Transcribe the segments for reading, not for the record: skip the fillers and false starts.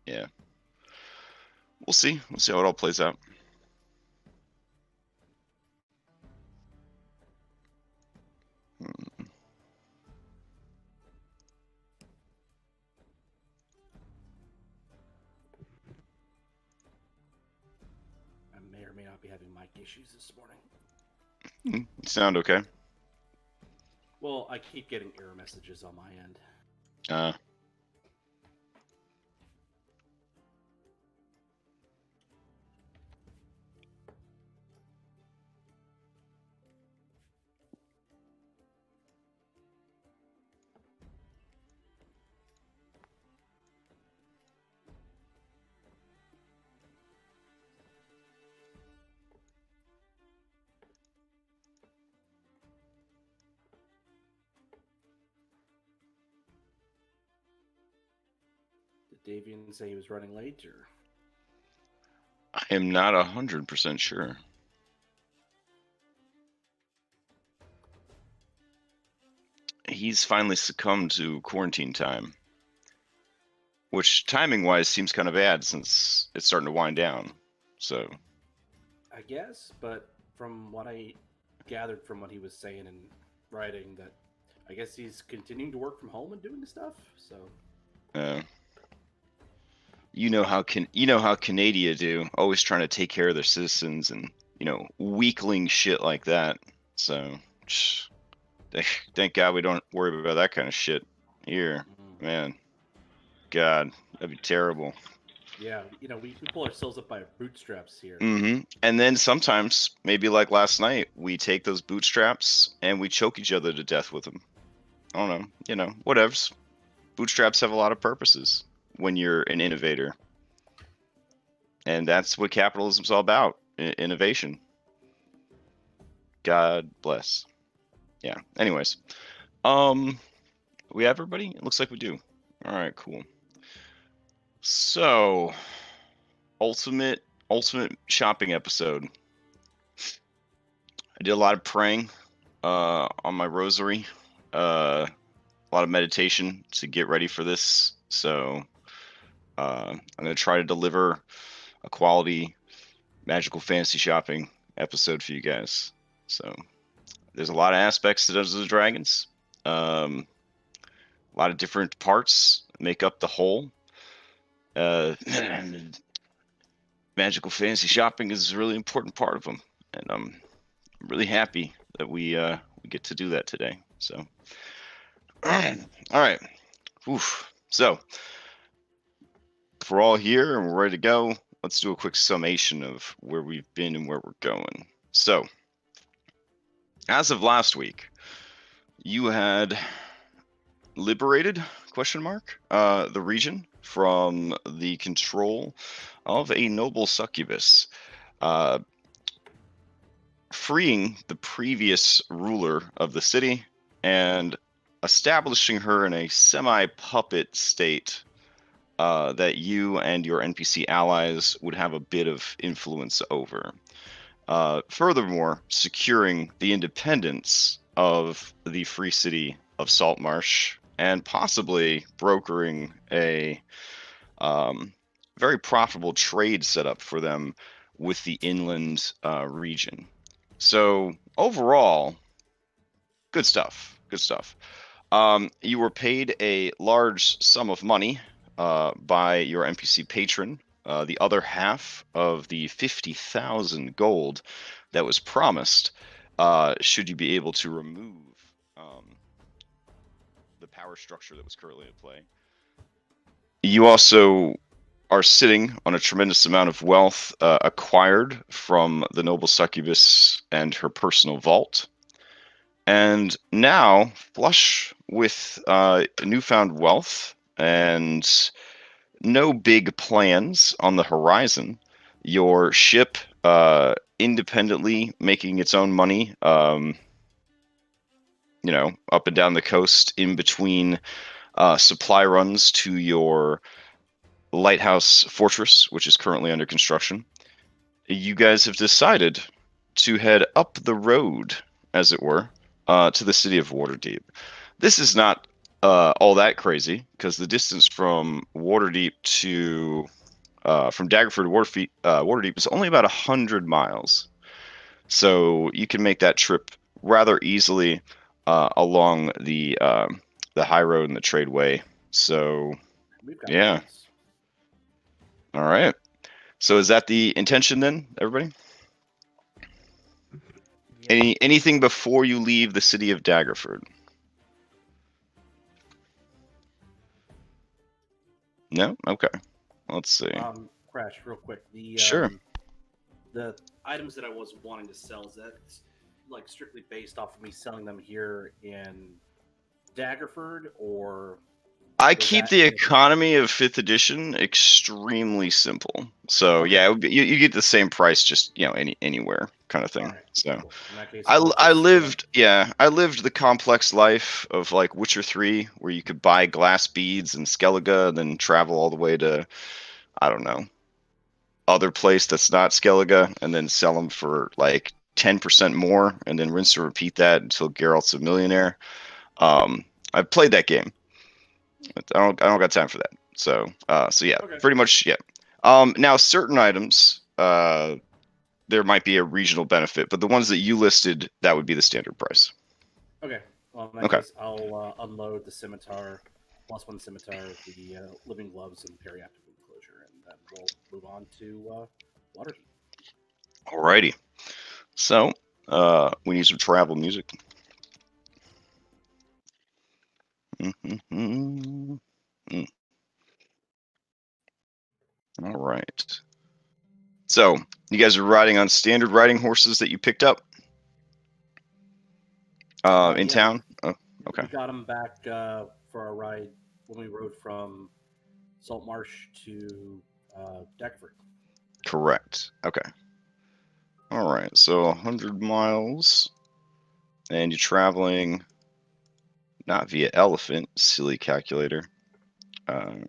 Yeah. We'll see. We'll see how it all plays out. I may or may not be having mic issues this morning. You sound okay. Well, I keep getting error messages on my end. Uh, Did Davian say he was running late, or? I am not 100% sure. He's finally succumbed to quarantine time, which timing-wise seems kind of bad since it's starting to wind down. So, I guess, but from what I gathered from what he was saying and writing, that I guess he's continuing to work from home and doing stuff. So uh, you know how Canada do, always trying to take care of their citizens and weakling shit like that. So, thank God we don't worry about that kind of shit here, man. God, that'd be terrible. yeah, we pull ourselves up by our bootstraps here. And then sometimes, maybe like last night, we take those bootstraps and we choke each other to death with them. I don't know, whatevs. Bootstraps have a lot of purposes when you're an innovator. And that's what capitalism's all about, innovation. God bless. Yeah. Anyways, we have everybody? It looks like we do. All right, cool. So, ultimate shopping episode. I did a lot of praying on my rosary, a lot of meditation to get ready for this. So I'm going to try to deliver a quality magical fantasy shopping episode for you guys. So there's a lot of aspects to Dungeons and Dragons. A lot of different parts make up the whole. Magical fantasy shopping is a really important part of them, and I'm really happy that we get to do that today. So, all right. Oof. So, if we're all here and we're ready to go, let's do a quick summation of where we've been and where we're going. So, as of last week, you had liberated the region from the control of a noble succubus, freeing the previous ruler of the city and establishing her in a semi-puppet state that you and your NPC allies would have a bit of influence over. Furthermore, securing the independence of the free city of Saltmarsh and possibly brokering a very profitable trade setup for them with the inland region. So overall, good stuff. Good stuff. You were paid a large sum of money by your NPC patron, the other half of the 50,000 gold that was promised, should you be able to remove the power structure that was currently at play. You also are sitting on a tremendous amount of wealth acquired from the noble succubus and her personal vault. And now, flush with newfound wealth and no big plans on the horizon, your ship independently making its own money, up and down the coast in between supply runs to your lighthouse fortress, which is currently under construction. You guys have decided to head up the road, as it were, to the city of Waterdeep. This is not all that crazy, because the distance from Waterdeep to from Daggerford to Waterdeep is only about 100 miles. So you can make that trip rather easily along the high road and the tradeway. So We've got yeah, this. all right. So is that the intention then, everybody? Yep. Anything before you leave the city of Daggerford? No? Okay. Let's see. Crash, real quick. Sure. The items that I was wanting to sell, is that like strictly based off of me selling them here in Daggerford, or I was keep that the in addition? economy of 5th edition extremely simple. So Okay. yeah, you get the same price, just anywhere kind of All thing. right. So Cool. In that case, I I'll I just lived I lived the complex life of like Witcher 3, where you could buy glass beads and Skellige, and then travel all the way to, I don't know, other place that's not Skellige, and then sell them for like 10% more, and then rinse and repeat that until Geralt's a millionaire. I've played that game. I don't got time for that. So yeah, Okay. pretty much yeah. Now certain items, there might be a regional benefit, but the ones that you listed, that would be the standard price. Okay. Well, in that Okay. case, I'll unload the scimitar, +1 scimitar, the living gloves, and periaptic enclosure, and then we'll move on to Waterdeep. Alrighty. So, we need some travel music. Mm. All right. So, you guys are riding on standard riding horses that you picked up in Yeah, town? Oh, okay. we got him back for our ride when we rode from Saltmarsh to Daggerford. Correct. Okay. All right. So, 100 miles, and you're traveling not via elephant, silly calculator.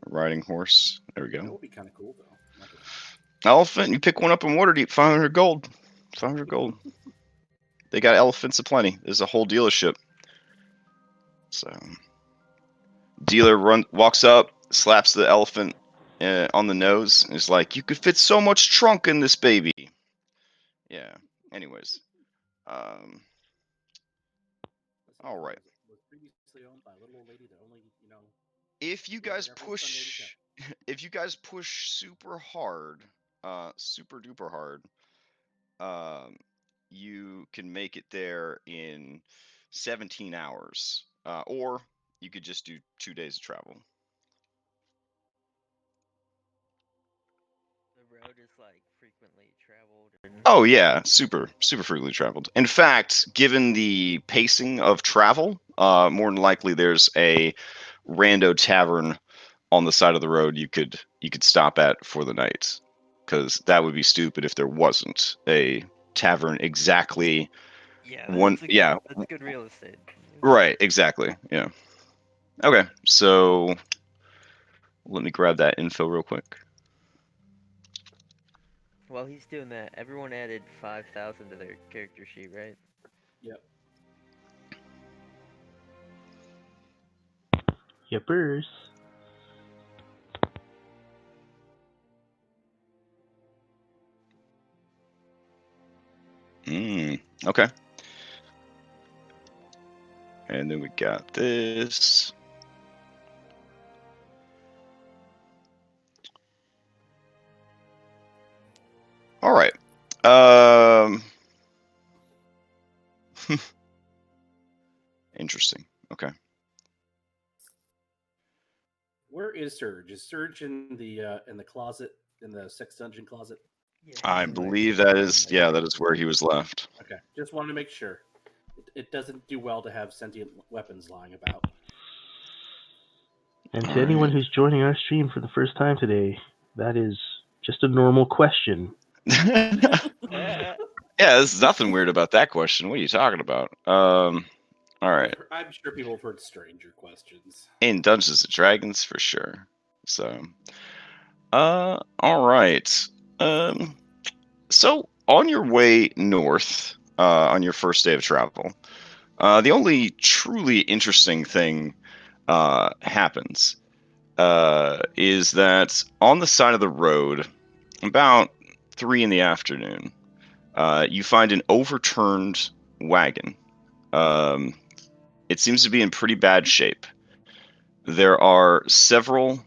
Riding horse. There we That go. would be kind of cool, though. Not gonna Elephant. You pick one up in Waterdeep. 500 gold. 500 gold. They got elephants aplenty. There's a whole dealership. So, dealer walks up, slaps the elephant on the nose, and is like, "You could fit so much trunk in this baby." Yeah. Anyways. Um. All right. was previously owned by a little old lady that only, If you did guys whatever the sun made her push, if you guys push super hard, super duper hard, um, you can make it there in 17 hours, or you could just do 2 days of travel. The road is like frequently traveled. Oh yeah, super frequently traveled. In fact, given the pacing of travel, more than likely there's a rando tavern on the side of the road you could stop at for the night, because that would be stupid if there wasn't a tavern exactly Yeah, one. Yeah, that's good real estate. right, exactly. Yeah. Okay, so let me grab that info real quick. While he's doing that, everyone added 5,000 to their character sheet, right? Yep. Yippers. Okay. And then we got this. All right. Interesting. Okay. Where is Surge? Is Surge in the closet, in the sex dungeon closet? Yeah, I he's in my believe he's that in is, my yeah, that is character where he sheet. was left. Okay, just wanted to make sure. It doesn't do well to have sentient weapons lying about. And to All anyone right. who's joining our stream for the first time today, that is just a normal question. Yeah, there's nothing weird about that question. What are you talking about? All right. I'm sure people have heard stranger questions. In Dungeons and Dragons for sure. So, all right. So on your way north, on your first day of travel, the only truly interesting thing happens is that on the side of the road, about 3 in the afternoon, you find an overturned wagon. It seems to be in pretty bad shape. There are several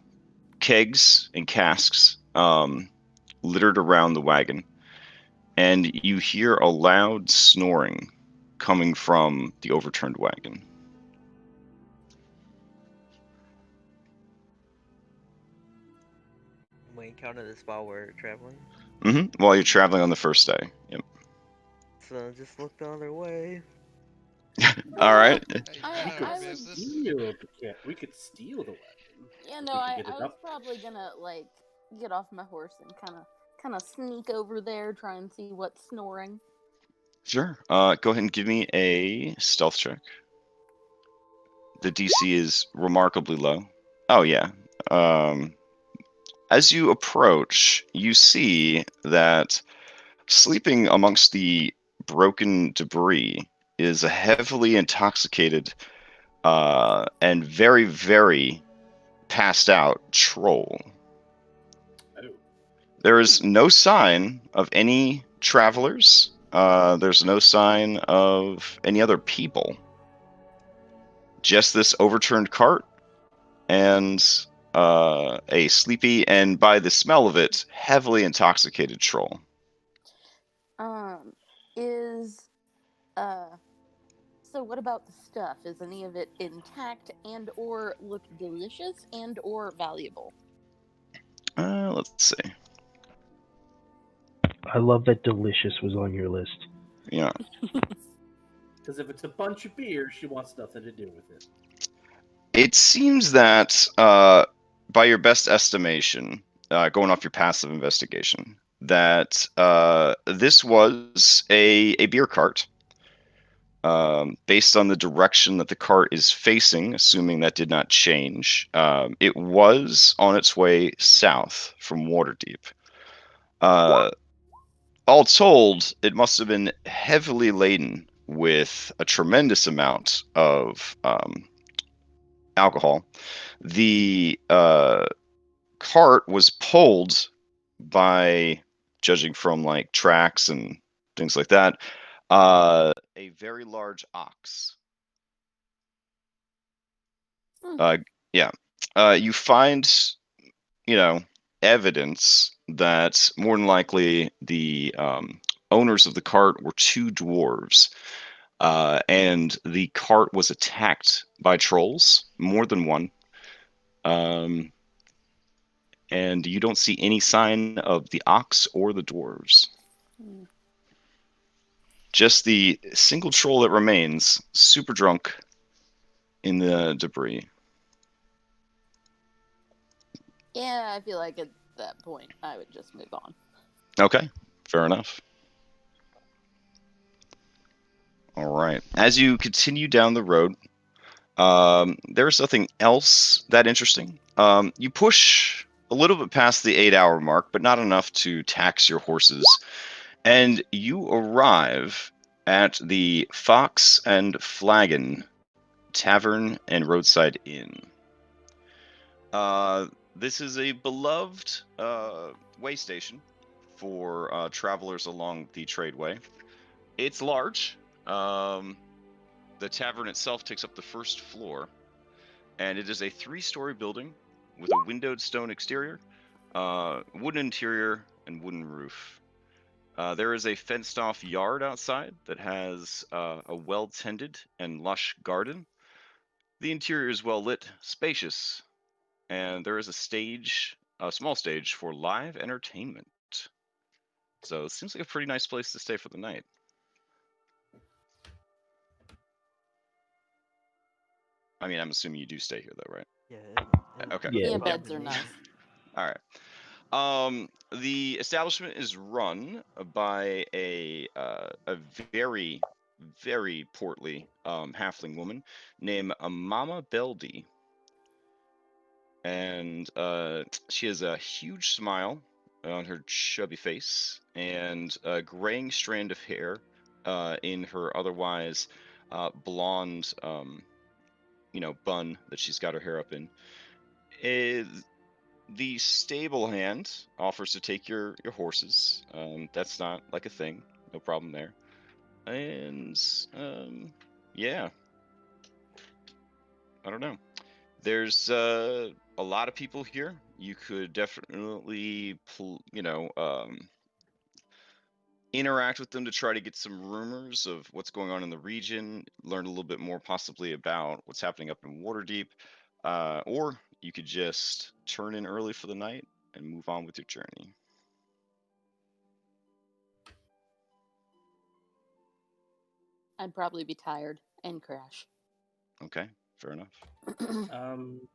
kegs and casks littered around the wagon, and you hear a loud snoring coming from the overturned wagon. We encounter this while we're traveling. While you're traveling on the first day. Yep. So just look the other way. All right. I could was we could steal the wagon. Yeah, if no, we could I get it was up. probably gonna like get off my horse and kind of sneak over there, try and see what's snoring. Sure. Go ahead and give me a stealth check. The DC is remarkably low. Oh yeah. As you approach, you see that sleeping amongst the broken debris is a heavily intoxicated and very, very passed out troll. Oh. There is no sign of any travelers. There's no sign of any other people. Just this overturned cart and a sleepy and, by the smell of it, heavily intoxicated troll. Is so what about the stuff? Is any of it intact and or look delicious and or valuable? Let's see. I love that delicious was on your list. Yeah. Because if it's a bunch of beer, she wants nothing to do with it. It seems that, by your best estimation, going off your passive investigation, that this was a beer cart. Based on the direction that the cart is facing, assuming that did not change, it was on its way south from Waterdeep. All told, it must have been heavily laden with a tremendous amount of alcohol. The cart was pulled by, judging from like tracks and things like that, a very large ox. Yeah. You find, evidence that more than likely the owners of the cart were 2 dwarves, and the cart was attacked by trolls, more than one. And you don't see any sign of the ox or the dwarves. Just the single troll that remains, super drunk in the debris. Yeah, I feel like at that point I would just move on. Okay, fair enough. All right. As you continue down the road, there's nothing else that interesting. You push a little bit past the 8-hour mark, but not enough to tax your horses. And you arrive at the Fox and Flagon Tavern and Roadside Inn. This is a beloved way station for travelers along the tradeway. It's large. The tavern itself takes up the first floor, and it is a 3-story building with a windowed stone exterior, wooden interior, and wooden roof. There is a fenced-off yard outside that has a well-tended and lush garden. The interior is well lit, spacious, and there is a small stage for live entertainment. So it seems like a pretty nice place to stay for the night. I mean, I'm assuming you do stay here, though, right? Yeah. Okay. Yeah. Yeah, fine beds with are me. nice. All right. The establishment is run by a very, very portly halfling woman named Mama Beldy, and she has a huge smile on her chubby face and a graying strand of hair in her otherwise blonde bun that she's got her hair up in. The stable hand offers to take your horses. That's not like a thing. No problem there. And yeah, I don't know. There's a lot of people here. You could definitely, interact with them to try to get some rumors of what's going on in the region, learn a little bit more possibly about what's happening up in Waterdeep, or you could just turn in early for the night and move on with your journey. I'd probably be tired and crash. Okay, fair enough.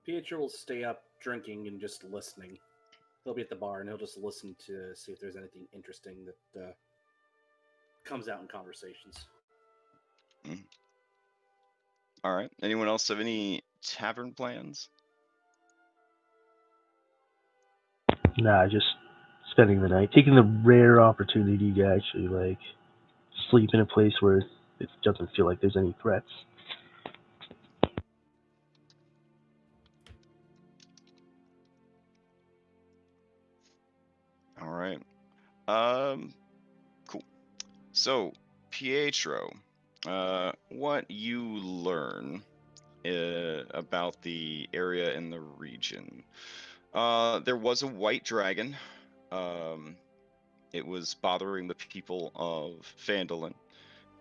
Pietro will stay up drinking and just listening. He'll be at the bar and he'll just listen to see if there's anything interesting that comes out in conversations. All right. Anyone else have any tavern plans? Nah, just spending the night, taking the rare opportunity to actually sleep in a place where it doesn't feel like there's any threats. All right. Cool. So, Pietro, what you learn about the area in the region? There was a white dragon. It was bothering the people of Phandalin.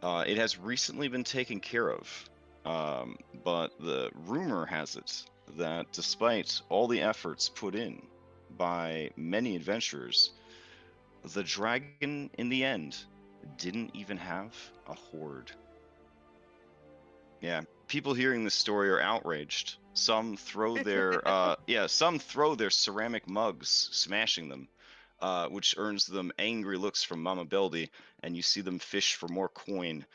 It has recently been taken care of, but the rumor has it that despite all the efforts put in by many adventurers, the dragon in the end didn't even have a horde. Yeah, people hearing this story are outraged. Some throw their some throw their ceramic mugs, smashing them, which earns them angry looks from Mama Beldy, and you see them fish for more coin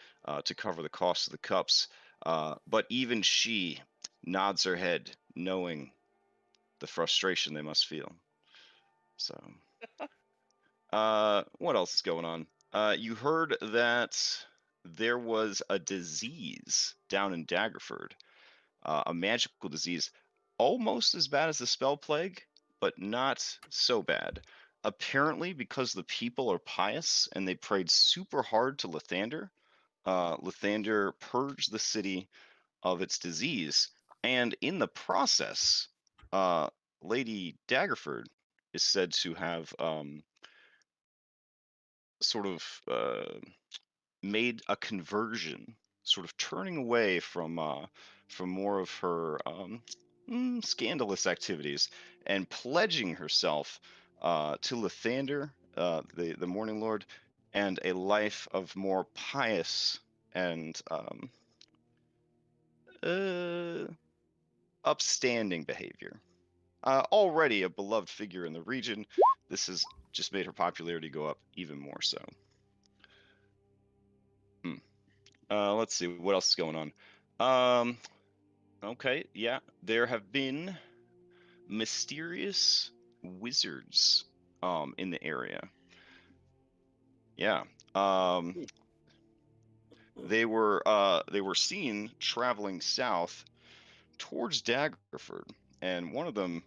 to cover the cost of the cups. But even she nods her head, knowing the frustration they must feel. So, what else is going on? You heard that there was a disease down in Daggerford, a magical disease, almost as bad as the spell plague, but not so bad. Apparently, because the people are pious and they prayed super hard to Lathander, Lathander purged the city of its disease, and in the process, Lady Daggerford is said to have sort of made a conversion, sort of turning away from more of her scandalous activities and pledging herself to Lathander, the Morning Lord, and a life of more pious and upstanding behavior. Already a beloved figure in the region, this has just made her popularity go up even more so. Let's see what else is going on. Okay, yeah, there have been mysterious wizards in the area. Yeah. They were seen traveling south towards Daggerford, and one of them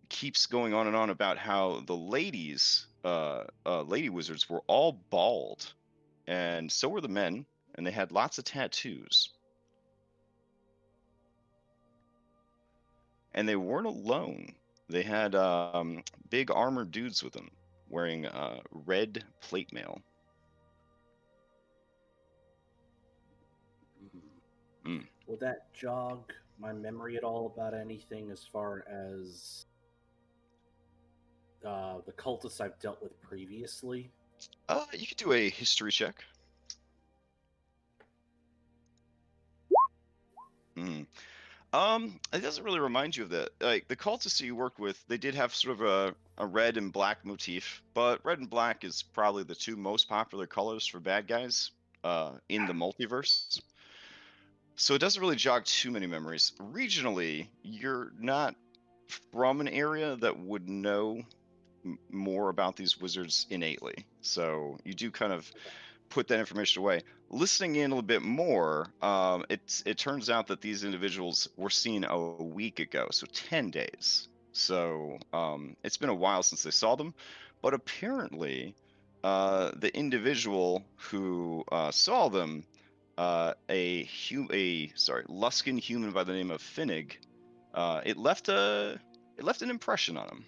keeps going on and on about how the ladies, lady wizards, were all bald, and so were the men, and they had lots of tattoos. And they weren't alone. They had big armored dudes with them, wearing red plate mail. Will that jog my memory at all about anything as far as the cultists I've dealt with previously? You could do a history check. It doesn't really remind you of that. Like the cultists that you worked with, they did have sort of a red and black motif, but red and black is probably the two most popular colors for bad guys in the multiverse. So it doesn't really jog too many memories. Regionally, you're not from an area that would know more about these wizards innately. So you do kind of put that information away. Listening in a little bit more, it turns out that these individuals were seen a week ago, so 10 days. So it's been a while since they saw them, but apparently the individual who saw them, a Luskan human by the name of Finnig, it left an impression on him.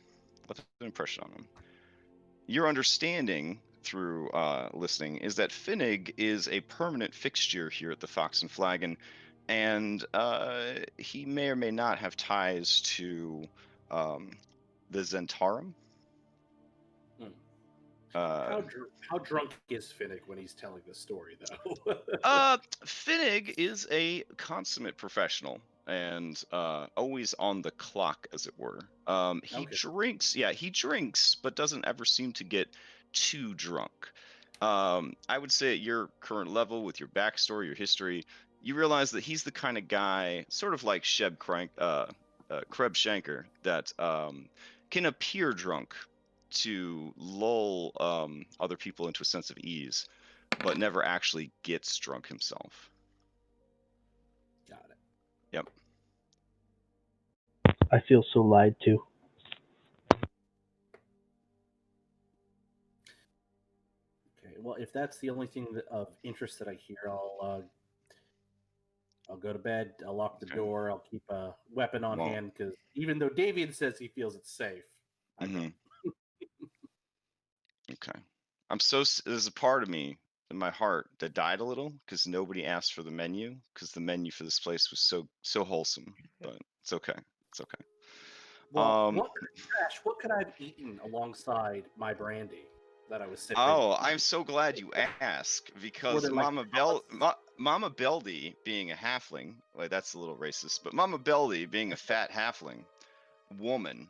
Your understanding through listening is that Finnig is a permanent fixture here at the Fox and Flagon, and he may or may not have ties to the Zentarum. How drunk is Finnick when he's telling this story, though? Finnig is a consummate professional and always on the clock, as it were. He drinks, but doesn't ever seem to get too drunk. I would say at your current level, with your backstory, your history, you realize that he's the kind of guy, sort of like Kreb Shanker, that can appear drunk to lull other people into a sense of ease, but never actually gets drunk himself. Got it. Yep. I feel so lied to. Okay. Well, if that's the only thing of interest that I hear, I'll go to bed. I'll lock the door. I'll keep a weapon on hand because even though Davian says he feels it's safe, I don't. Okay. There's a part of me in my heart that died a little because nobody asked for the menu, because the menu for this place was so wholesome. But it's okay. It's okay. Well, what could I have eaten alongside my brandy that I was sipping? Oh, I'm so glad you asked, because Mama Beldy, being a halfling, like, that's a little racist, but Mama Beldy, being a fat halfling woman,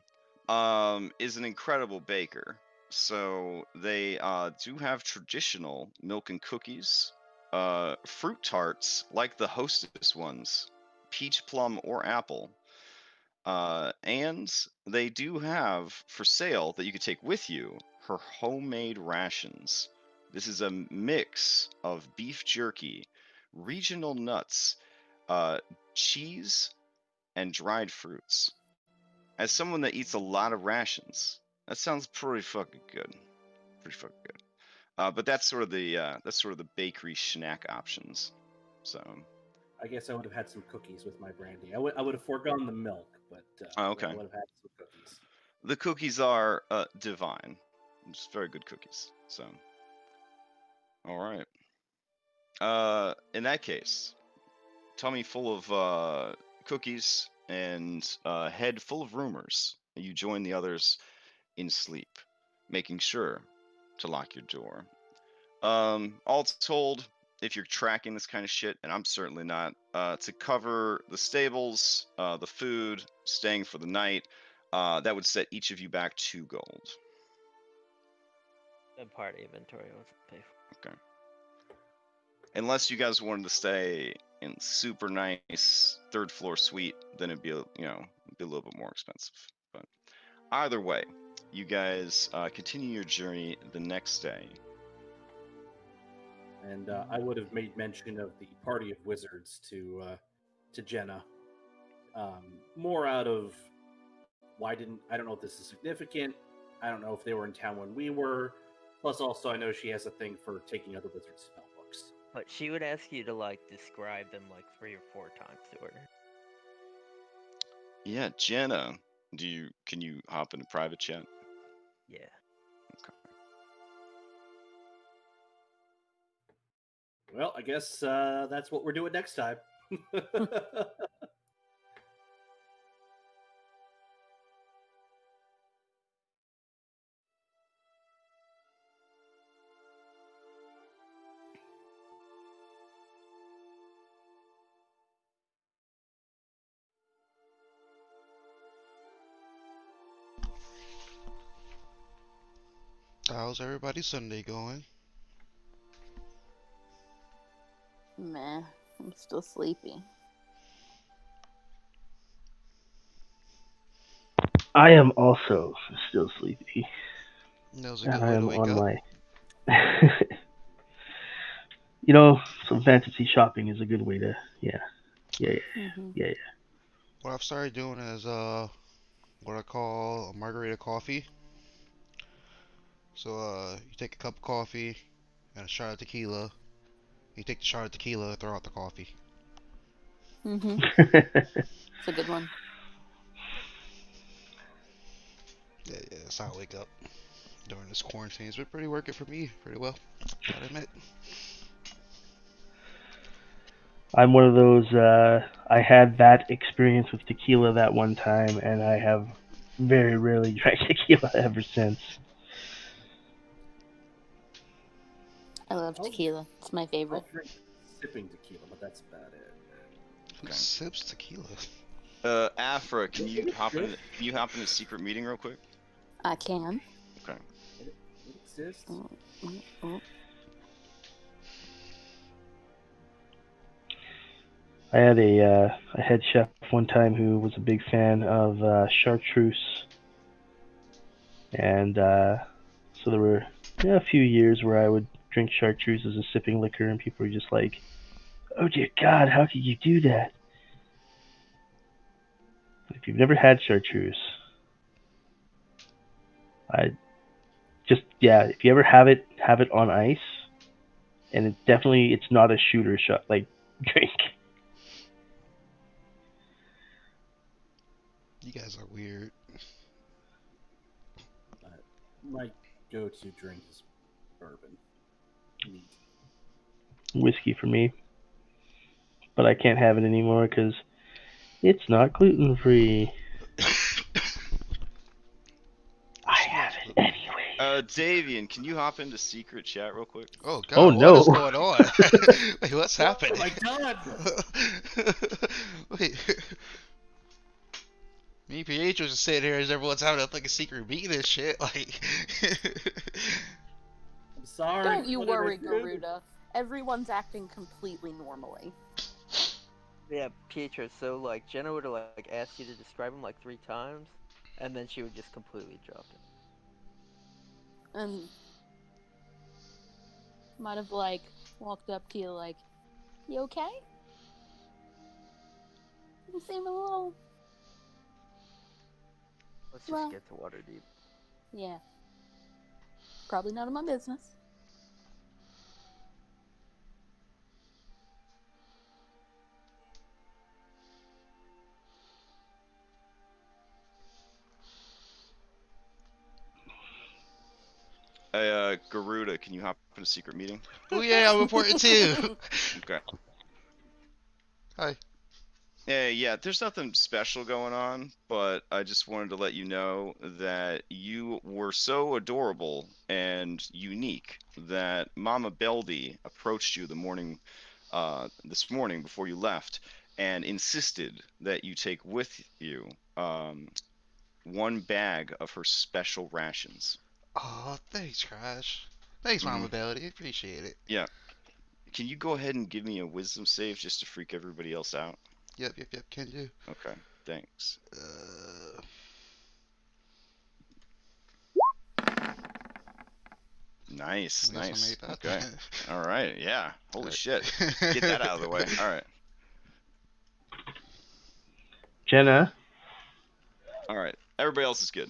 is an incredible baker. So they do have traditional milk and cookies, fruit tarts like the hostess ones, peach, plum, or apple. And they do have for sale that you could take with you her homemade rations. This is a mix of beef jerky, regional nuts, cheese, and dried fruits. As someone that eats a lot of rations, that sounds pretty fucking good. But that's sort of the bakery snack options. So I guess I would have had some cookies with my brandy. I would have foregone the milk, but okay. I would have had some cookies. The cookies are divine. Just very good cookies. So, all right. In that case, tummy full of cookies and head full of rumors, you join the others in sleep, making sure to lock your door. All told, if you're tracking this kind of shit, and I'm certainly not, to cover the stables, the food, staying for the night, that would set each of you back 2 gold. The party inventory wasn't paid for. Okay. Unless you guys wanted to stay in super nice 3rd floor suite, then it'd be a little bit more expensive. But either way, you guys continue your journey the next day. And I would have made mention of the party of wizards to Jenna, more out of I don't know if this is significant. I don't know if they were in town when we were. Plus, also, I know she has a thing for taking other wizards' spell books. But she would ask you to describe them 3 or 4 times to her. Yeah, Jenna, can you hop into private chat? Yeah. Okay. Well, I guess that's what we're doing next time. How's everybody's Sunday going? Meh, I'm still sleepy. I am also still sleepy. That was a good I way am to wake on up. my You know, some fantasy shopping is a good way to. Yeah, yeah, Mm-hmm. yeah. What I've started doing is what I call a margarita coffee. So you take a cup of coffee and a shot of tequila. You take the shot of tequila, throw out the coffee. Mm-hmm. Yeah. It's a good one. Yeah, that's how I wake up during this quarantine. It's been pretty working for me pretty well. Gotta admit. I'm one of those. I had that experience with tequila that one time, and I have very rarely drank tequila ever since. I love I'll, tequila. It's my I'll favorite. drink sipping tequila, but that's about it. Who Okay. sips tequila? Afra, can you It hop in? exists. Can you hop in a secret meeting real quick? I can. Okay. It exists. Oh, oh, oh. I had a head chef one time who was a big fan of chartreuse, and so there were a few years where I would drink chartreuse as a sipping liquor, and people were just like, "Oh dear God, how could you do that?" If you've never had chartreuse, I if you ever have it on ice, and it's not a shooter shot like drink. You guys are weird. My go-to drink is bourbon. Neat. Whiskey for me, but I can't have it anymore because it's not gluten free. I have it anyway. Davian, can you hop into secret chat real quick? Oh Oh God, what no! is going on? Wait, what's happening? Oh my God! Wait. Me and Pietro just sitting here as everyone's having a secret meeting and shit. I'm sorry. Don't you what did I worry, do? Garuda. Everyone's acting completely normally. Yeah, Pietro. So like Jenna would like ask you to describe him like 3 times, and then she would just completely drop it. And might have like walked up to you like, "You okay? You seem a little." Let's just Well, get to Waterdeep. yeah. Probably none of my business. Hey, Garuda, can you hop in a secret meeting? Oh yeah, I'm important too. Okay. Hi. Yeah, there's nothing special going on, but I just wanted to let you know that you were so adorable and unique that Mama Beldy approached you this morning before you left and insisted that you take with you one bag of her special rations. Oh, thanks, Crash. Thanks, Hmm. Mama Belly. Appreciate it. Yeah. Can you go ahead and give me a wisdom save just to freak everybody else out? Yep, can do. Okay, thanks. Uh, Nice, I guess I nice. made that. Okay. All right, yeah. Holy Alright. shit. Get that out of the way. All right. Jenna, All right. Everybody else is good.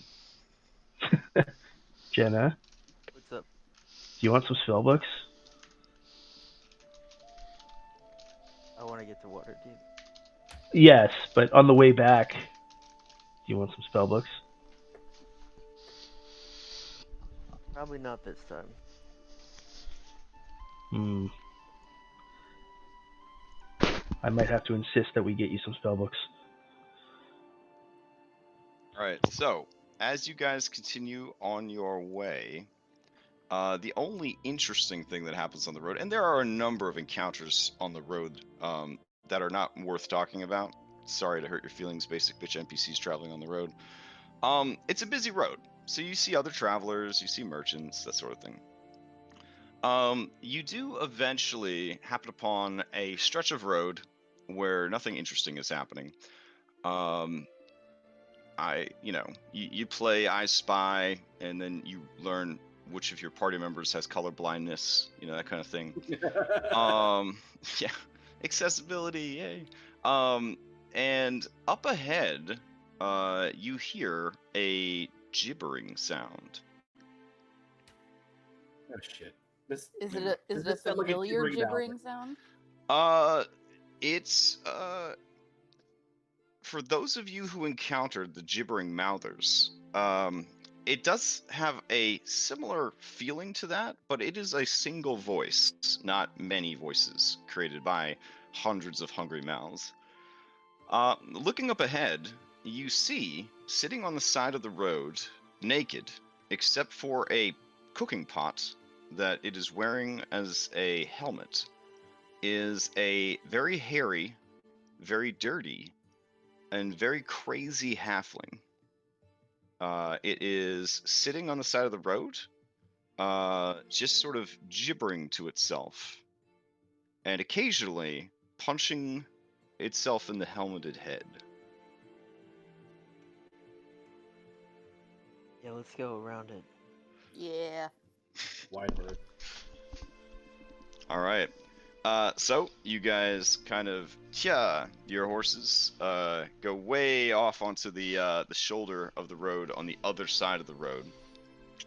Jenna, What's up? do you want some spell books? I want to get to Waterdeep. Yes, but on the way back, do you want some spell books? Probably not this time. Hmm. I might have to insist that we get you some spell books. All right. So, as you guys continue on your way, the only interesting thing that happens on the road, and there are a number of encounters on the road that are not worth talking about. Sorry to hurt your feelings, basic bitch NPCs traveling on the road. It's a busy road, so you see other travelers, you see merchants, that sort of thing. You do eventually happen upon a stretch of road where nothing interesting is happening. You play I Spy, and then you learn which of your party members has color blindness, that kind of thing. Yeah, accessibility, yay. And up ahead, you hear a gibbering sound. Oh shit! This Is it does a this sound like a familiar gibbering gibbering sound? It's for those of you who encountered the gibbering mouthers, it does have a similar feeling to that, but it is a single voice, not many voices created by hundreds of hungry mouths. Looking up ahead, you see, sitting on the side of the road, naked, except for a cooking pot that it is wearing as a helmet, is a very hairy, very dirty, and very crazy halfling. It is sitting on the side of the road, just sort of gibbering to itself, and occasionally punching itself in the helmeted head. Yeah, let's go around it. Yeah. wide berth. All right. So you guys kind of, your horses go way off onto the shoulder of the road on the other side of the road,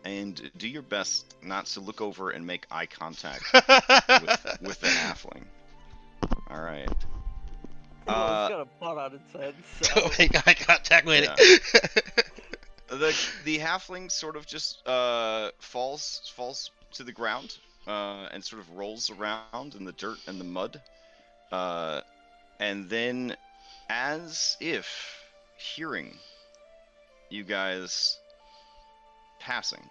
and do your best not to look over and make eye contact with the halfling. All right. Well, it's got a pot on its head, so. Oh my god, I got tech with Yeah. it. The halfling sort of just falls to the ground and sort of rolls around in the dirt and the mud, and then, as if hearing you guys passing,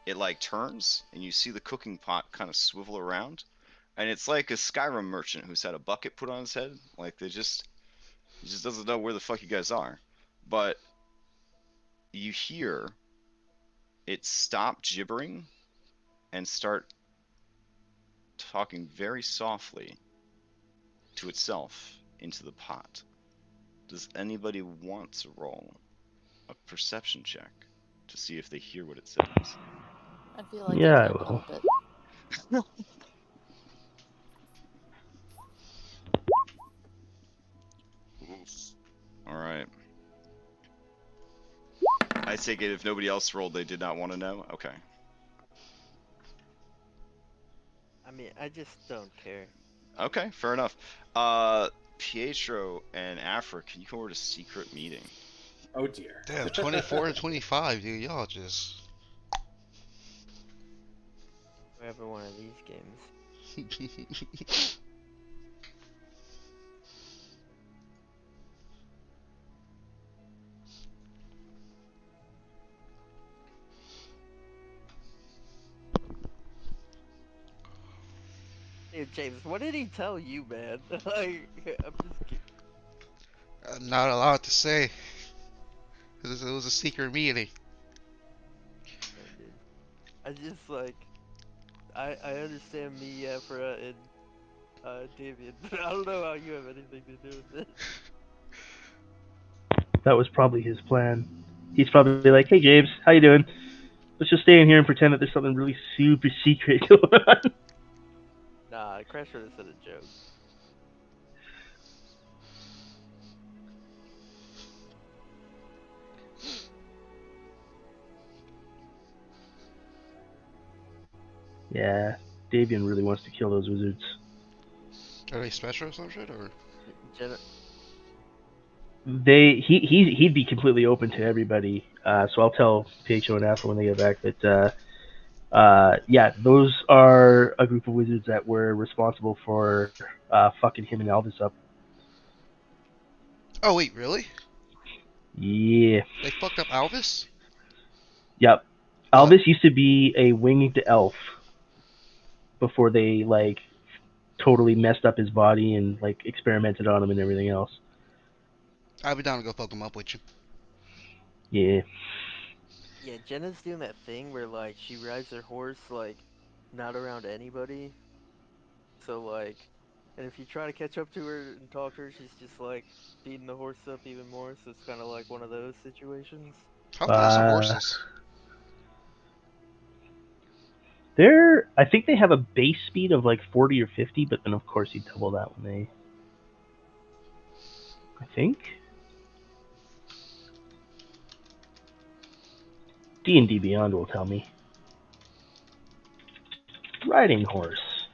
it like turns and you see the cooking pot kind of swivel around, and it's like a Skyrim merchant who's had a bucket put on his head. Like he just doesn't know where the fuck you guys are, but you hear it stop gibbering and start talking very softly to itself into the pot. Does anybody want to roll a perception check to see if they hear what it says? I feel like Yeah, I I can't will. help it. All right. I take it if nobody else rolled, they did not want to know? Okay. I mean, I just don't care. Okay, fair enough. Pietro and Afra, can you go over to secret meeting? Oh dear. Damn, 24 and 25, dude. Y'all just. Wherever one of these games. Hey, James, what did he tell you, man? Like, I'm just kidding. I'm not allowed to say. It was a secret meeting. Yeah, dude. I just, like, I understand me, Afra, and Damien, but I don't know how you have anything to do with it. That was probably his plan. He's probably like, "Hey James, how you doing? Let's just stay in here and pretend that there's something really super secret going on." Nah, Crashroom said a joke. Yeah, Davian really wants to kill those wizards. Are they special or some shit, or? Jenna, He'd be completely open to everybody. So I'll tell Pietro and Afro when they get back that yeah, those are a group of wizards that were responsible for fucking him and Elvis up. Oh wait, really? Yeah. They fucked up Alvis? Yep. Oh, Elvis used to be a winged elf before they like totally messed up his body and like experimented on him and everything else. I'll be down to go fuck them up with you. Yeah. yeah, Jenna's doing that thing where, like, she rides her horse, like, not around anybody. So, like, and if you try to catch up to her and talk to her, she's just, like, beating the horse up even more. So it's kind of like one of those situations. How fast are horses? I think they have a base speed of like 40 or 50, but then of course you double that when they. I think. D&D Beyond will tell me. Riding horse.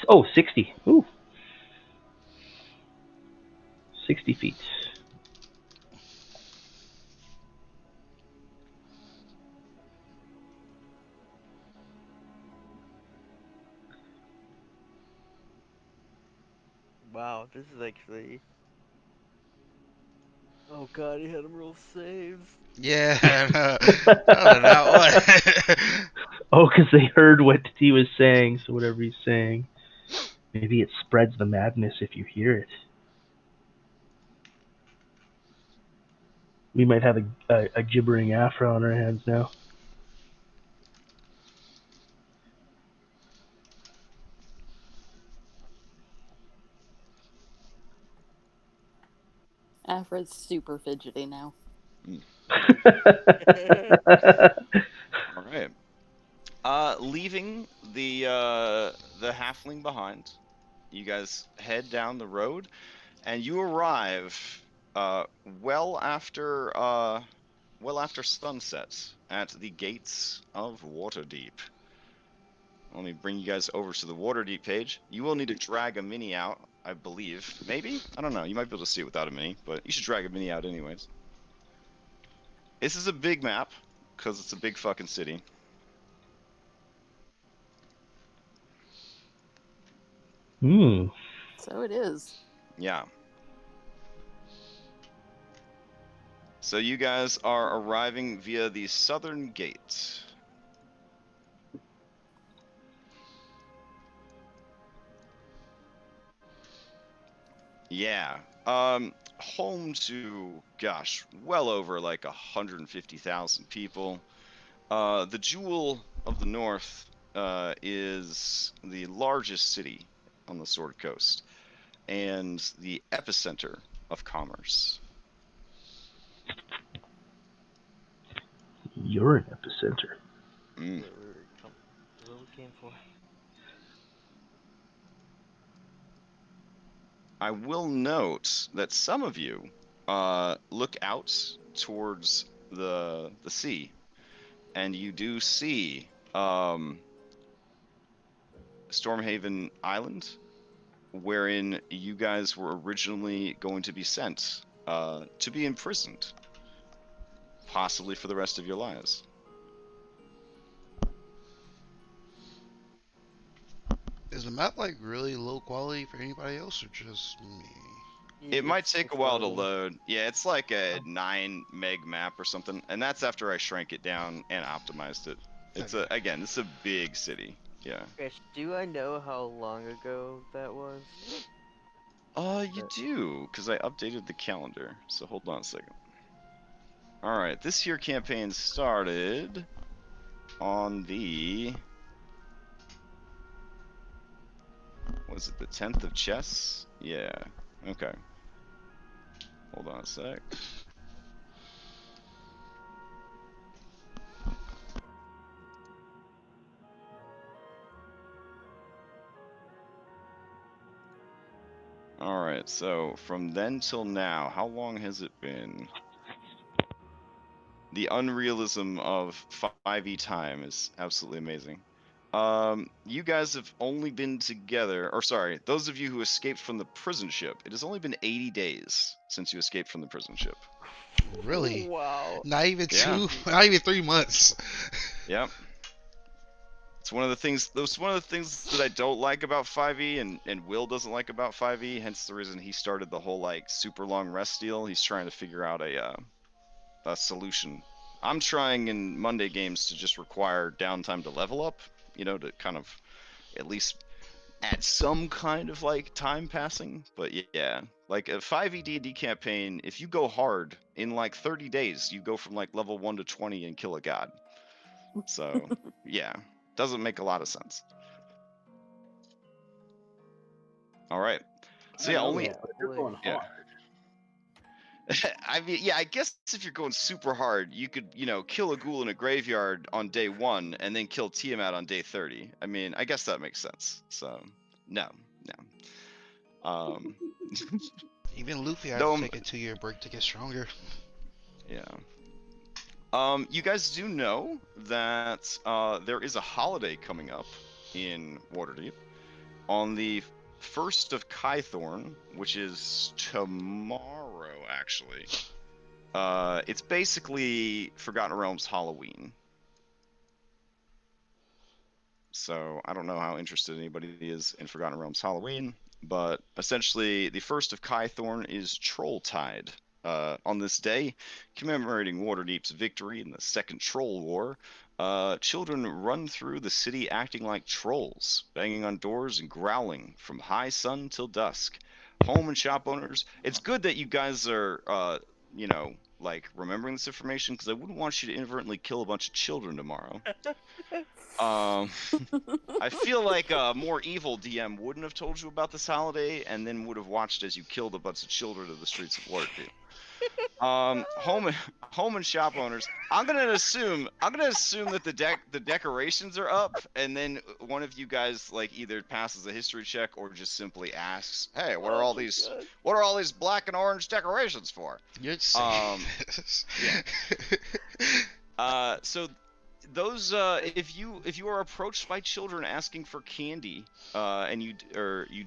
Oh, 60. Ooh. 60 feet. Wow, this is actually. Oh god, he had him roll saves. Yeah, I don't know what. Oh, because they heard what he was saying, so whatever he's saying. Maybe it spreads the madness if you hear it. We might have a gibbering Afro on our hands now. Alfred's super fidgety now. All right. Leaving the halfling behind, you guys head down the road, and you arrive well after sunset at the gates of Waterdeep. Let me bring you guys over to the Waterdeep page. You will need to drag a mini out, I believe. Maybe? I don't know. You might be able to see it without a mini, but you should drag a mini out anyways. This is a big map, because it's a big fucking city. So it is. Yeah. So you guys are arriving via the southern gate. Yeah. Home to, gosh, well over like 150,000 people. The Jewel of the North is the largest city on the Sword Coast and the epicenter of commerce. You're an epicenter. Mm. What we came for. I will note that some of you look out towards the sea, and you do see Stormhaven Island, wherein you guys were originally going to be sent to be imprisoned, possibly for the rest of your lives. Is the map like really low quality for anybody else or just me? It might take a while to loading. load. Yeah, it's like a 9 meg map or something, and that's after I shrank it down and optimized it. It's Okay. again, it's a big city. Yeah. Crash, do I know how long ago that was? You do, because I updated the calendar. So hold on a second. All right, this year campaign started on the, was it the 10th of chess? Yeah. Okay. Hold on a sec. All right, so from then till now, how long has it been? The unrealism of 5e time is absolutely amazing. You guys have only been together, or sorry, those of you who escaped from the prison ship, it has only been 80 days since you escaped from the prison ship. Really? Wow. Not even Yeah. not even 3 months. Yep. It's one of the things. That's one of the things that I don't like about 5e, and Will doesn't like about 5e. Hence the reason he started the whole like super long rest deal. He's trying to figure out a solution. I'm trying in Monday games to just require downtime to level up. You know, to kind of at least add some kind of like time passing. But yeah, like a 5e D&D campaign, if you go hard in like 30 days, you go from like level 1 to 20 and kill a god. So yeah, doesn't make a lot of sense. All right. So I yeah, know only that, but you're going yeah. hard. I mean, yeah, I guess if you're going super hard, you could, kill a ghoul in a graveyard on day 1 and then kill Tiamat on day 30. I mean, I guess that makes sense. So, no, no. Even Luffy had to No, take a 2-year break to get stronger. yeah. You guys do know that there is a holiday coming up in Waterdeep on the 1st of Kythorn, which is tomorrow, actually. It's basically Forgotten Realms Halloween. So I don't know how interested anybody is in Forgotten Realms Halloween, but essentially the 1st of Kythorn is Trolltide. On this day, commemorating Waterdeep's victory in the Second Troll War, children run through the city acting like trolls, banging on doors and growling from high sun till dusk. Home and shop owners, it's good that you guys are, like remembering this information because I wouldn't want you to inadvertently kill a bunch of children tomorrow. Um, I feel like a more evil DM wouldn't have told you about this holiday and then would have watched as you killed a bunch of children in the streets of Waterdeep. Home and shop owners. I'm gonna assume that the decorations are up, and then one of you guys like either passes a history check or just simply asks, "Hey, what are Oh all my these God. what are all these black and orange decorations for?" You're saying Um, this. yeah. So those if you are approached by children asking for candy, and you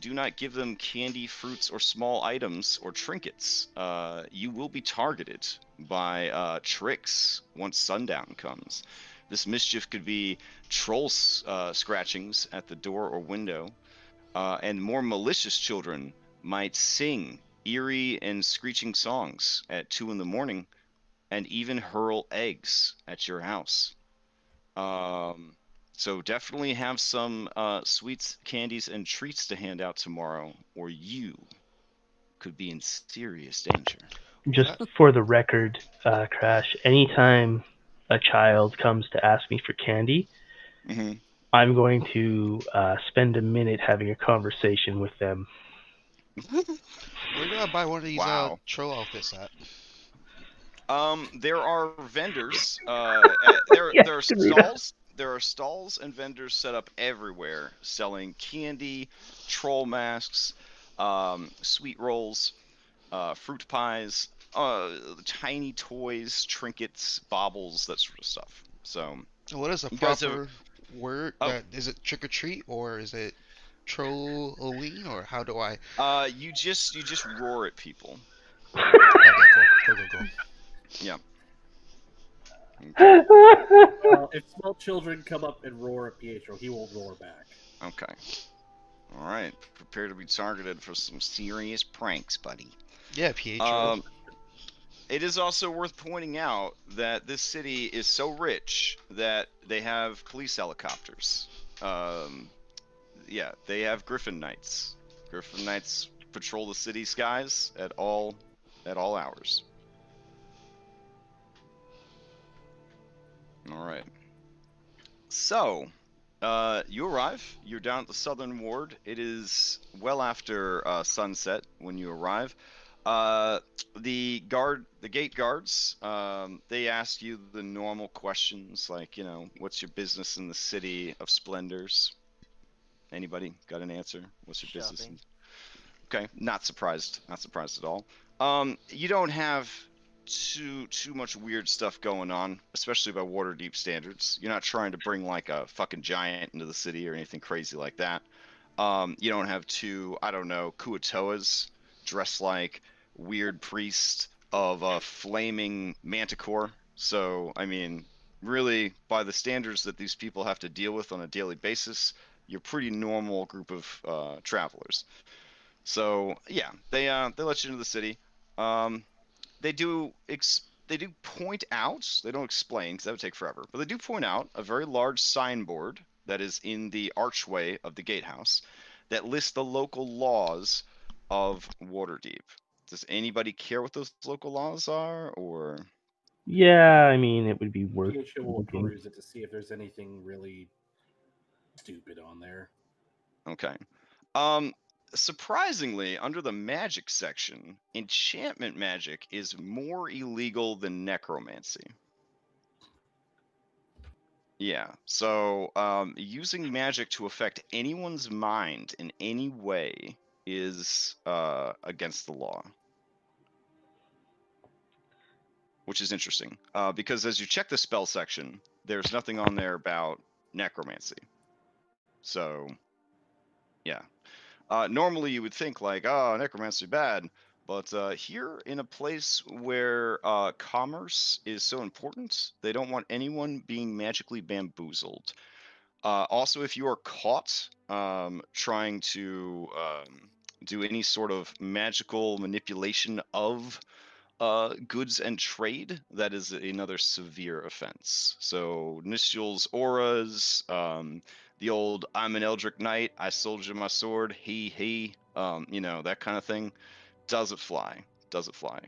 do not give them candy, fruits, or small items or trinkets, you will be targeted by tricks once sundown comes. This mischief could be troll scratchings at the door or window, and more malicious children might sing eerie and screeching songs at 2 in the morning and even hurl eggs at your house. Um, so definitely have some sweets, candies, and treats to hand out tomorrow, or you could be in serious danger. Just That for the record, Crash, anytime a child comes to ask me for candy, Hmm. I'm going to spend a minute having a conversation with them. where do I buy one of these Wow. troll outfits at? There are vendors. There Yes, there are Karina. stalls. There are stalls and vendors set up everywhere selling candy, troll masks, sweet rolls, fruit pies, tiny toys, trinkets, baubles, that sort of stuff. So What is a you guys have. proper word? Oh, That is it trick or treat or is it Trolloween or how do I? you just roar at people. Okay, cool, cool, cool, cool. Yeah. Okay. If small children come up and roar at Pietro, he will roar back. Okay. All right. Prepare to be targeted for some serious pranks, buddy. Yeah, Pietro. Um, it is also worth pointing out that this city is so rich that they have police helicopters. Um, yeah, they have Griffin Knights. Griffin Knights patrol the city skies at all hours. All right. So, you arrive. You're down at the Southern Ward. It is well after sunset when you arrive. Uh, the gate guards, they ask you the normal questions like, what's your business in the city of Splendors? Anybody got an answer? What's your business? Shopping. Okay, not surprised. Not surprised at all. You don't have too much weird stuff going on, especially by Waterdeep standards. You're not trying to bring like a fucking giant into the city or anything crazy like that. You don't have two, I don't know, Kuatoas dressed like weird priests of a flaming manticore. So, I mean, really, by the standards that these people have to deal with on a daily basis, you're a pretty normal group of travelers. So yeah, they let you into the city. Um, they do point out. They don't explain because that would take forever. But they do point out a very large signboard that is in the archway of the gatehouse that lists the local laws of Waterdeep. Does anybody care what those local laws are, or Yeah, I mean, it would be worth Pietro will looking. peruse it to see if there's anything really stupid on there. okay? Um, surprisingly, under the magic section, enchantment magic is more illegal than necromancy. Yeah, so using magic to affect anyone's mind in any way is against the law. Which is interesting, because as you check the spell section, there's nothing on there about necromancy. So, yeah. Normally you would think like, oh, necromancy bad, but here in a place where commerce is so important, they don't want anyone being magically bamboozled. Also, if you are caught trying to do any sort of magical manipulation of goods and trade, that is another severe offense. So Nistul's auras, the old "I'm an Eldritch Knight, I sold you my sword, he, that kind of thing, doesn't fly. Doesn't fly.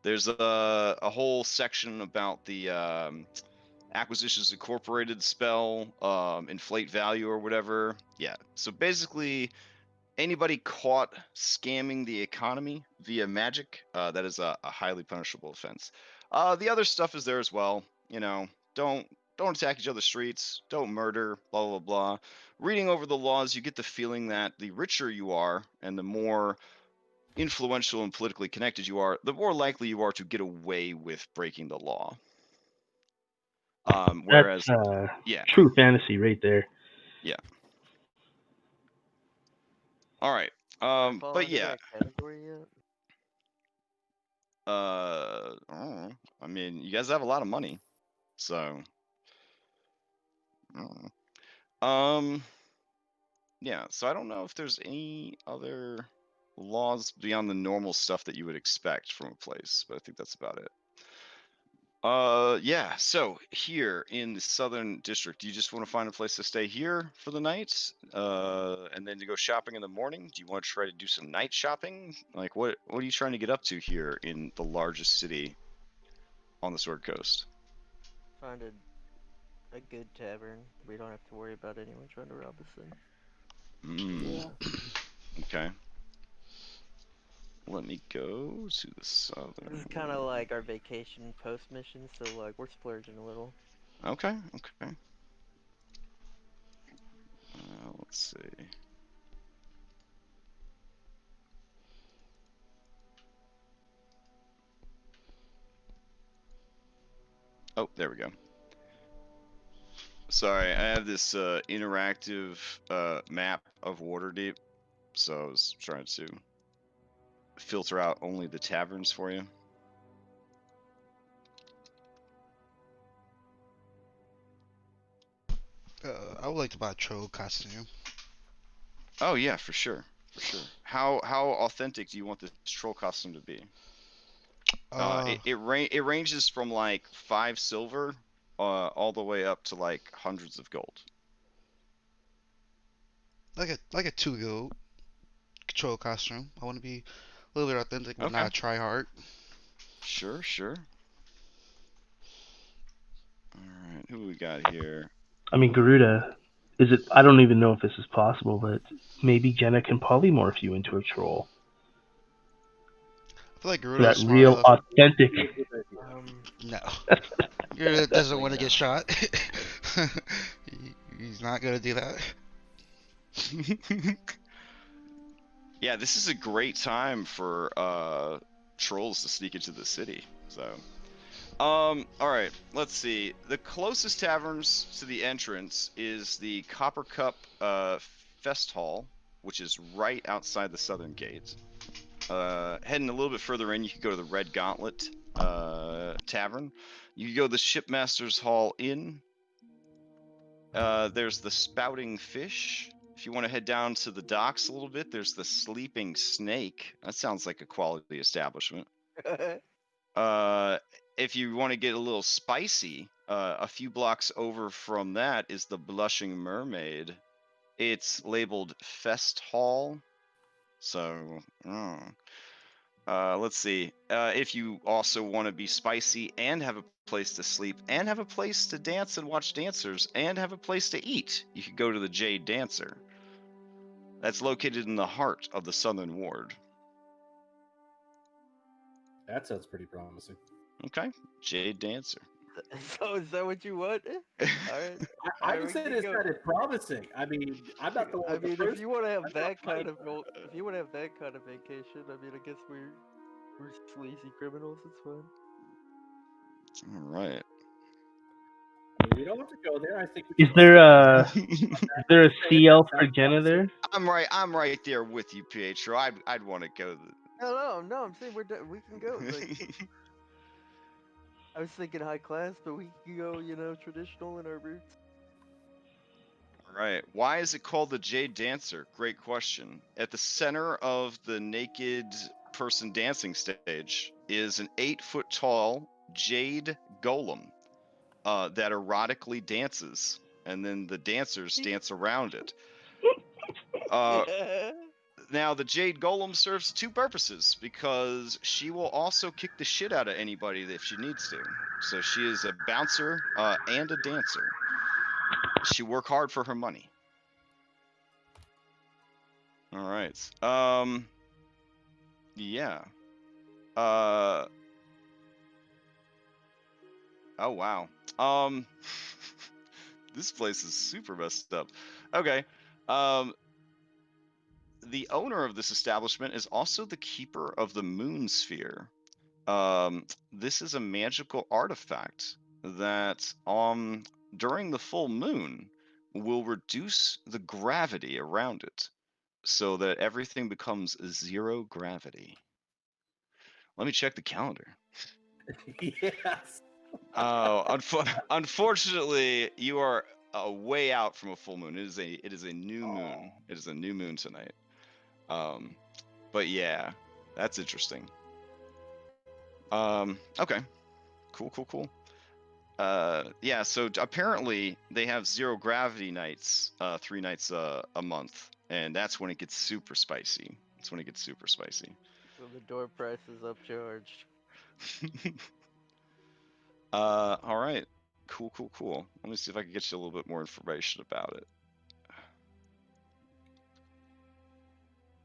There's a whole section about the Acquisitions Incorporated spell, inflate value or whatever. Yeah. So basically, anybody caught scamming the economy via magic, that is a highly punishable offense. The other stuff is there as well. Don't attack each other's streets. Don't murder. Blah blah blah. Reading over the laws, you get the feeling that the richer you are and the more influential and politically connected you are, the more likely you are to get away with breaking the law. Whereas, That's yeah, true fantasy right there. yeah. All right. Fall But into yeah. that category yet? I don't know. I mean, you guys have a lot of money, so. I don't know. Yeah. So I don't know if there's any other laws beyond the normal stuff that you would expect from a place, but I think that's about it. Yeah. So here in the Southern District, do you just want to find a place to stay here for the night, and then to go shopping in the morning? Do you want to try to do some night shopping? Like, what are you trying to get up to here in the largest city on the Sword Coast? Find a good tavern. We don't have to worry about anyone trying to rob us in. Yeah. Okay. Let me go to the This southern. is kind of like our vacation post mission, so like we're splurging a little. Okay. Let's see. Oh, there we go. Sorry, I have this interactive map of Waterdeep, so I was trying to filter out only the taverns for you. I would like to buy a troll costume. Oh yeah, for sure. How authentic do you want this troll costume to be? It ranges from like 5 silver all the way up to like hundreds of gold. like a 2 gold troll costume. I want to be a little bit authentic, but Okay. not try hard. Sure. Alright, who we got here? I mean, Garuda, is it? I don't even know if this is possible, but maybe Jenna can polymorph you into a troll. I feel like For Garuda that is smart real enough. authentic. No, Garuda doesn't want to get not. shot. He's not gonna do that. Yeah, this is a great time for trolls to sneak into the city. So, all right, let's see. The closest taverns to the entrance is the Copper Cup Fest Hall, which is right outside the southern gate. Heading a little bit further in, you could go to the Red Gauntlet Tavern. You could go to the Shipmaster's Hall Inn. There's the Spouting Fish. If you want to head down to the docks a little bit, there's the Sleeping Snake. That sounds like a quality establishment. If you want to get a little spicy, a few blocks over from that is the Blushing Mermaid. It's labeled Fest Hall. So, let's see. If you also want to be spicy and have a place to sleep and have a place to dance and watch dancers and have a place to eat, you could go to the Jade Dancer. that's located in the heart of the southern ward. That sounds pretty promising. Okay, Jade Dancer. So is that what you want? All right. I Alright, just we said can it go. sounded promising. I mean, I'm not the one I with the mean, first. if you want to have I've got that kind money. of if you want to have that kind of vacation, I mean, I guess we're sleazy criminals. It's fine. All right. I mean, we don't have to go there. I think we Is should there stick a is there a saying CL that for sounds Jenna promising. there? I'm right there with you, Pietro. I'd want to go. No. I'm saying we can go. Like, I was thinking high class, but we can go, traditional in our roots. All right. Why is it called the Jade Dancer? Great question. At the center of the naked person dancing stage is an 8-foot tall jade golem that erotically dances, and then the dancers dance around it. Now, the Jade Golem serves two purposes, because she will also kick the shit out of anybody if she needs to. So she is a bouncer and a dancer. She work hard for her money. All right. Yeah. Oh wow. This place is super messed up. Okay. The owner of this establishment is also the keeper of the moon sphere. This is a magical artifact that during the full moon will reduce the gravity around it so that everything becomes zero gravity. Let me check the calendar. Yes. Unfortunately, you are way out from a full moon. It is a new moon. It is a new moon tonight. But yeah, that's interesting. Okay, cool. Yeah, so apparently they have zero gravity nights, 3 nights a month, and that's when it gets super spicy. That's when it gets super spicy. So the door price is upcharged. All right, cool. Let me see if I can get you a little bit more information about it.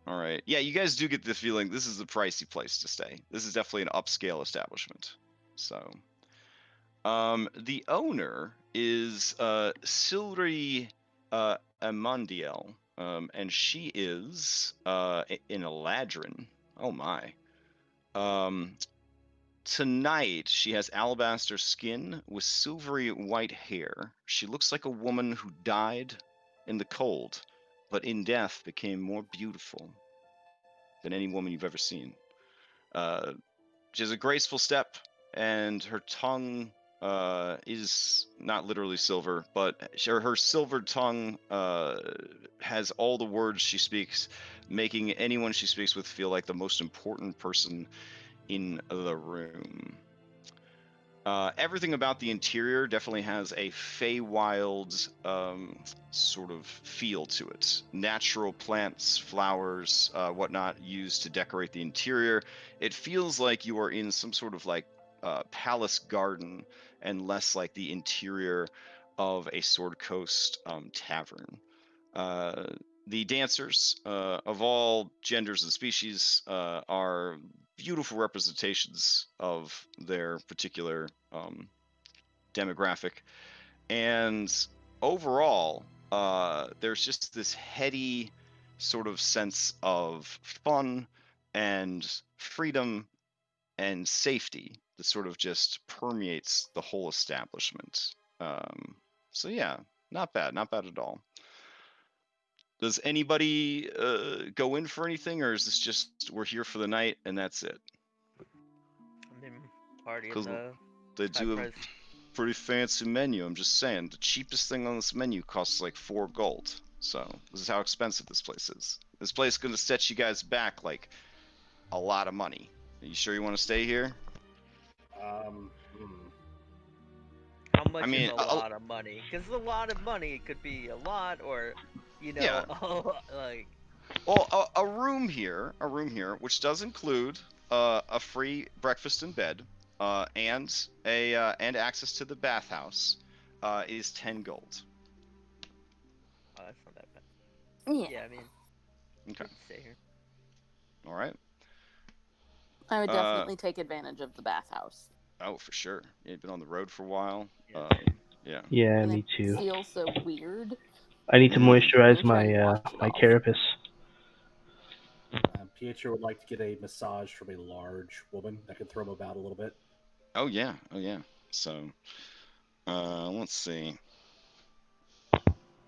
All right, yeah, you guys do get the feeling this is a pricey place to stay. This is definitely an upscale establishment. So, the owner is Silri Amandiel, and she is in Eladrin. Oh my. Tonight, she has alabaster skin with silvery white hair. She looks like a woman who died in the cold, but in death became more beautiful than any woman you've ever seen. She has a graceful step, and her tongue is not literally silver, but her silvered tongue has all the words she speaks, making anyone she speaks with feel like the most important person in the room. Everything about the interior definitely has a Feywild sort of feel to it. Natural plants, flowers, whatnot used to decorate the interior. It feels like you are in some sort of like palace garden and less like the interior of a Sword Coast tavern. The dancers of all genders and species are beautiful representations of their particular demographic. And overall, there's just this heady sort of sense of fun and freedom and safety that sort of just permeates the whole establishment. So yeah, not bad at all. Does anybody go in for anything, or is this just we're here for the night and that's it? I mean, party in 'Cause the they high do have price. a pretty fancy menu. I'm just saying, the cheapest thing on this menu costs like 4 gold. So this is how expensive this place is. This place is gonna set you guys back like a lot of money. Are you sure you want to stay here? Um, hmm. How much I mean, is a lot of money? Because a lot of money could be a lot, or yeah. like. Well, a room here, which does include a free breakfast and bed, and access to the bathhouse, is 10 gold. Oh, that's not that bad. Yeah. Yeah, I mean, Okay. You can stay here. All right. I would Uh, definitely take advantage of the bathhouse. oh, for sure. Yeah, you've been on the road for a while. Yes. Yeah. Yeah, And me it too. feels so weird. I need to Mm. I'm moisturize gonna try and my wash it my off. carapace. Pietro would like to get a massage from a large woman that can throw him about a little bit. Oh yeah. Oh yeah. So, let's see.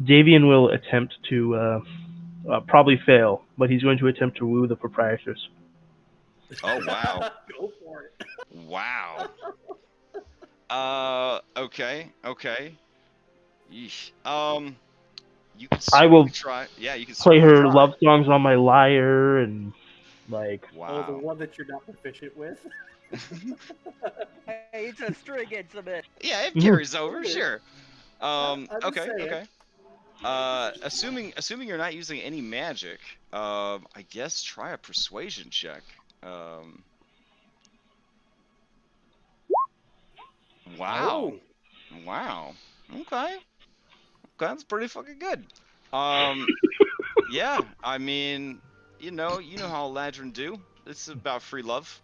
Davian will attempt to probably fail, but he's going to attempt to woo the proprietress. Oh wow. Go for it. Wow. Okay. Okay. Yeesh. You could I certainly will try. Yeah, you could play certainly her try. love songs on my lyre and like Oh, the Wow. one that you're not proficient with. Hey, it's a string instrument. Yeah, it mhm. carries over, It is. sure. I'm just Okay, saying. okay. Assuming you're not using any magic, I guess try a persuasion check. Um, wow, Oh, wow. Okay, that's pretty fucking good. Um, yeah, I mean, you know how Ladrin do. It's about free love.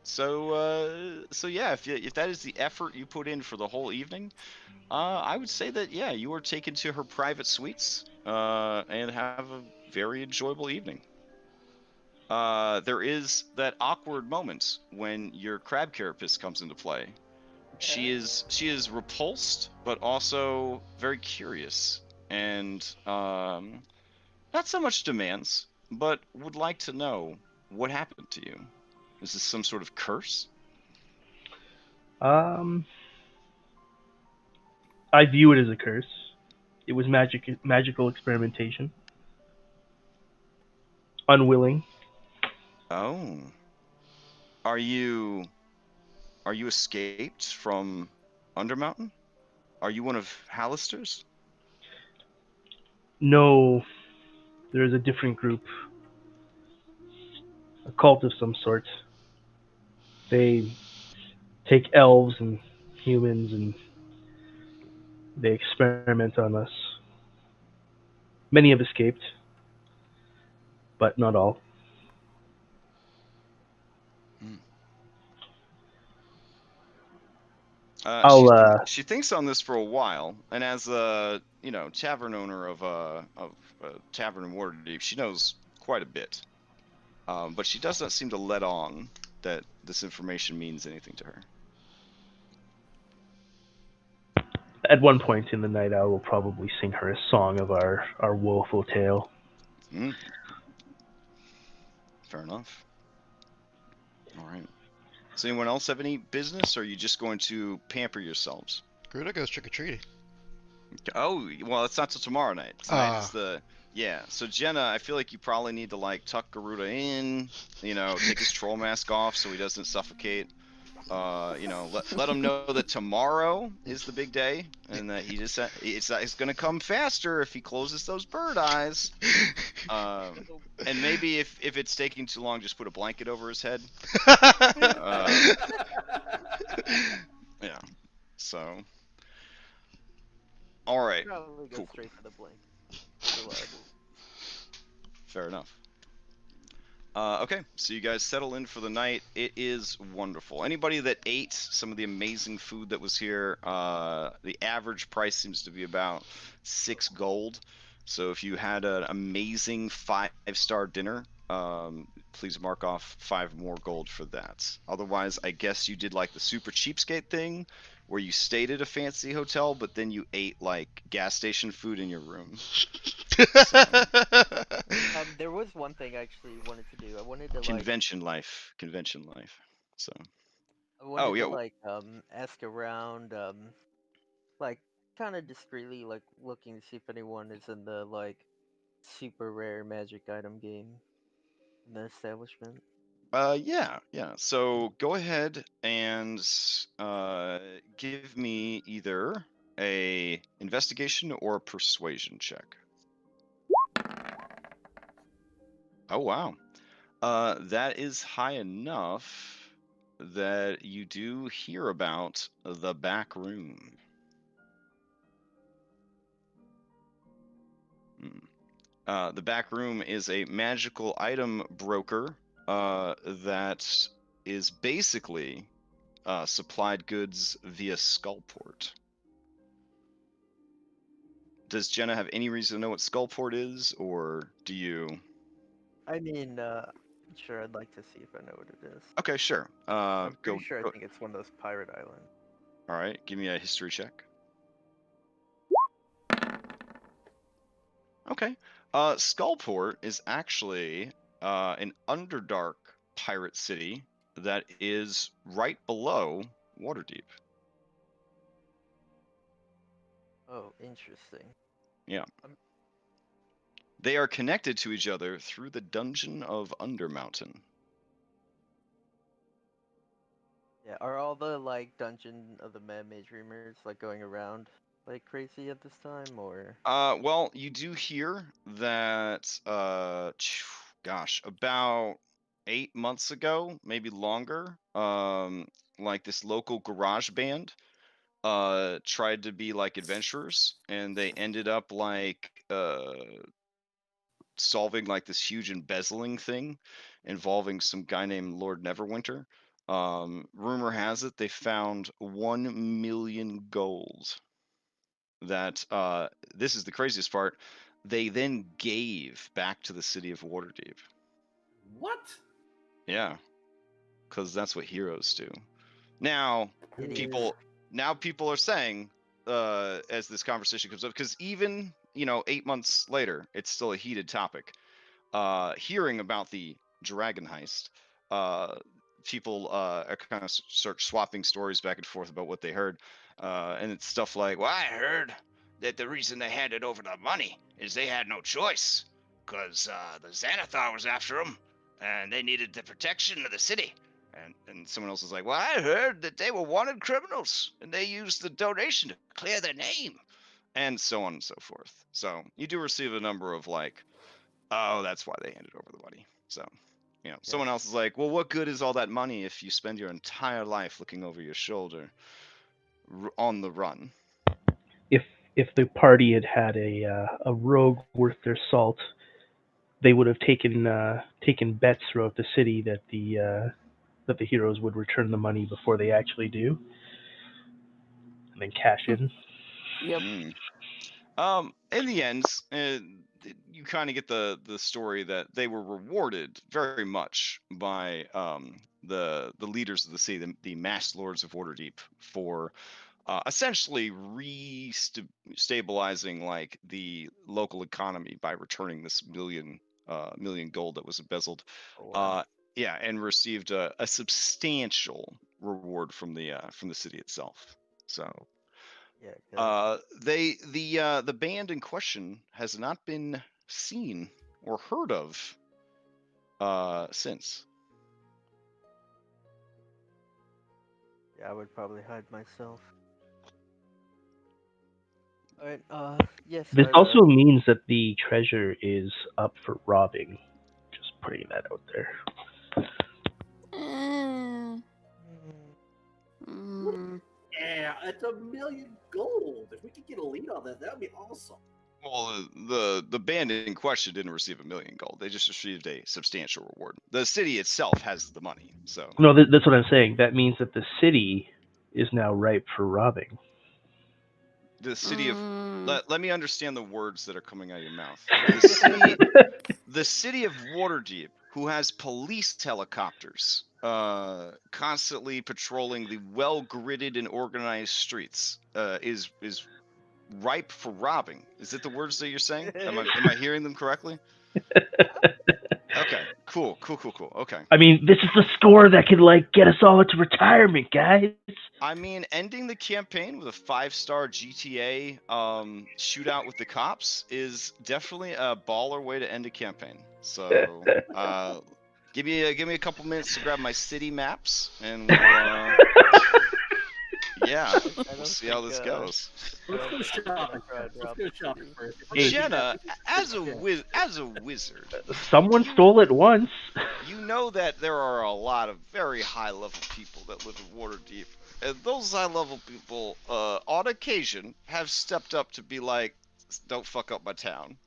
So yeah, if that is the effort you put in for the whole evening, I would say that yeah, you are taken to her private suites, and have a very enjoyable evening. There is that awkward moment when your crab carapace comes into play. She is repulsed, but also very curious, and not so much demands, but would like to know what happened to you. Is this some sort of curse? um I view it as a curse. It was magical experimentation. Unwilling. Oh, are you are you escaped from Undermountain? Are you one of Hallister's? No, there is a different group, a cult of some sort. They take elves and humans and they experiment on us. Many have escaped, but not all. Hmm. I'll She thinks on this for a while, and as a tavern owner of a tavern in Waterdeep, she knows quite a bit. But she does not seem to let on that this information means anything to her. at one point in the night I will probably sing her a song of our woeful tale. Hmm. Fair enough. All right. Does anyone else have any business, or are you just going to pamper yourselves? Gruda goes trick or treating. Oh, well, it's not till tomorrow night. Tonight is the yeah. So Jenna, I feel like you probably need to like tuck Garuda in, take his troll mask off so he doesn't suffocate. Let him know that tomorrow is the big day, and that it's gonna come faster if he closes those bird eyes. And maybe if it's taking too long, just put a blanket over his head. Yeah. So, all right, Probably go cool. straight for the blink. Reliable. Fair enough. Okay, so you guys settle in for the night. It is wonderful. Anybody that ate some of the amazing food that was here, the average price seems to be about 6 gold. So if you had an amazing 5-star dinner, please mark off 5 more gold for that. Otherwise, I guess you did like the super cheapskate thing, where you stayed at a fancy hotel, but then you ate like gas station food in your room. So, There was one thing I actually wanted to do. I wanted to convention life. So, I oh wanted to yeah, ask around, like kind of discreetly, like looking to see if anyone is in the super rare magic item game in the establishment. yeah. So go ahead and give me either a investigation or a persuasion check. Oh wow. That is high enough that you do hear about the back room. Hmm. The back room is a magical item broker that is basically supplied goods via Skullport. Does Jenna have any reason to know what Skullport is, or do you? I mean, sure, I'd like to see if I know what it is. Okay, sure. I'm pretty Go. sure I think it's one of those pirate islands. All right, give me a history check. Okay. Skullport is actually an Underdark pirate city that is right below Waterdeep. Oh, interesting. Yeah. Um, They are connected to each other through the Dungeon of Undermountain. Yeah, are all the like Dungeon of the Mage rumors like going around like crazy at this time, or? Well, you do hear that, gosh, about 8 months ago, maybe longer, like this local garage band tried to be like adventurers, and they ended up like solving like this huge embezzling thing involving some guy named Lord Neverwinter. Rumor has it they found 1 million gold. That this is the craziest part. They then gave back to the city of Waterdeep. What? Yeah, because that's what heroes do. Now, Idiots. people are saying, as this conversation comes up, because even 8 months later, it's still a heated topic. Hearing about the dragon heist, people are kind of start swapping stories back and forth about what they heard, and it's stuff like, "Well, I heard that the reason they handed over the money is they had no choice, because the Xanathar was after them, and they needed the protection of the city." And someone else is like, "Well, I heard that they were wanted criminals, and they used the donation to clear their name," and so on and so forth. So you do receive a number of like, "Oh, that's why they handed over the money." So, someone else is like, "Well, what good is all that money if you spend your entire life looking over your shoulder on the run?" If the party had had a rogue worth their salt, they would have taken bets throughout the city that the heroes would return the money before they actually do, and then cash in. Yep. In the end, you kind of get the story that they were rewarded very much by the leaders of the city, the masked lords of Waterdeep, for essentially stabilizing like the local economy by returning this million gold that was embezzled. Oh, wow. Yeah, and received a substantial reward from the city itself. So Yeah, good. the band in question has not been seen or heard of since. Yeah, I would probably hide myself. Alright, yes, This I'd, also means that the treasure is up for robbing. Just putting that out there. Eh, mm, mm, Yeah, it's 1 million gold. If we could get a lead on that, that would be awesome. Well, the band in question didn't receive 1 million gold. They just received a substantial reward. The city itself has the money, so No, that's what I'm saying. That means that the city is now ripe for robbing. the city of mm. let me understand the words that are coming out of your mouth. The city of Waterdeep, who has police helicopters constantly patrolling the well-gridded and organized streets, is ripe for robbing. Is it the words that you're saying? Am I hearing them correctly? Okay, cool. Okay. I mean, this is the score that could get us all into retirement, guys. I mean, ending the campaign with a 5-star GTA shootout with the cops is definitely a baller way to end a campaign. So, give me a couple minutes to grab my city maps, and we'll see how this goes. Let's go shopping. Tried Let's go shopping first. Jenna, as a wizard, Someone stole it once. you know that there are a lot of very high-level people that live in Waterdeep, and those high-level people, on occasion, have stepped up to be like, "Don't fuck up my town."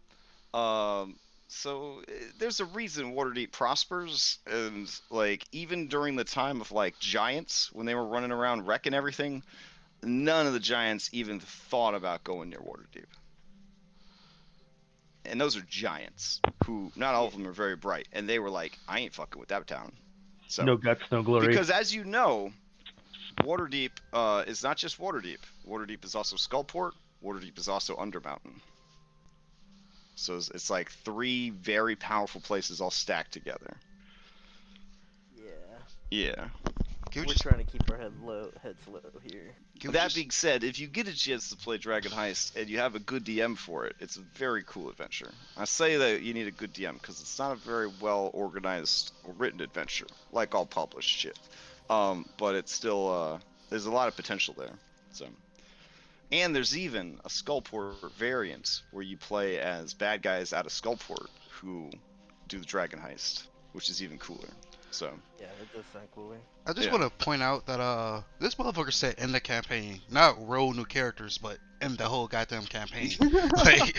So there's a reason Waterdeep prospers, and like even during the time of like giants when they were running around wrecking everything, none of the giants even thought about going near Waterdeep. And those are giants who not all of them are very bright, and they were like, I ain't fucking with that town. So No guts, no glory. because as you know, Waterdeep is not just Waterdeep. Waterdeep is also Skullport. Waterdeep is also Undermountain. So it's like 3 very powerful places all stacked together. Yeah. Yeah. Can we We're just, trying to keep our heads low here. can we That just- being said, if you get a chance to play Dragon Heist and you have a good DM for it, it's a very cool adventure. I say that you need a good DM because it's not a very well organized or written adventure, like all published shit. But it's still there's a lot of potential there. So, and there's even a Skullport variant where you play as bad guys out of Skullport who do the Dragon Heist, which is even cooler. So, Yeah, that does sound cooler. I just yeah. want to point out that this motherfucker said in the campaign, not roll new characters, but in the whole goddamn campaign. Like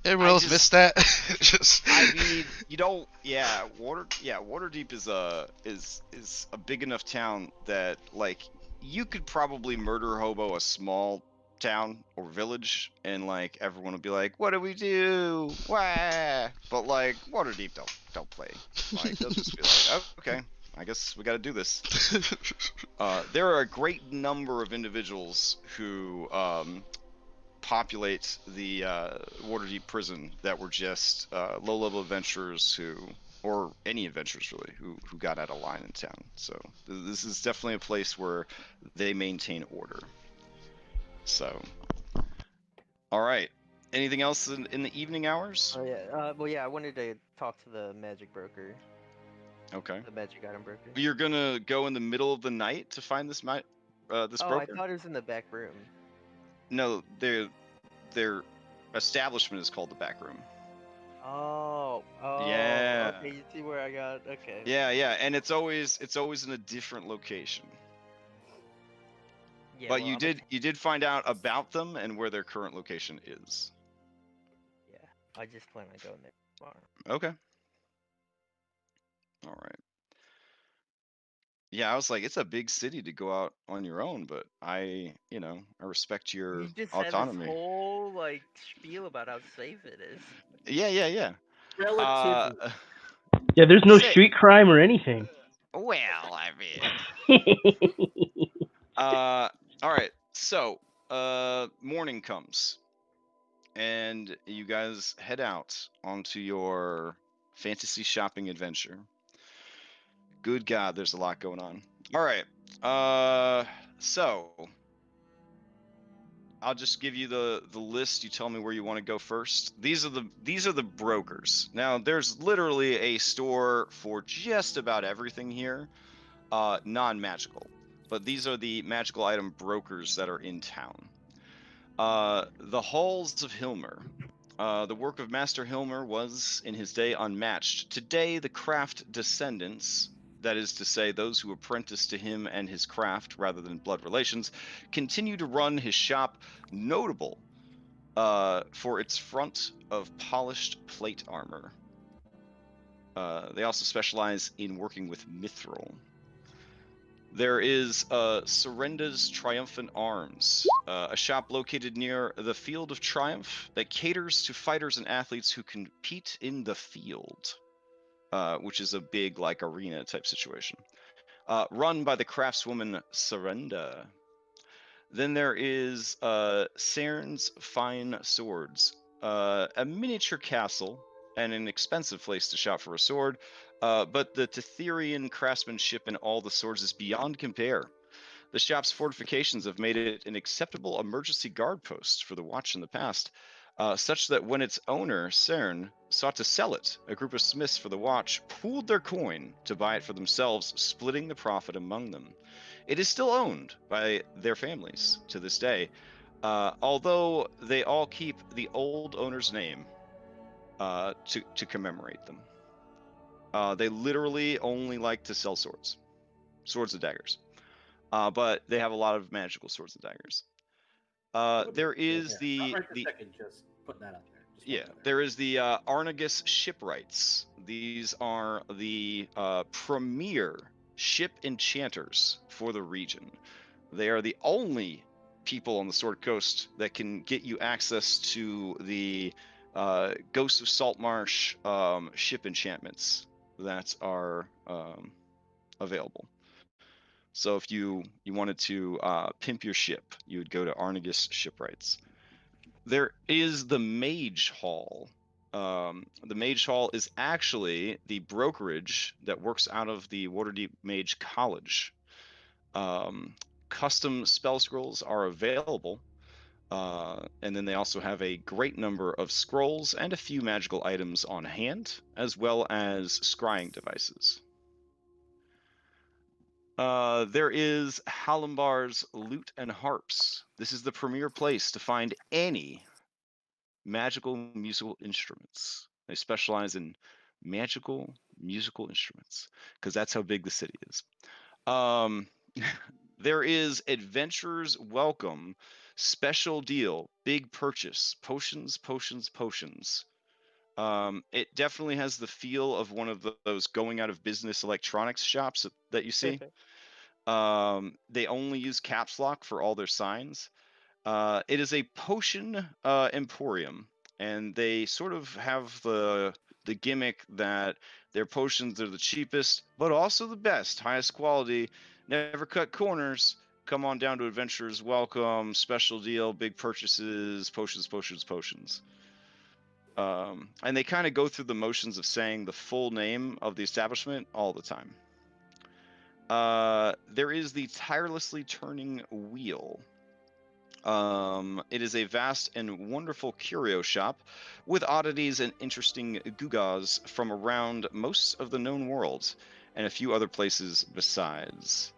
everyone else just- missed that. Just I mean, you don't. Yeah, Waterdeep is a big enough town that like you could probably murder hobo a small town or village, and like everyone would be like, "What do we do?" Wah! But like Waterdeep don't play. Like they'll just be like, oh, "Okay, I guess we got to do this." There are a great number of individuals who populate the Waterdeep prison that were just low-level adventurers who, or any adventurers really, who got out of line in town. So this is definitely a place where they maintain order. So, all right. Anything else in the evening hours? Oh yeah. Well, yeah. I wanted to talk to the magic broker, Okay. the magic item broker. You're gonna go in the middle of the night to find this this Oh, broker? I thought it was in the back room. No, their establishment is called the Back Room. Oh. Oh. Yeah. Okay, you see where I got. Okay. Yeah, and it's always in a different location. Yeah. But well, you I'm did find out about them and where their current location is. Yeah. I just plan on going there tomorrow. Okay. All right. Yeah, I was like, it's a big city to go out on your own, but I respect your You just had this autonomy. whole like spiel about how safe it is. Yeah. Relatively. Yeah, there's no Say- street crime or anything. Well, I mean, all right. So, morning comes, and you guys head out onto your fantasy shopping adventure. Good God, there's a lot going on. All right. So I'll just give you the list. You tell me where you want to go first. These are the brokers. Now, there's literally a store for just about everything here, non-magical. But these are the magical item brokers that are in town. The Halls of Hilmer. The work of Master Hilmer was, in his day, unmatched. Today, the craft descendants, that is to say, those who apprenticed to him and his craft rather than blood relations, continue to run his shop, notable for its front of polished plate armor. They also specialize in working with mithril. There is Serenda's Triumphant Arms, a shop located near the Field of Triumph that caters to fighters and athletes who compete in the field, which is a big like arena type situation. Run by the craftswoman Serenda. Then there is Cern's Fine Swords, a miniature castle and an expensive place to shop for a sword, but the Tetherian craftsmanship in all the swords is beyond compare. The shop's fortifications have made it an acceptable emergency guard post for the Watch in the past, such that when its owner, Cern, sought to sell it, a group of smiths for the Watch pooled their coin to buy it for themselves, splitting the profit among them. It is still owned by their families to this day, although they all keep the old owner's name to commemorate them. They literally only like to sell swords and daggers. But they have a lot of magical swords and daggers. There is Not right this the second, just putting that out there. Just Yeah, wondering. there is the Arnagus shipwrights. These are the premier ship enchanters for the region. They are the only people on the Sword Coast that can get you access to the Ghost of Saltmarsh ship enchantments that are available. So if you wanted to pimp your ship, you would go to Arnagus Shipwrights. There is the Mage Hall. The Mage Hall is actually the brokerage that works out of the Waterdeep Mage College. Custom spell scrolls are available, and then they also have a great number of scrolls and a few magical items on hand, as well as scrying devices. There is Halimbar's Lute and Harps. This is the premier place to find any magical musical instruments. They specialize in magical musical instruments because that's how big the city is. Um, there is Adventurers Welcome special deal, big purchase, potions, potions, potions. It definitely has the feel of one of those going out of business electronics shops that you see. They only use caps lock for all their signs. It is a potion emporium, and they sort of have the gimmick that their potions are the cheapest, but also the best, highest quality, never cut corners. Come on down to Adventurers Welcome, special deal, big purchases, potions, potions, potions. And they kind of go through the motions of saying the full name of the establishment all the time. There is the tirelessly turning wheel. It is a vast and wonderful curio shop with oddities and interesting gewgaws from around most of the known world and a few other places besides.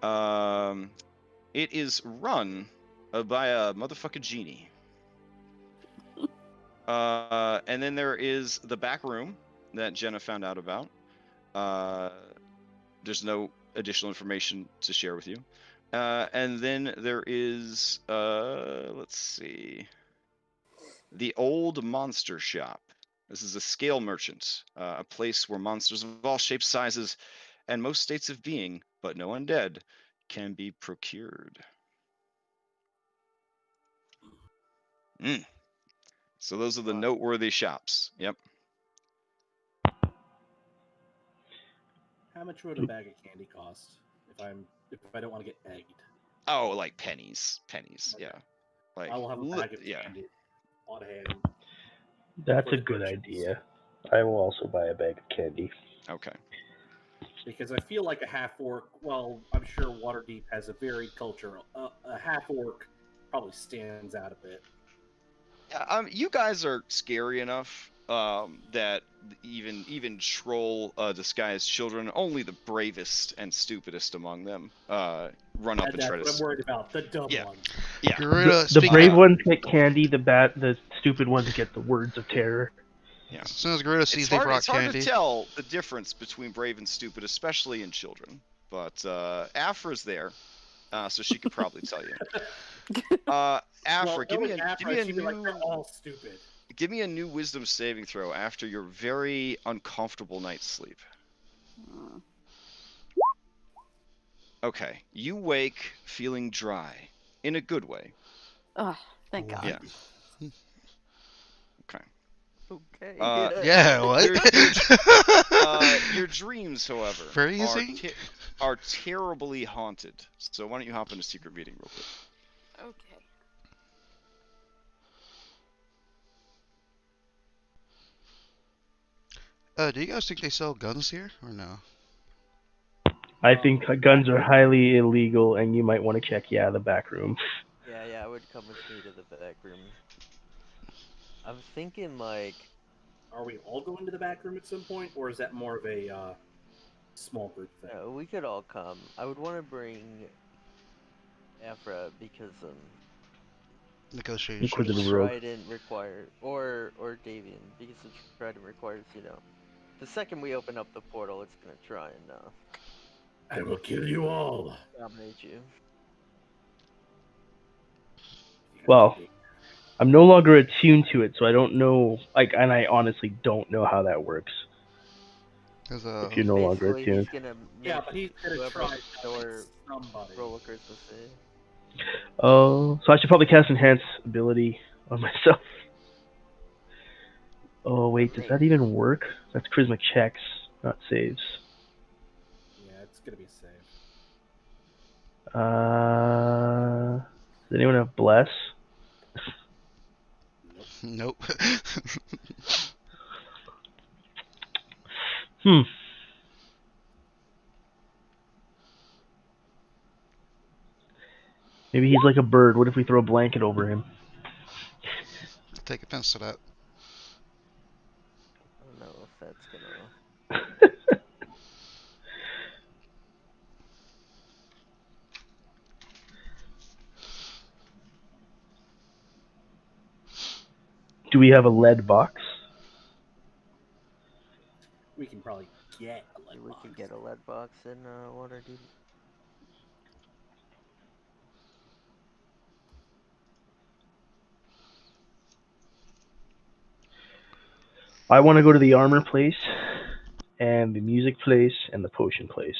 It is run by a motherfucking genie. And then there is the back room that Jenna found out about. There's no additional information to share with you. And then there is, let's see, the Old Monster Shop. This is a scale merchant, a place where monsters of all shapes, sizes, and most states of being, but no undead, can be procured. So those are the noteworthy shops. Yep. How much would a bag of candy cost if I don't want to get egged? Oh, like pennies. Pennies. Okay. Yeah. Like I will have a bag of yeah. candy on hand. That's for a the good merchants. idea. I will also buy a bag of candy. Okay. Because I feel like a half orc. Well, I'm sure Waterdeep has a varied culture. A half orc probably stands out a bit. Yeah, you guys are scary enough that even troll disguised children, only the bravest and stupidest among them run up and That's try what I'm to. worried about. The dumb Yeah. ones. Yeah. Gorilla, The speaking brave of, ones get candy. The stupid ones get the words of terror. Yeah. as soon as Gorilla sees they brought It's hard to candy, tell the difference between brave and stupid, especially in children. But Afra's there, so she could probably tell you. Afra, Well, give me knowing a Afra, she'd be like, they're all stupid. give me a new wisdom saving throw after your very uncomfortable night's sleep. Okay, you wake feeling dry, in a good way. Oh, thank What? God. Yeah. Okay. Okay. Yeah, what? Your dreams, however, Phrasing? are terribly haunted. So why don't you hop into secret meeting real quick? Okay. Do you guys think they sell guns here or no? I think guns are highly illegal, and you might want to check, the back room. Yeah, I would come with me to the back room. I'm thinking like, Are we all going to the back room at some point, or is that more of a small group thing? we could all come. I would want to bring Afra because Negotiations. Inquisitive rogue. Trident require or Davian because the Trident requires the second we open up the portal, it's gonna try and I will kill you all. dominate you. Well, I'm no longer attuned to it, so I don't know. Like, and I honestly don't know how that works. There's If you're no longer Basically, he's attuned. gonna Yeah, make but he's gonna whoever try opens the to door somebody. roll a Christmas Eve. Oh, so I should probably cast enhance ability on myself. Oh wait, does that even work? That's charisma checks, not saves. Yeah, it's gonna be a save. Does anyone have bless? Nope. Nope. Hmm. Maybe he's like a bird. What if we throw a blanket over him? Take offense to that. I don't know if that's gonna. Do we have a lead box? We can probably get a lead We box. could get a lead box in Waterdeep. I want to go to the armor place, and the music place, and the potion place.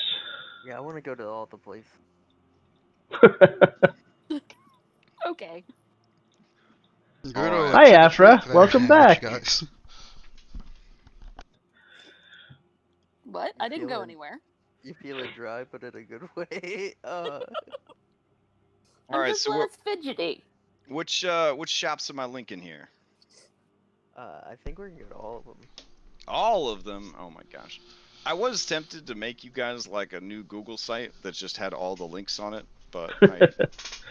Yeah, I want to go to all the places. Okay. Good All old right. Hi, trick or treat Afra. today. Welcome Hang with back. you guys. What? You I didn't go feeling- anywhere. You feel it dry, but in a good way. All I'm right. just So less fidgety. which shops am I linking here? I think we can go to all of them. All of them. Oh my gosh. I was tempted to make you guys like a new Google site that just had all the links on it, but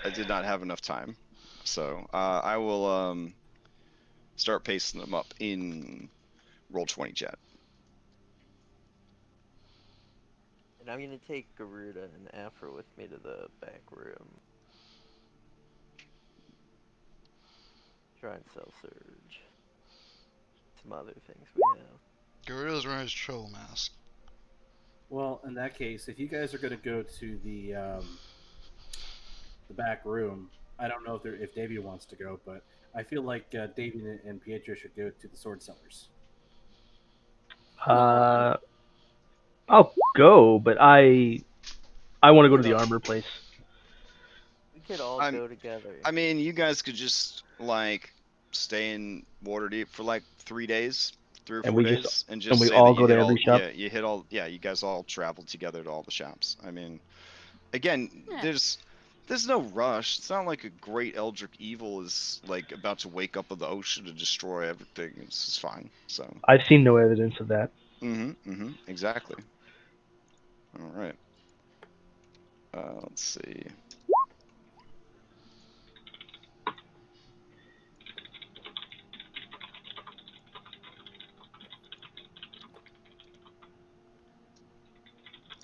I did not have enough time. So I will start pasting them up in Roll20 chat. And I'm gonna take Garuda and Afro with me to the back room. Try and sell Surge. Some other things we have. Gorilla's wearing his troll mask. Well, in that case, if you guys are gonna go to the back room, I don't know if Davey wants to go, but I feel like Davey and Pietro should go to the sword sellers. I'll go, but I want to go to the armor place. We could all I'm- go together. I mean, you guys could just like stay in Waterdeep for like 3 days, 3 or 4 days, and just we say all that go you to hit every all. shop? Yeah, you hit all. Yeah, you guys all traveled together to all the shops. I mean, again, Yeah. there's no rush. It's not like a great eldritch evil is like about to wake up in the ocean to destroy everything. It's fine. So. I've seen no evidence of that. Exactly. All right. Let's see.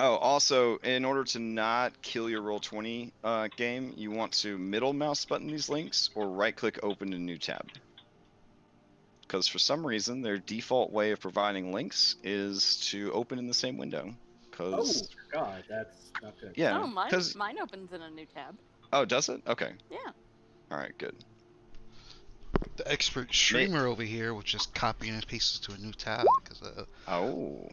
Oh, also, in order to not kill your Roll20 game, you want to middle mouse button these links or right click open a new tab. Because for some reason, their default way of providing links is to open in the same window. Oh Because, God, that's not good. yeah. Oh, mine 'cause- mine opens in a new tab. oh, does it? Okay. Yeah. All right, good. The expert streamer over here was just copying and pasting to a new tab because Oh.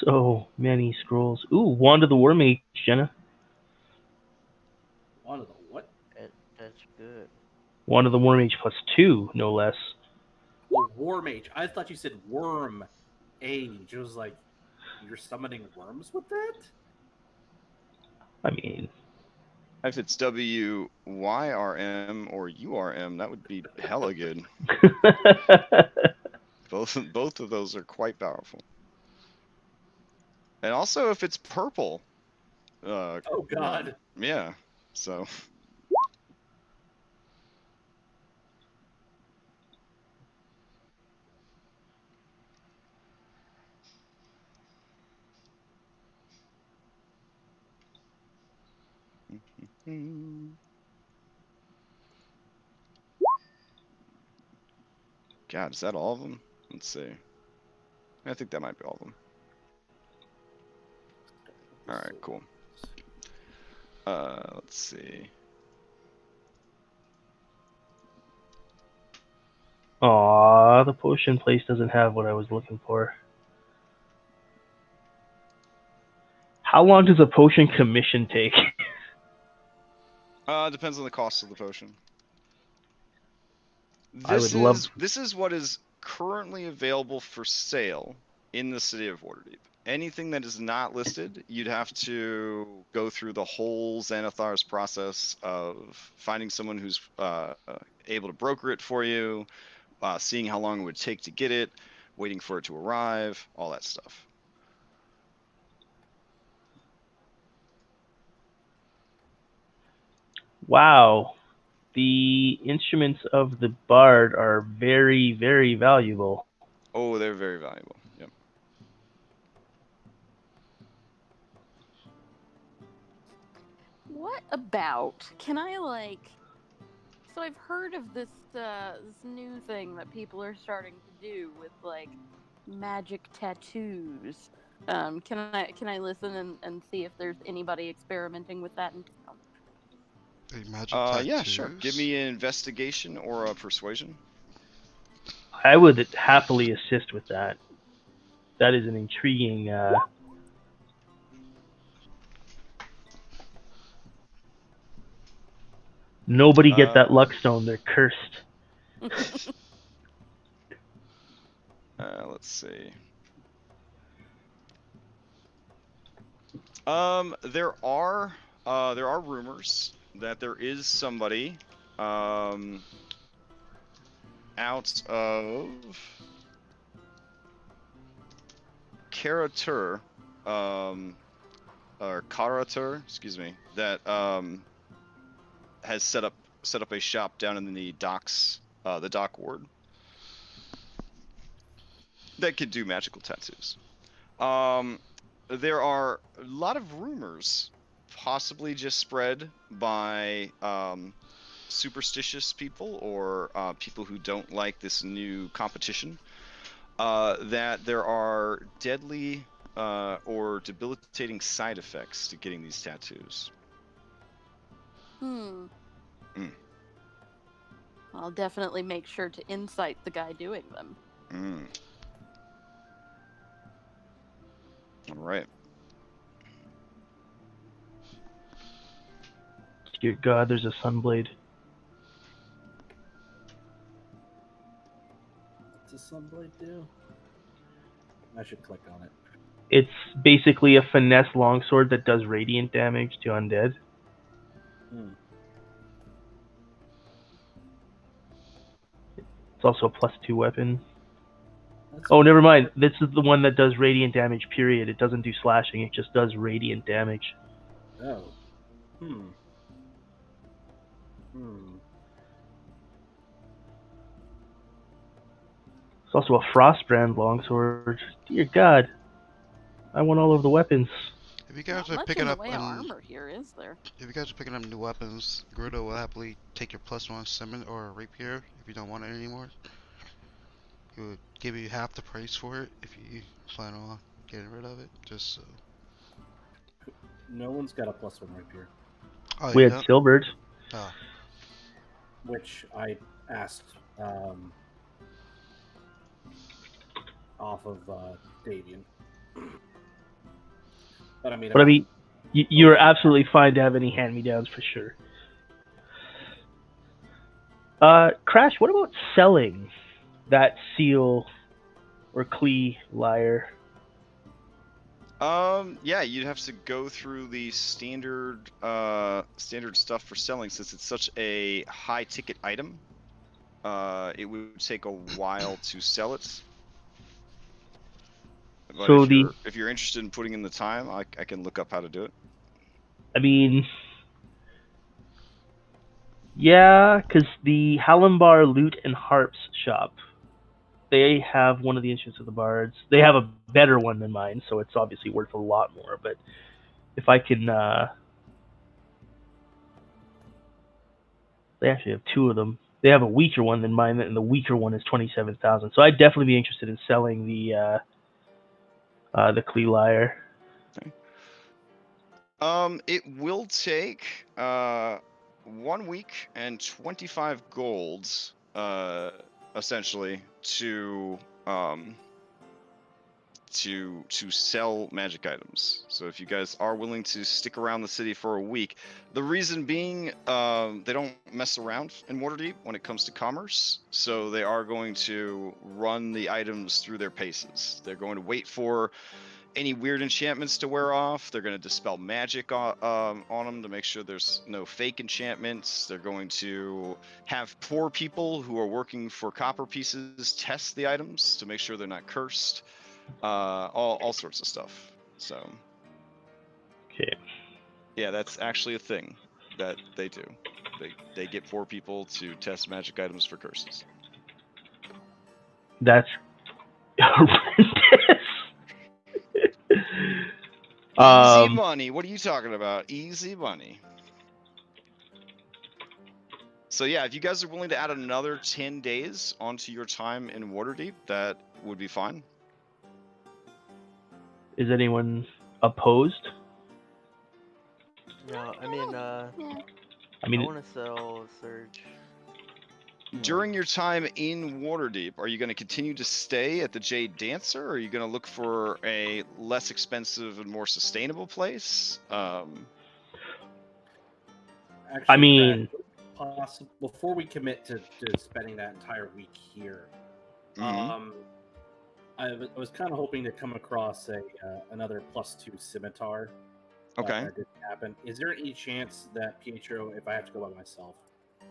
So many scrolls. Ooh, Wand of the War Mage, Jenna. One of the what? That's good. Wand of the War Mage +2, no less. Oh, War Mage. I thought you said Worm Age. It was like you're summoning worms with that. I mean, If it's WYRM or URM, that would be hella good. Both of those are quite powerful. And also, if it's purple. Oh God. Yeah. So. God, is that all of them? Let's see. I think that might be all of them. All right, cool. Let's see. Aw, the potion place doesn't have what I was looking for. How long does a potion commission take? Depends on the cost of the potion. I would love. This is what is currently available for sale in the city of Waterdeep. Anything that is not listed, you'd have to go through the whole Xanathar's process of finding someone who's able to broker it for you, seeing how long it would take to get it, waiting for it to arrive, all that stuff. Wow, the instruments of the bard are very, very valuable. Oh, they're very valuable. Yep. What about? Can I like? So I've heard of this this new thing that people are starting to do with like magic tattoos. Can I listen and see if there's anybody experimenting with that in town? Magic tattoos. Yeah, sure. Give me an investigation or a persuasion. I would happily assist with that. That is an intriguing. Nobody get that luck stone. They're cursed. Let's see. There are rumors that there is somebody out of Karatur, or Karatur, excuse me, that has set up a shop down in the docks, the dock ward, that could do magical tattoos. There are a lot of rumors, possibly just spread by superstitious people or people who don't like this new competition, that there are deadly or debilitating side effects to getting these tattoos. I'll definitely make sure to incite the guy doing them. All right. Dear God, there's a sunblade. What's a sunblade do? I should click on it. It's basically a finesse longsword that does radiant damage to undead. It's also a +2 weapon. Oh, never mind. This is the one that does radiant damage, period. It doesn't do slashing, it just does radiant damage. Oh. It's also a Frostbrand longsword. Dear God. I want all of the weapons. If you guys Not are much picking in the up way of armor here, is there? If you guys are picking up new weapons, Grudo will happily take your +1 summon or rapier if you don't want it anymore. He would give you half the price for it if you plan on getting rid of it, just so. No one's got a +1 rapier. Oh, we had Silvered. Oh. Which I asked off of Davian. But I mean, you're absolutely fine to have any hand-me-downs for sure. Crash, what about selling that seal or Klee lyre? Yeah, you'd have to go through the standard stuff for selling, since it's such a high ticket item. It would take a while to sell it. But so if you're interested in putting in the time, I can look up how to do it. I mean, yeah, because the Hallambar Lute and Harps shop, they have one of the instruments of the bards. They have a better one than mine, so it's obviously worth a lot more. But if I can they actually have two of them. They have a weaker one than mine, and the weaker one is 27,000. So I'd definitely be interested in selling the Klee Lyre. It will take 1 week and 25 golds, essentially, to sell magic items. So if you guys are willing to stick around the city for a week, the reason being, they don't mess around in Waterdeep when it comes to commerce. So they are going to run the items through their paces. They're going to wait for any weird enchantments to wear off. They're going to dispel magic on them to make sure there's no fake enchantments. They're going to have poor people who are working for copper pieces test the items to make sure they're not cursed. All sorts of stuff. So, Okay. yeah, that's actually a thing that they do. They get poor people to test magic items for curses. That's horrendous. Easy money. What are you talking about? Easy money. So yeah, if you guys are willing to add another 10 days onto your time in Waterdeep, that would be fine. Is anyone opposed? No, I mean, Yeah. I mean, I want to sell Surge. During your time in Waterdeep, are you going to continue to stay at the Jade Dancer, or are you going to look for a less expensive and more sustainable place? Actually, I mean, before we commit to spending that entire week here, Mhm. I was kind of hoping to come across another +2 scimitar. but Okay. That didn't happen. Is there any chance that Pietro, if I have to go by myself,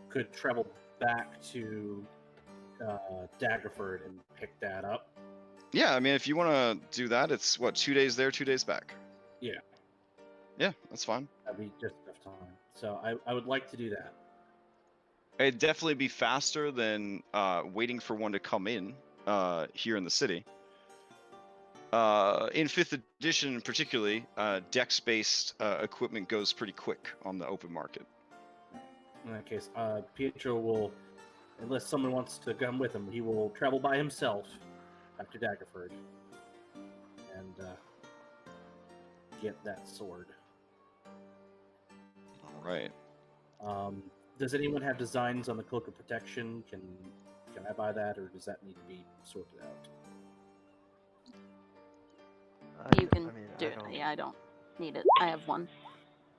could travel back to Daggerford and pick that up? Yeah, I mean, if you want to do that, it's what, 2 days there, 2 days back. Yeah. Yeah, that's fine. That'd be just enough time. So I would like to do that. It'd definitely be faster than waiting for one to come in here in the city. In 5th edition, particularly, dex-based equipment goes pretty quick on the open market. In that case, Pietro will, unless someone wants to come with him, he will travel by himself back to Daggerford and get that sword. All right. Does anyone have designs on the Cloak of Protection? Can I buy that, or does that need to be sorted out? You can I mean, do I it. don't- Yeah, I don't need it. I have one.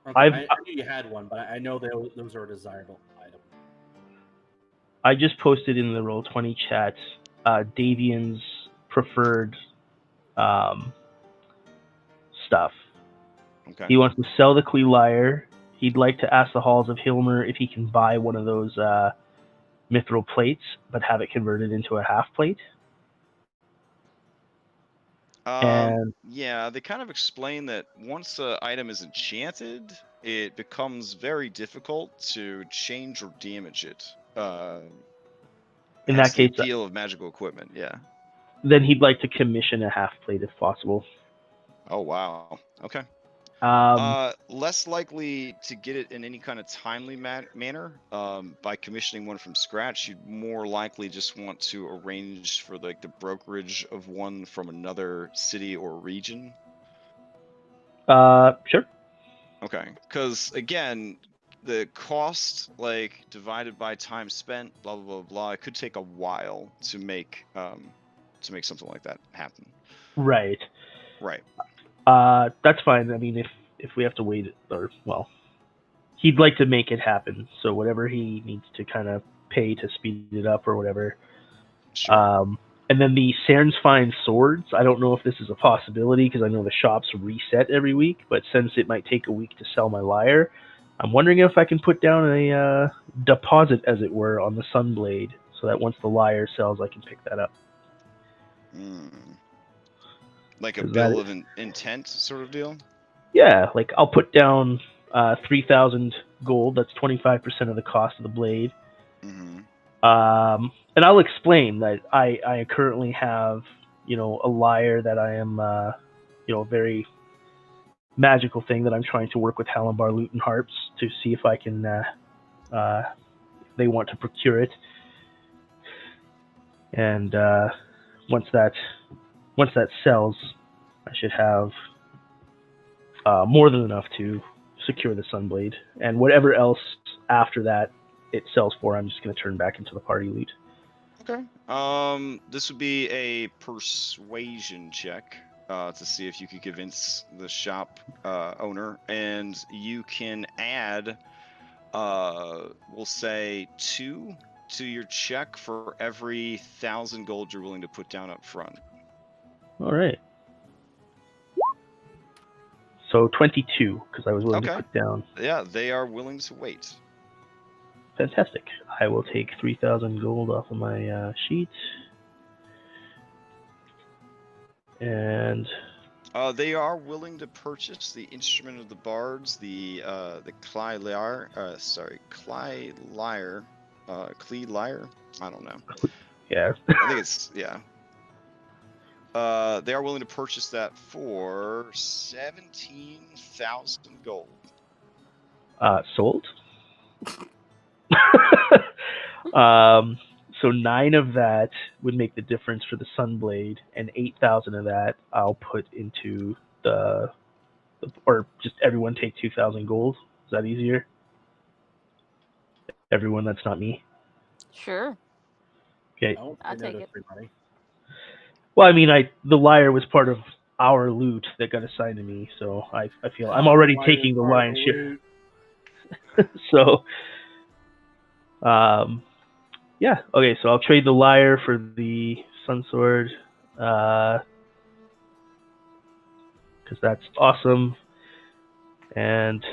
Okay, I've- I knew you had one, but I know those are a desirable item. I just posted in the Roll20 chat Davian's preferred stuff. Okay. He wants to sell the Klee Lyre. He'd like to ask the Halls of Hilmer if he can buy one of those mithril plates, but have it converted into a half plate. And yeah, they kind of explain that once an item is enchanted, it becomes very difficult to change or damage it. in hence that case, the appeal of magical equipment. Yeah. then he'd like to commission a half plate if possible. Oh wow. Okay. Less likely to get it in any kind of timely manner. By commissioning one from scratch, you'd more likely just want to arrange for the brokerage of one from another city or region. Sure. Okay, because again, the cost divided by time spent, blah blah blah blah. It could take a while to make something like that happen. Right. Right. That's fine. I mean, if we have to wait, or well, he'd like to make it happen. So whatever he needs to kind of pay to speed it up or whatever. Sure. And then the Cairns Fine swords. I don't know if this is a possibility because I know the shops reset every week. But since it might take a week to sell my lyre, I'm wondering if I can put down a deposit, as it were, on the Sunblade, so that once the lyre sells, I can pick that up. Like a Is bill that of intent sort of deal? Yeah, like I'll put down 3,000 gold. That's 25% of the cost of the blade. Mm-hmm. And I'll explain that I currently have, a lyre that I am, a very magical thing that I'm trying to work with Hallenbar Lute and Harps to see if I can they want to procure it. And once that sells, I should have more than enough to secure the Sunblade. And whatever else after that it sells for, I'm just going to turn back into the party loot. Okay. This would be a persuasion check to see if you could convince the shop owner, and you can add, we'll say 2 to your check for every 1,000 gold you're willing to put down up front. All right. So 22, because I was willing to Okay. put down. Yeah, they are willing to wait. Fantastic. I will take 3,000 gold off of my sheet. And they are willing to purchase the instrument of the bards, the Cly Lyre. Clee Lyre. I don't know. yeah. I think it's yeah. They are willing to purchase that for 17,000 gold. Sold. So 9 of that would make the difference for the Sunblade, and 8,000 of that I'll put into or just everyone take 2,000 gold. Is that easier? Everyone that's not me. Sure. Okay. No, I'll take it. Free money. Well, I mean, the lyre was part of our loot that got assigned to me, so I feel I'm already Why taking is the part of lion's the share. loot? So, yeah, okay, so I'll trade the lyre for the sun sword, because that's awesome. And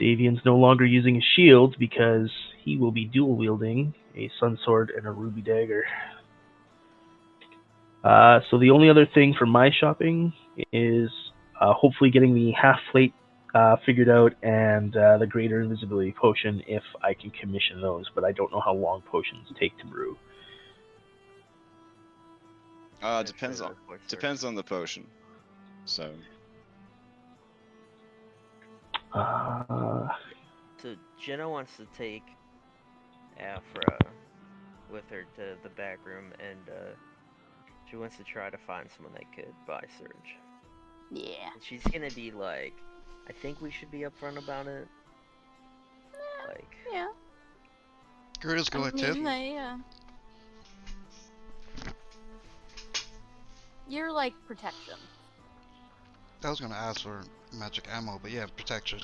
Davian's no longer using a shield because he will be dual wielding a sun sword and a ruby dagger. So the only other thing for my shopping is hopefully getting the half plate figured out and the greater invisibility potion if I can commission those, but I don't know how long potions take to brew. Depends on the potion. So. So Jenna wants to take Afra with her to the back room, and she wants to try to find someone that could buy Surge. Yeah. And she's gonna be like, I think we should be upfront about it. Like, Yeah. Gerda's going to. You're like protection. I was gonna ask for magic ammo, but yeah, protection.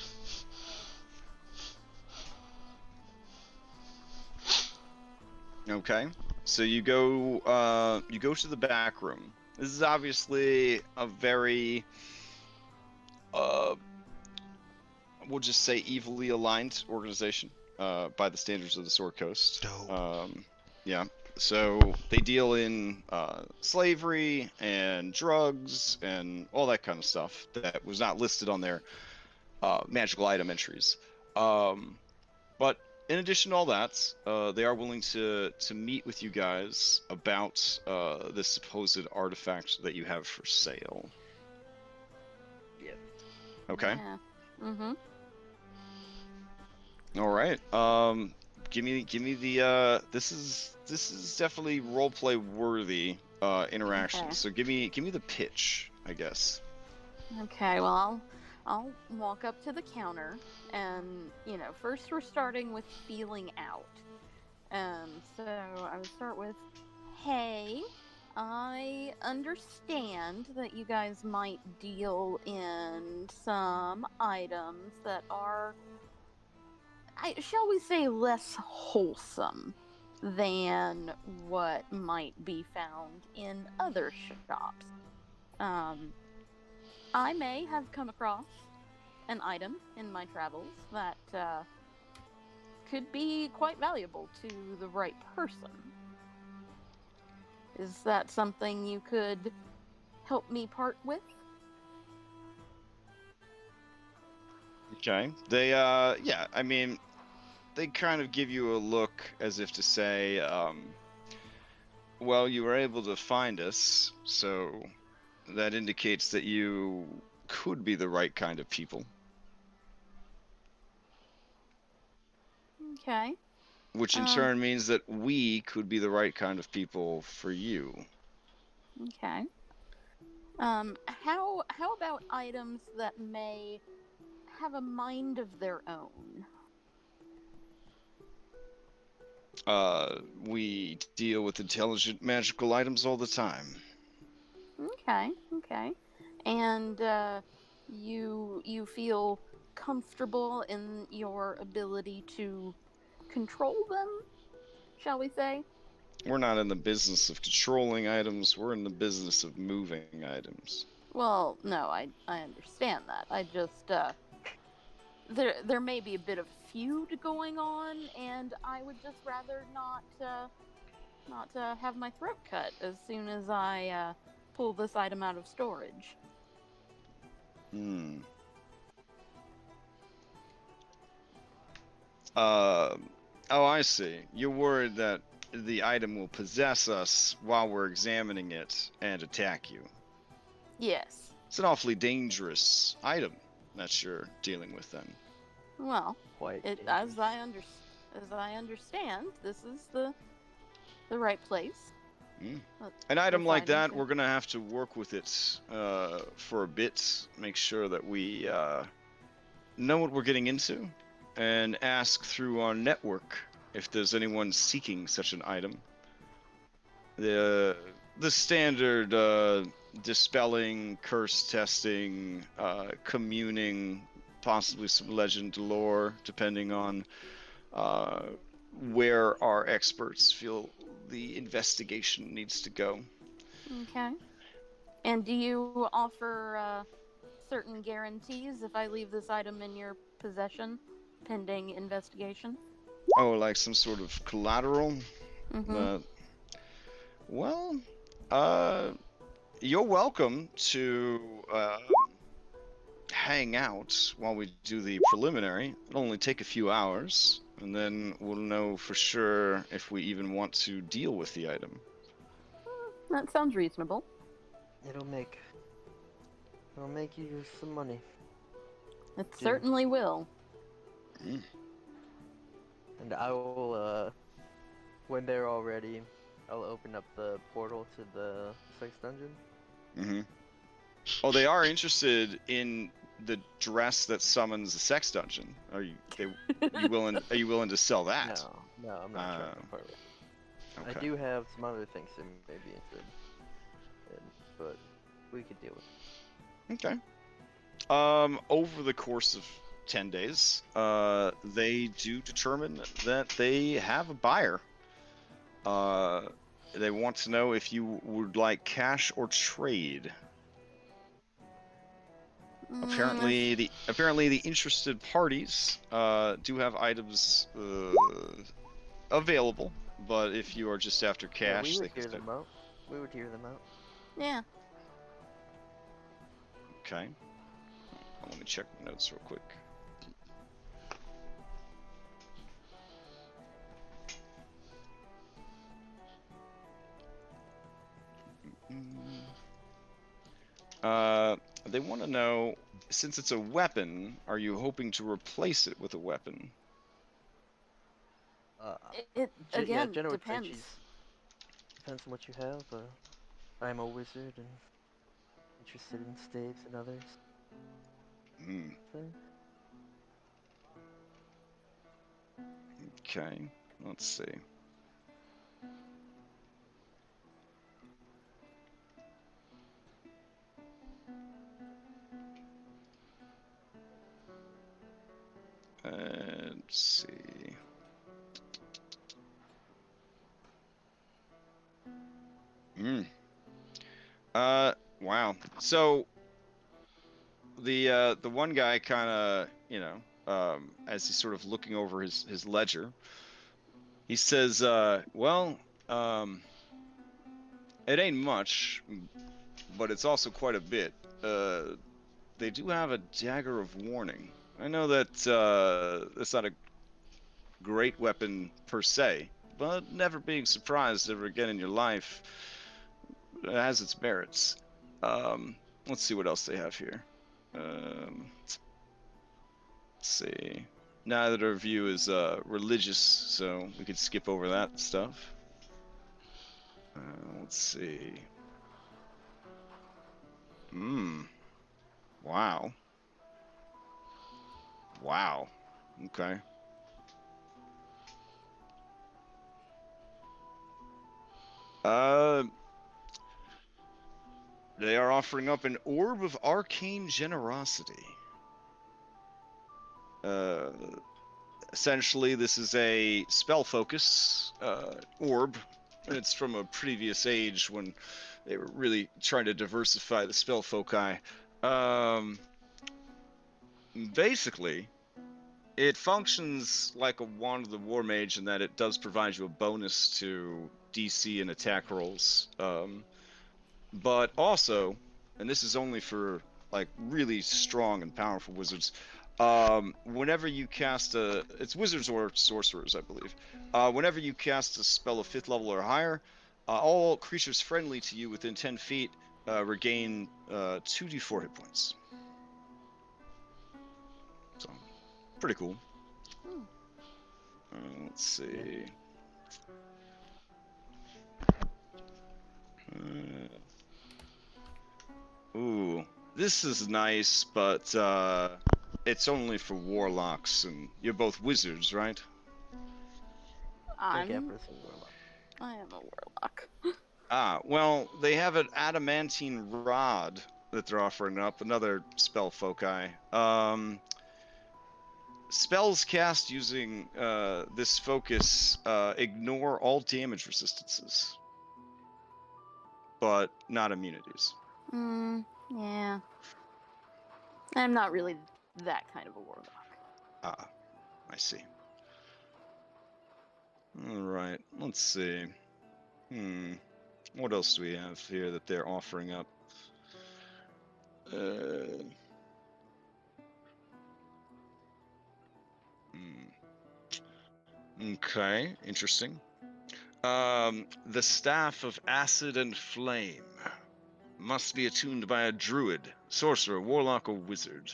Okay, so you go to the back room. This is obviously a very we'll just say evilly aligned organization by the standards of the Sword Coast. Dope. Yeah, so they deal in slavery and drugs and all that kind of stuff that was not listed on their magical item entries. But in addition to all that, they are willing to meet with you guys about this supposed artifact that you have for sale. Yep. Okay. Yeah. Mm-hmm. All right. Give me the this is definitely roleplay worthy interaction. Okay. So give me the pitch, I guess. Okay, well, I'll walk up to the counter, and, first we're starting with feeling out. So I would start with, hey, I understand that you guys might deal in some items that are, shall we say, less wholesome than what might be found in other shops. I may have come across an item in my travels that could be quite valuable to the right person. Is that something you could help me part with? Okay. They yeah, I mean, they kind of give you a look as if to say, well, you were able to find us, so that indicates that you could be the right kind of people. Okay. which in turn means that we could be the right kind of people for you. Okay. How about items that may have a mind of their own? We deal with intelligent magical items all the time. Okay. And you feel comfortable in your ability to control them, shall we say? We're not in the business of controlling items, we're in the business of moving items. Well, no, I understand that. I just there may be a bit of feud going on, and I would just rather not have my throat cut as soon as I pull this item out of storage. Hmm. Uh, oh, I see. You're worried that the item will possess us while we're examining it and attack you. Yes. It's an awfully dangerous item that you're dealing with then. Well, Quite as dangerous. as I understand, this is the right place. An item This like item that, can- we're going to have to work with it for a bit, make sure that we know what we're getting into, and ask through our network if there's anyone seeking such an item. The standard dispelling, curse testing, communing, possibly some legend lore, depending on where our experts feel the investigation needs to go. Okay. And do you offer certain guarantees if I leave this item in your possession pending investigation? Oh, like some sort of collateral? Mm-hmm. Uh, well, uh, you're welcome to hang out while we do the preliminary. It'll only take a few hours, and then we'll know for sure if we even want to deal with the item. That sounds reasonable. It'll make you some money. It certainly will. Mm. And I will, when they're all ready, I'll open up the portal to the sex dungeon. Mm-hmm. Oh, they are interested in the dress that summons the sex dungeon. Are you willing to sell that? No, I'm not trying to part with it. Okay. I do have some other things that may be interested in, but we could deal with it. Okay. Over the course of 10 days, they do determine that they have a buyer. They want to know if you would like cash or trade. Apparently, the interested parties do have items available, but if you are just after cash, we they would can hear them out. We would hear them out. Yeah. Okay. Let me check my notes real quick. They want to know, since it's a weapon, are you hoping to replace it with a weapon? It again Jenna would say depends. depends on what you have. I'm a wizard and interested in staves and others. Hmm. So, Okay. Let's see. Let's see. Hmm. Wow. So the one guy kind of, as he's sort of looking over his ledger, he says, well, it ain't much, but it's also quite a bit. They do have a dagger of warning. I know that it's not a great weapon per se, but never being surprised ever again in your life has its merits. Let's see what else they have here. Let's see. neither of you is religious, so we could skip over that stuff. Let's see. Wow. Wow. Okay. They are offering up an orb of arcane generosity. Essentially, this is a spell focus orb. It's from a previous age when they were really trying to diversify the spell foci. Basically, it functions like a Wand of the War Mage in that it does provide you a bonus to DC and attack rolls. But also, and this is only for like really strong and powerful wizards, whenever you cast it's wizards or sorcerers, I believe. Whenever you cast a spell of 5th level or higher, all creatures friendly to you within 10 feet regain 2d4 hit points. So, pretty cool. Let's see. Ooh, this is nice, but it's only for warlocks, and you're both wizards, right? I am a warlock. I am a warlock. Well, they have an adamantine rod that they're offering up, another spell foci. Spells cast using this focus ignore all damage resistances, but not immunities. Yeah. I'm not really that kind of a warlock. I see. All right, let's see. What else do we have here that they're offering up? Okay, interesting. The Staff of Acid and Flame must be attuned by a druid, sorcerer, warlock, or wizard.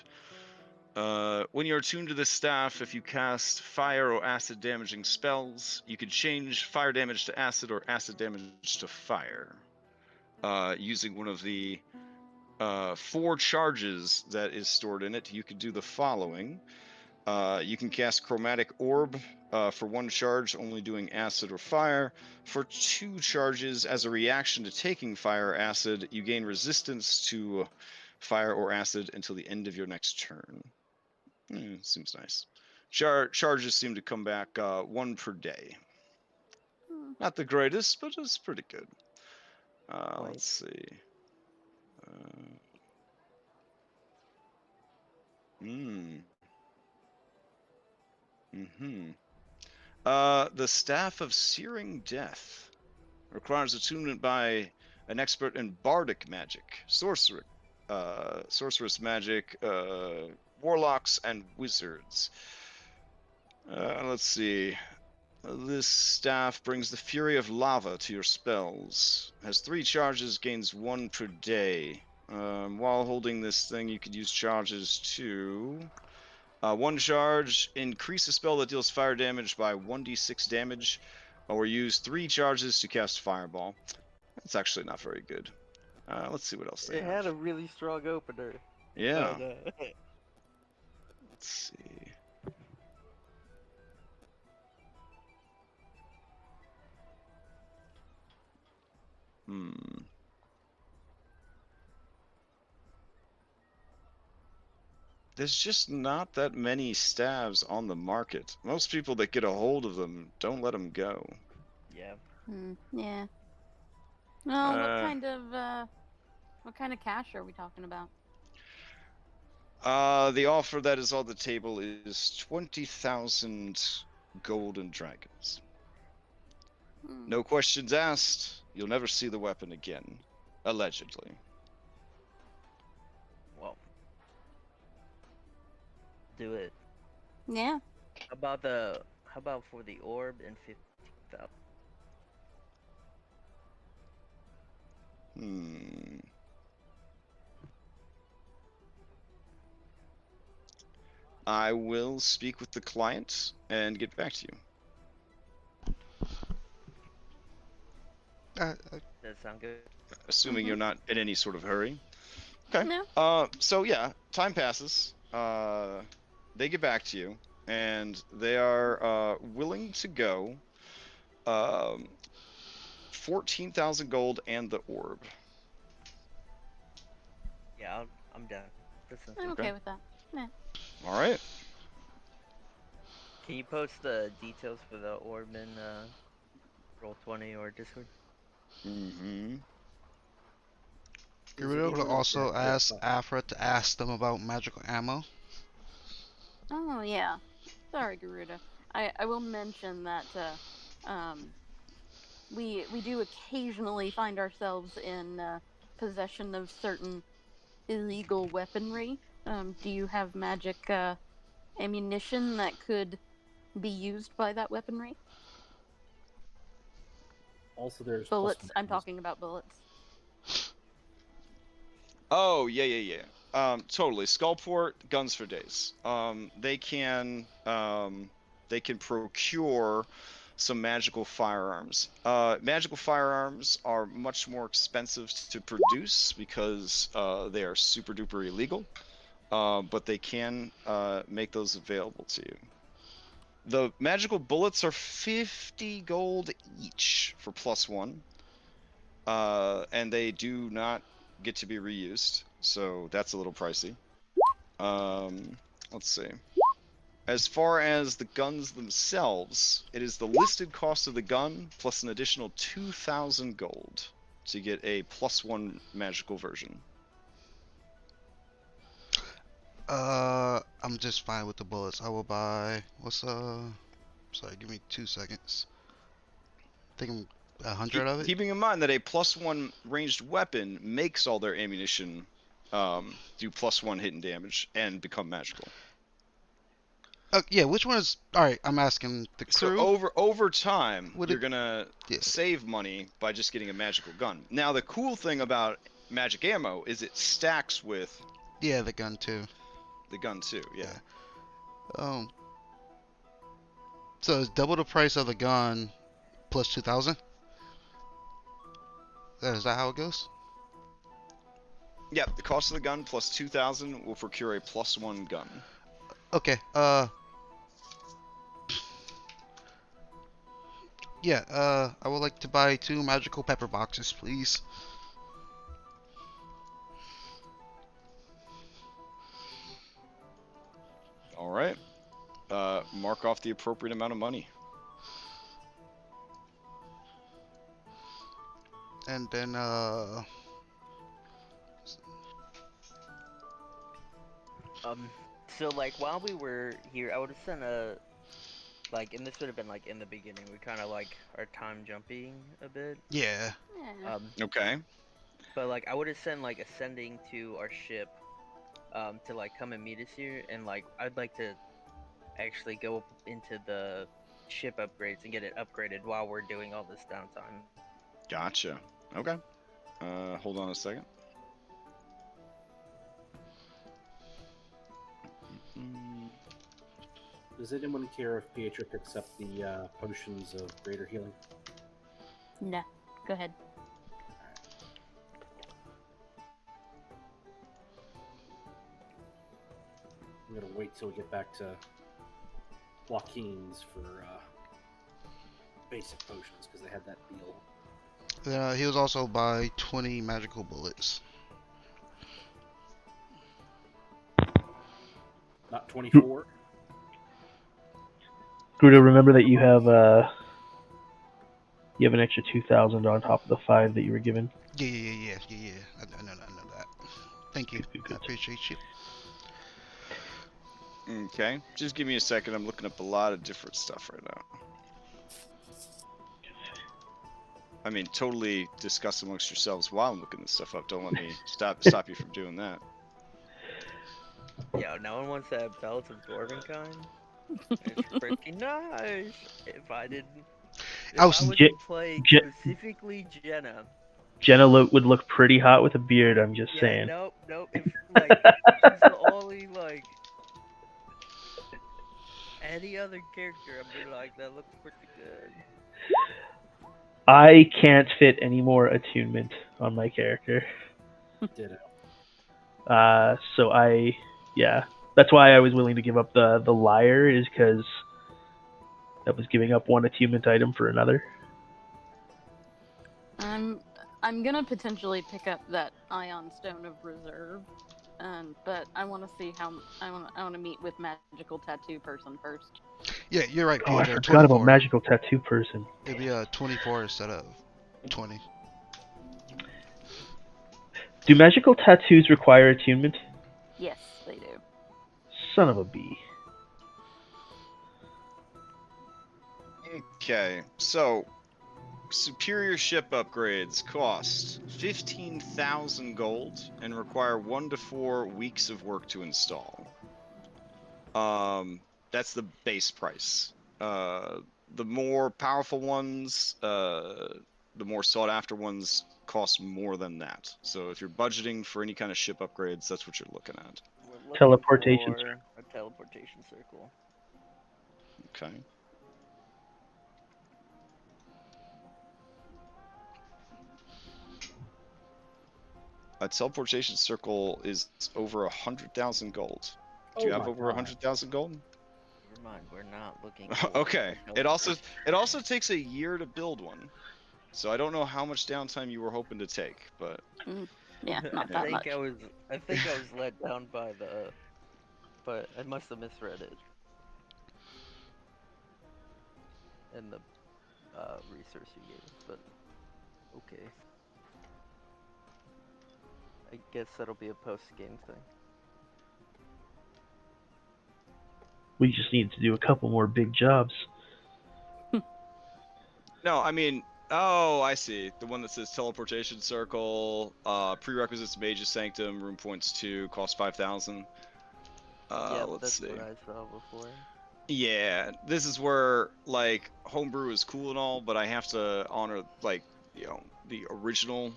When you're attuned to this staff, if you cast fire or acid damaging spells, you can change fire damage to acid or acid damage to fire. Using one of the 4 charges that is stored in it, you can do the following. You can cast Chromatic Orb for 1 charge, only doing acid or fire. For 2 charges, as a reaction to taking fire or acid, you gain resistance to fire or acid until the end of your next turn. Seems nice. Charges seem to come back 1 per day. Not the greatest, but it's pretty good. Let's see. The Staff of Searing Death requires attunement by an expert in bardic magic, sorceress magic, warlocks, and wizards. Let's see. This staff brings the fury of lava to your spells. Has 3 charges, gains 1 per day. While holding this thing, you could use charges to 1 charge, increase a spell that deals fire damage by 1d6 damage, or use 3 charges to cast Fireball. That's actually not very good. Let's see what else they have. It had a really strong opener. Yeah. But, Let's see. There's just not that many staves on the market. Most people that get a hold of them don't let them go. yeah. Yeah. Well, what kind of cash are we talking about? The offer that is on the table is 20,000 golden dragons. No questions asked. You'll never see the weapon again. Allegedly. Well. Do it. Yeah. How about for the orb and 50,000? I will speak with the client and get back to you. Does sound good? Assuming you're not in any sort of hurry. Okay. No. So yeah, time passes. They get back to you, and they are willing to go 14,000 gold and the orb. Yeah, I'm done. That sounds I'm good. okay with that. Yeah. All right. Can you post the details for the orb in Roll20 or Discord? Mm-hmm. You Is were it able to even a also dead ask zip? Afra to ask them about magical ammo. Oh yeah. Sorry, Garuda. I will mention that we do occasionally find ourselves in possession of certain illegal weaponry. Do you have magic ammunition that could be used by that weaponry? Also, there's Bullets. I'm +1 talking about bullets. Oh yeah. Totally. Skullport, guns for days. They can procure some magical firearms. Magical firearms are much more expensive to produce because they are super duper illegal. But they can make those available to you. The magical bullets are 50 gold each for +1. And they do not get to be reused, so that's a little pricey. Let's see. As far as the guns themselves, it is the listed cost of the gun plus an additional 2,000 gold to get a +1 magical version. I'm just fine with the bullets. I will buy. Sorry, give me 2 seconds. I think I'm 100 of it. Keeping in mind that a +1 ranged weapon makes all their ammunition do +1 hit and damage and become magical. Yeah, which one is? All right, I'm asking the crew. So over time, Would you're it- gonna Yeah. save money by just getting a magical gun. Now, the cool thing about magic ammo is it stacks with Yeah, the gun too. the gun too. Yeah. Um. So it's double the price of the gun plus 2,000. Is that how it goes? Yeah. The cost of the gun plus 2,000 will procure a +1 gun. Okay. Yeah. I would like to buy 2 magical pepper boxes, please. All right. Mark off the appropriate amount of money. And then So like while we were here, I would have sent a and this would have been like in the beginning. We kind of like are time jumping a bit. yeah. Yeah. Okay. But like I would have sent like a sending to our ship, to like come and meet us here, and like I'd like to actually go up into the ship upgrades and get it upgraded while we're doing all this downtime. Gotcha. Okay. Hold on a second. Does anyone care if Pietro picks up the potions of greater healing? No. Go ahead. I'm gonna wait till we get back to Joaquin's for basic potions because they had that deal. He was also buy 20 magical bullets. Not 24. Grudo, remember that you have an extra 2,000 on top of the 5 that you were given. Yeah. I know that. Thank you. Good. I appreciate you. Okay. Just give me a second. I'm looking up a lot of different stuff right now. I mean, totally discuss amongst yourselves while I'm looking this stuff up. Don't let me stop you from doing that. Yo, no one wants that belt of dwarven kind. It's freaking nice. If I was playing specifically Jenna. Jenna would look pretty hot with a beard. I'm just saying. Nope. If like she's the only like any other character, I'd be like, that looks pretty good. I can't fit any more attunement on my character. Ditto. So yeah, that's why I was willing to give up the liar, is because that was giving up one attunement item for another. I'm gonna potentially pick up that Ion Stone of Reserve, but I want to see how I want to meet with Magical Tattoo person first. Yeah, you're right, Oh, I Peter. forgot about 24. magical tattoo person. It'd be 24 instead of 20. Do magical tattoos require attunement? Yes, they do. Son of a bee. Okay, so superior ship upgrades cost 15,000 gold and require 1 to 4 weeks of work to install. That's the base price. The more powerful ones, the more sought after ones cost more than that. So if you're budgeting for any kind of ship upgrades, that's what you're looking at. We're looking Teleportation for a teleportation circle. Okay. A teleportation circle is over 100,000 gold. Do you Oh have my over God. 100,000 gold? Never mind, we're not looking for Okay. a It also teleportation. takes a year to build one. So I don't know how much downtime you were hoping to take, but Yeah, I not that think much. I think I was let down by the, but I must have misread it. In the resource you gave us, but okay. I guess that'll be a post-game thing. We just need to do a couple more big jobs. no, I mean, oh, I see. The one that says teleportation circle, prerequisites Mage's Sanctum, room points 2, cost 5,000. Yep, Let's that's see. what I saw before. Yeah, this is where like homebrew is cool and all, but I have to honor like, the original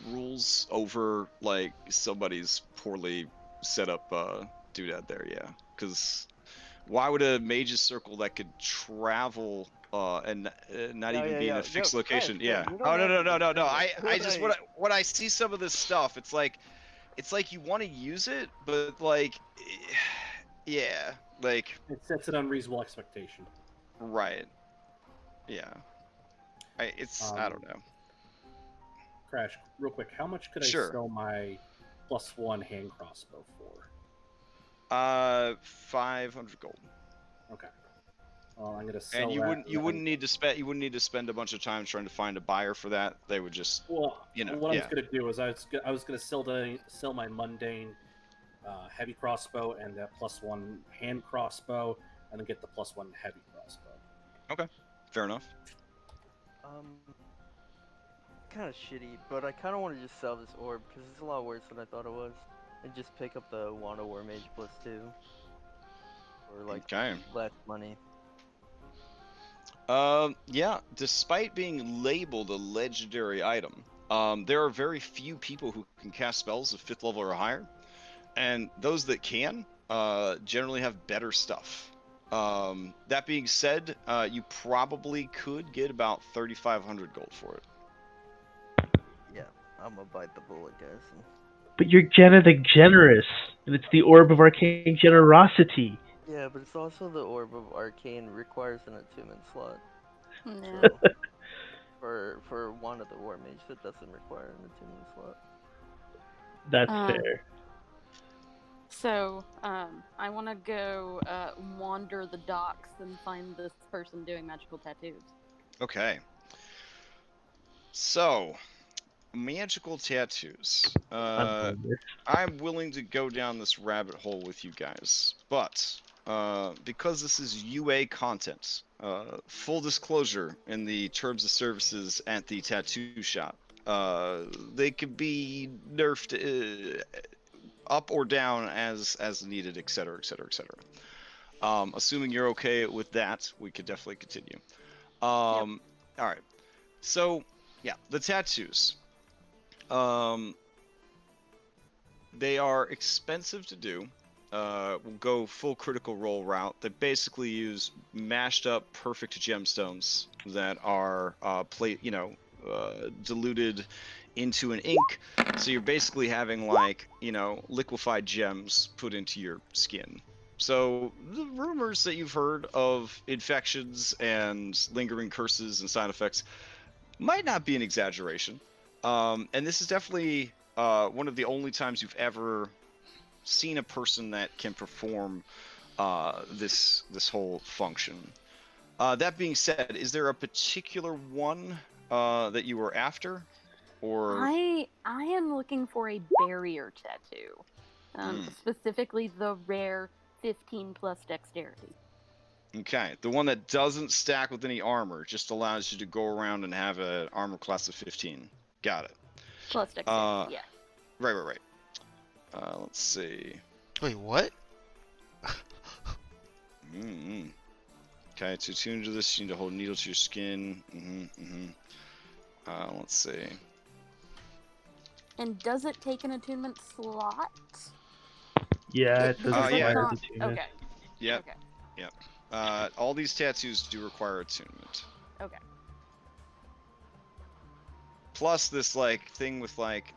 rules over like somebody's poorly set up doodad there, yeah. Cuz why would a mage's circle that could travel and not even be in a Yeah. No, fixed Crash, location? no, Yeah. you don't Oh no have no to no no no. defend it. I just when I see some of this stuff, it's like you want to use it, but like yeah, like It sets an unreasonable expectation. right. Yeah. I don't know. Crash, real quick, how much could I Sure. sell my +1 hand crossbow for? 500 gold. Okay. Well, I'm gonna And sell that. you wouldn't need to spend a bunch of time trying to find a buyer for that. They would just, Well, what I was yeah. gonna do is I was gonna sell my mundane heavy crossbow and that +1 hand crossbow, and then get the +1 heavy crossbow. Okay. Fair enough. Kind of shitty, but I kind of want to just sell this orb because it's a lot worse than I thought it was, and just pick up the Wanda War Mage +2, or like Okay. less money. Yeah, despite being labeled a legendary item, there are very few people who can cast spells of 5th level or higher, and those that can, generally have better stuff. That being said, you probably could get about 3,500 gold for it. Yeah, I'm gonna bite the bullet, guys. But you're Jenna the Generous, and it's the Orb of Arcane Generosity. Yeah, but it's also the Orb of Arcane requires an attunement slot. Yeah. So, for one of the War Mage, that doesn't require an attunement slot. That's Um, fair. So, I want to go wander the docks and find this person doing magical tattoos. Okay. So, magical tattoos. I'm going with. I'm willing to go down this rabbit hole with you guys, but because this is UA content, full disclosure in the terms of services at the tattoo shop, they could be nerfed up or down as needed, etc., etc., etc. Assuming you're okay with that, we could definitely continue. All right. So, yeah, the tattoos. They are expensive to do. will go full critical role route. They basically use mashed up perfect gemstones that are diluted into an ink. So you're basically having like, liquefied gems put into your skin. So the rumors that you've heard of infections and lingering curses and side effects might not be an exaggeration. And this is definitely one of the only times you've ever seen a person that can perform this whole function. That being said, is there a particular one that you were after, or I am looking for a barrier tattoo. Specifically the rare 15 plus dexterity. okay, the one that doesn't stack with any armor, just allows you to go around and have an armor class of 15. Got it. Plus dexterity, yeah. Right. Let's see. Wait, what? Okay, to attune to this, you need to hold a needle to your skin. Let's see. And does it take an attunement slot? Yeah, it does because require not... attunement. Okay. Yep. Okay. All these tattoos do require attunement. Okay. Plus this like thing with like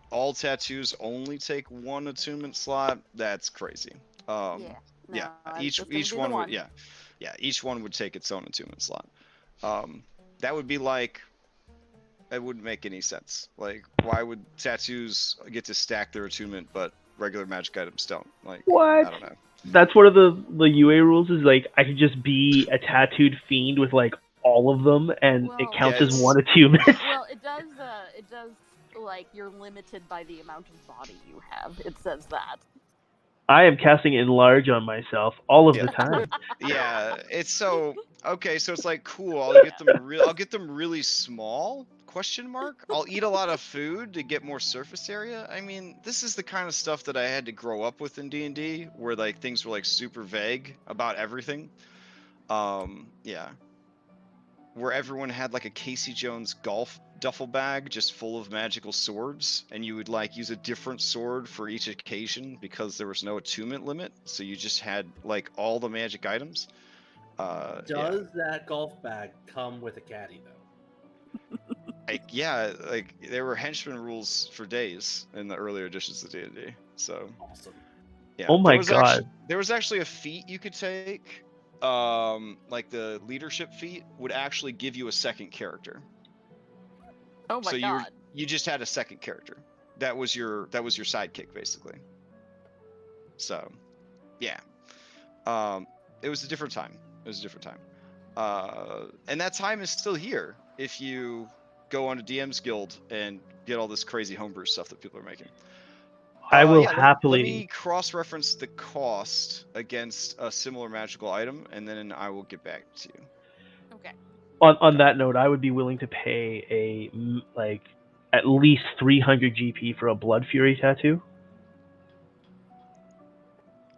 all tattoos only take one attunement slot. That's crazy. No, I was each just gonna each do one the would each one would take its own attunement slot. That would be like, it wouldn't make any sense. Like, why would tattoos get to stack their attunement but regular magic items don't? Like, What? I don't know. That's one of the UA rules. Is like I could just be a tattooed fiend with like all of them, and it Well, counts Yeah, as one attunement. Well, it does like you're limited by the amount of body you have. It says that. I am casting enlarge on myself all of Yeah. the time. Yeah, it's so okay. So it's like cool. I'll get them really small. Question mark. I'll eat a lot of food to get more surface area. I mean, this is the kind of stuff that I had to grow up with in D&D, where like things were like super vague about everything. Yeah, where everyone had like a Casey Jones golf duffel bag just full of magical swords, and you would like use a different sword for each occasion because there was no attunement limit, so you just had like all the magic items. Does that golf bag come with a caddy though? Like there were henchman rules for days in the earlier editions of D&D. So Awesome. yeah, Oh my god. there was actually a feat you could take. Like the leadership feat would actually give you a second character. Oh my So god. you just had a second character. That was your sidekick basically. So, yeah. It was a different time. And that time is still here if you go on to DM's Guild and get all this crazy homebrew stuff that people are making. I will Let happily. me cross-reference the cost against a similar magical item, and then I will get back to you. Okay. On that note, I would be willing to pay like at least 300 GP for a Blood Fury tattoo.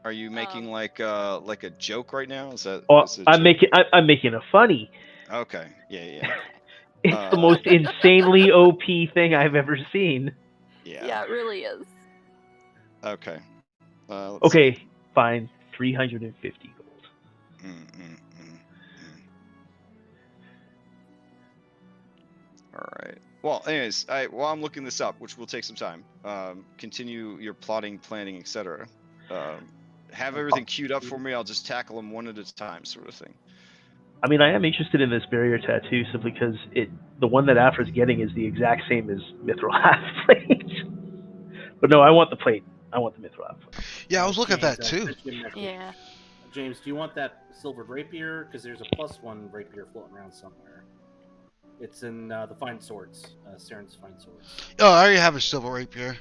Are you making like a joke right now? Is that? Oh, Is it a I'm joke? making a funny. Okay. Yeah. It's the most insanely OP thing I've ever seen. Yeah, it really is. Okay. Okay, fine. 350 gold. All right. Well, anyways, while I'm looking this up, which will take some time, continue your plotting, planning, etc. Have everything queued up for me. I'll just tackle them one at a time, sort of thing. I mean, I am interested in this barrier tattoo simply because the one that Afra's getting is the exact same as Mithril half plate. But no, I want the plate. I want the Mithril half plate. Yeah, I was looking at James, that I too. sent you a message. Yeah. James, do you want that silvered rapier? Because there's a +1 rapier floating around somewhere. It's in the Fine Swords, Saren's Fine Swords. Oh, I already have a silver rapier.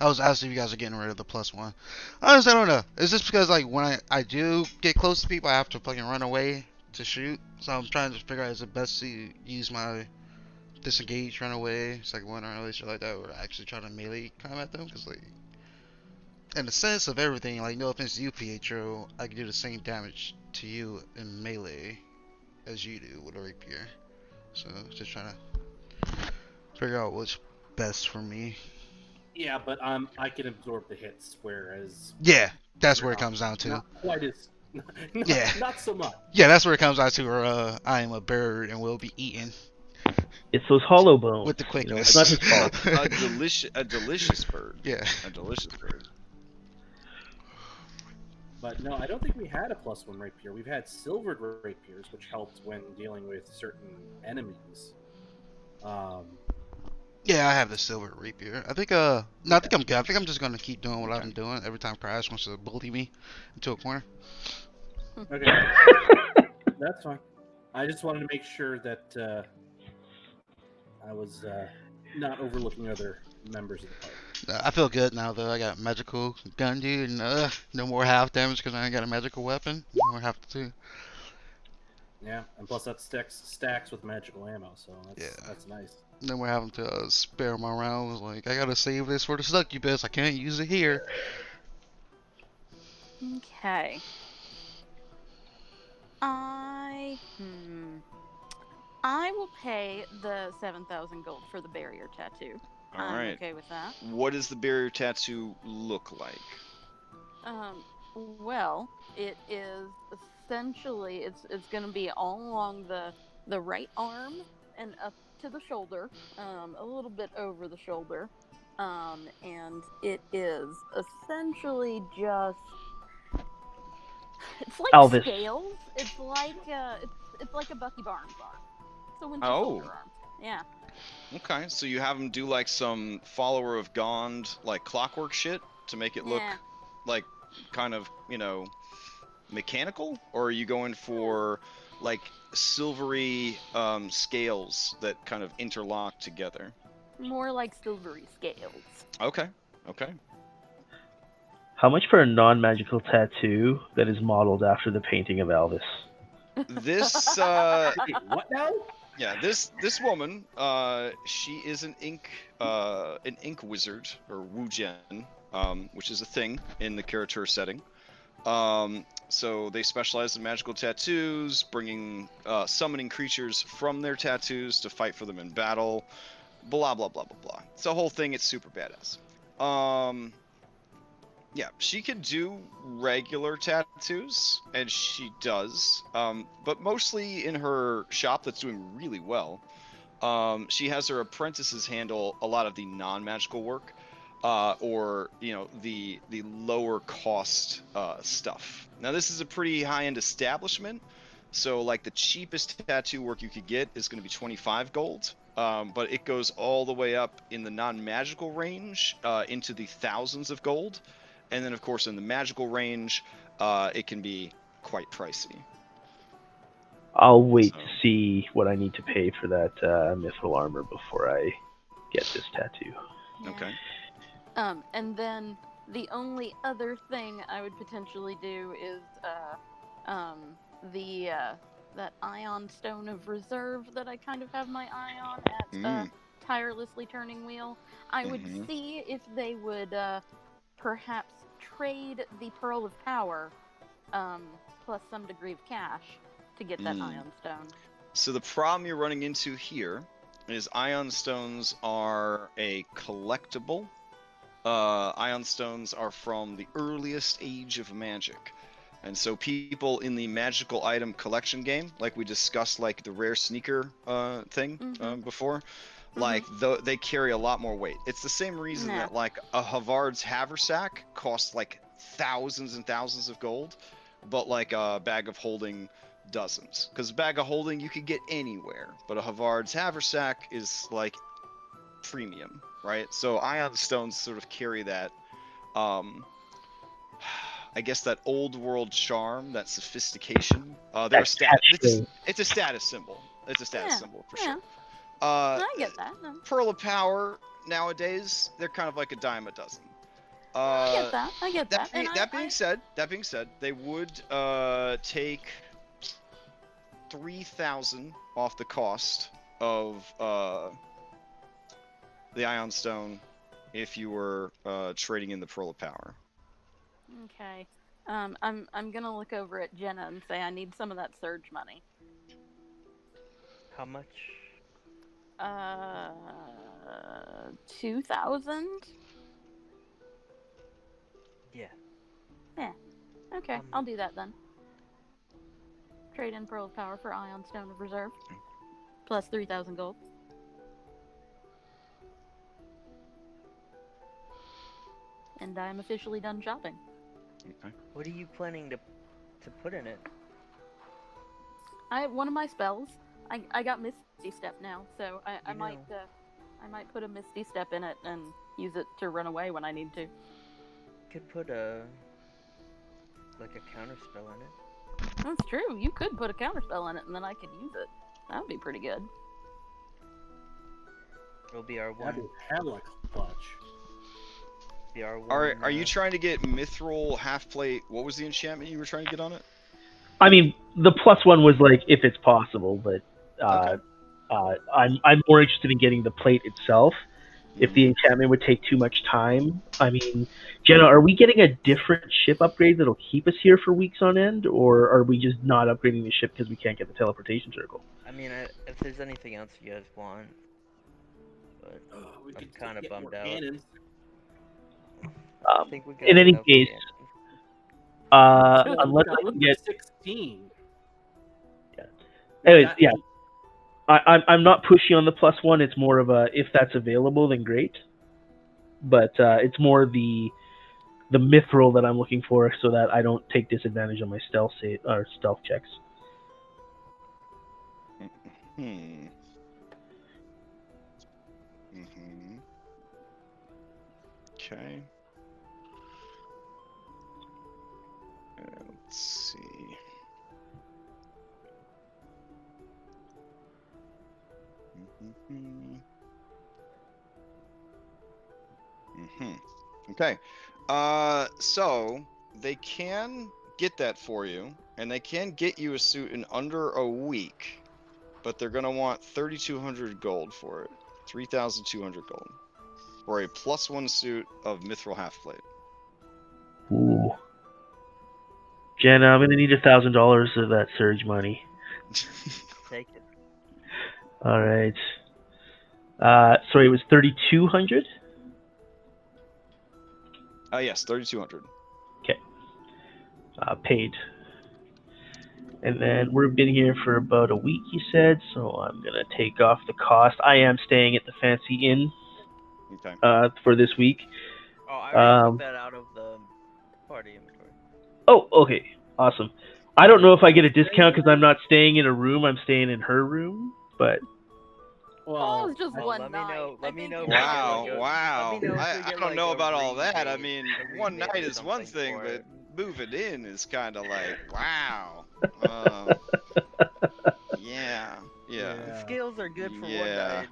I was asking if you guys are getting rid of the +1. Honestly, I don't know. Is this because like when I do get close to people, I have to fucking run away to shoot? So I'm trying to figure out is it best to use my disengage, run away, second one, or shit like that, or actually try to melee combat them? Because like, in the sense of everything, like no offense to you, Pietro, I can do the same damage to you in melee as you do with a rapier. So just trying to figure out what's best for me. Yeah, but I can absorb the hits, whereas Yeah, that's you're where it comes down to. not quite as Yeah. not so much. Yeah, that's where it comes down to. Or I am a bird and will be eaten It's those hollow bones. with the You know, it's not quickness. his fault. A delicious bird. Yeah. A delicious bird. But no, I don't think we had a +1 rapier. We've had silvered rapiers, which helped when dealing with certain enemies. Um, Yeah, I have the silver rapier. I think no, I think Yeah. I'm good. I think I'm just gonna keep doing what Okay. I'm doing every time Crash wants to bully me into a corner. okay, that's fine. I just wanted to make sure that I was not overlooking other members of the party. I feel good now though. I got magical gun, dude, and no more half damage because I ain't got a magical weapon. No more half two. Yeah, and plus that stacks with magical ammo, so Yeah. that's nice. No more having to spare my rounds. Like I gotta save this for the succubus. I can't use it here. Okay. I will pay the 7,000 gold for the barrier tattoo. All I'm right. okay with that. What does the barrier tattoo look like? Well, it is essentially it's going to be all along the right arm and up to the shoulder, a little bit over the shoulder, and it is essentially just it's like Elvis. scales. It's like a Bucky Barnes arm. So winter Oh. soldier arm. Yeah. Okay, so you have him do like some follower of Gond, like clockwork shit to make it look Yeah. like kind of, mechanical? Or are you going for like silvery scales that kind of interlock together? More like silvery scales. Okay, okay. How much for a non-magical tattoo that is modeled after the painting of Elvis? This Wait, what now? yeah, this woman, she is an ink wizard or Wujen, which is a thing in the Karatur setting. So they specialize in magical tattoos, bringing summoning creatures from their tattoos to fight for them in battle. Blah blah blah blah blah. It's a whole thing. It's super badass. Yeah, she could do regular tattoos, and she does. But mostly in her shop that's doing really well. She has her apprentices handle a lot of the non-magical work, or the lower cost stuff. Now this is a pretty high-end establishment, so like the cheapest tattoo work you could get is going to be 25 gold. But it goes all the way up in the non-magical range into the thousands of gold, and then of course in the magical range, it can be quite pricey. I'll wait So. to see what I need to pay for that mithril armor before I get this tattoo. Yeah. Okay. And then the only other thing I would potentially do is that ion stone of reserve that I kind of have my eye on at tirelessly turning wheel. I would see if they would perhaps trade the pearl of power plus some degree of cash to get that ion stone. So the problem you're running into here is ion stones are a collectible. Ion stones are from the earliest age of magic. And so people in the magical item collection game, like we discussed, like the rare sneaker thing before, like they carry a lot more weight. It's the same reason that like a Havard's haversack costs like thousands and thousands of gold, but like a bag of holding doesn't. Because a bag of holding you could get anywhere, but a Havard's haversack is like premium, right? So ion stones sort of carry that I guess that old world charm, that sophistication. They're a it's a status symbol. It's a status symbol for sure. I get that. No. Pearl of Power nowadays, they're kind of like a dime a dozen. I get that. That being said, they would take 3,000 off the cost of the Ion Stone if you were trading in the Pearl of Power. Okay. I'm gonna look over at Jenna and say I need some of that surge money. How much? 2,000. Yeah. Okay, I'll do that then. Trade in Pearl of Power for Ion Stone of Reserve. Plus 3,000 gold. And I'm officially done shopping. Okay. What are you planning to put in it? One of my spells. I got Misty Step now, so I might put a Misty Step in it and use it to run away when I need to. Could put a counter spell in it. That's true. You could put a counterspell in it, and then I could use it. That would be pretty good. It'll be our one. That'd be hella clutch. Be our one. Are you trying to get Mithril half plate? What was the enchantment you were trying to get on it? I mean, the +1 was like if it's possible, but Okay. I'm more interested in getting the plate itself. If Mm-hmm. the enchantment would take too much time, I mean, Jenna, are we getting a different ship upgrade that'll keep us here for weeks on end, or are we just not upgrading the ship because we can't get the teleportation circle? I mean, if there's anything else you guys want, but We I'm could kind of get more bummed out. cannons. I think we got In any enough case, cannons. unless got I can room get, for 16. Yeah. We Anyways, got- yeah, I'm not pushy on the +1. It's more of a if that's available, then great. But it's more the mithril that I'm looking for, so that I don't take disadvantage on my stealth checks. Hmm. Mm-hmm. Okay. Let's see. Mm-hmm. Mm-hmm. Okay. So they can get that for you, and they can get you a suit in under a week, but they're gonna want 3,200 gold for it. 3,200 gold for a +1 suit of mithril half plate. Ooh, Jenna, I'm gonna need $1,000 of that surge money. Take it. All right. Sorry, it was 3,200. Yes, 3,200. Paid. And then we've been here for about a week, you said, so I'm gonna take off the cost. I am staying at the Fancy Inn Okay. for this week. Oh, I already took that out of the party inventory. Oh, okay, awesome. I don't know if I get a discount because I'm not staying in a room. I'm staying in her room, but Well, it was just well, one let me night. know- let I me think know you if we get, Wow, like, a- wow. let me know if I we get, don't like, know a about all that. I rebate- mean, a one rebate night or is one something thing, for but it. moving in is kind of like, wow. Yeah. Yeah. Scales are good for one Yeah.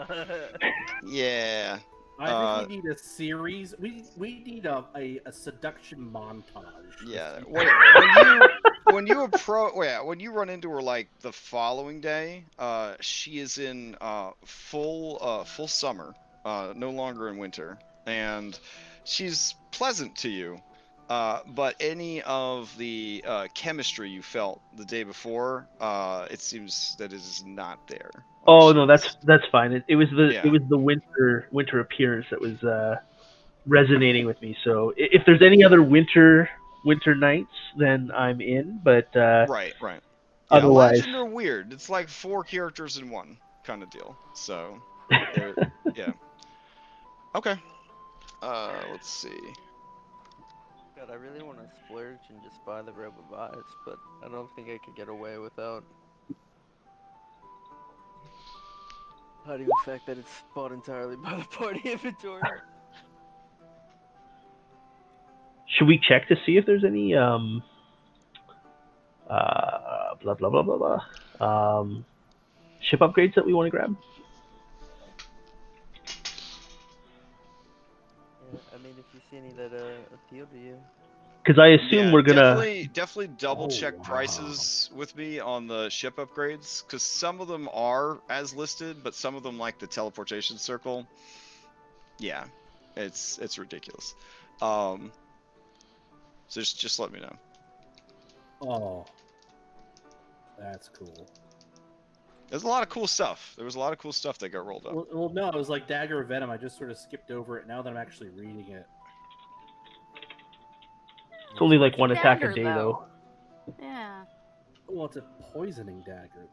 night. Yeah. I think we need a series. We need a seduction montage. Yeah. This When you run into her like the following day, she is in full summer, no longer in winter, and she's pleasant to you. But any of the chemistry you felt the day before, it seems that it is not there. oh no, that's fine. It was the Yeah. winter appearance that was resonating with me. So if there's any other winter nights, then I'm in. But Right. Yeah, otherwise, Legend are weird. It's like 4 characters in one kind of deal. So, yeah. Okay. Let's see. God, I really want to splurge and just buy the robe of eyes, but I don't think I could get away without hiding the fact that it's bought entirely by the party inventory. should we check to see if there's any blah blah blah blah blah ship upgrades that we want to grab? Yeah, I mean, if you see any that appeal to you. Because I assume Yeah, we're gonna. definitely double check wow. prices with me on the ship upgrades, because some of them are as listed, but some of them, like the teleportation circle, yeah, it's ridiculous. So just let me know. Oh, that's cool. There's a lot of cool stuff. There was a lot of cool stuff that got rolled up. Well, no, it was like Dagger of Venom. I just sort of skipped over it now that I'm actually reading it. It's only like It's a one attack a dagger, day, though. Yeah. Well, it's a poisoning dagger,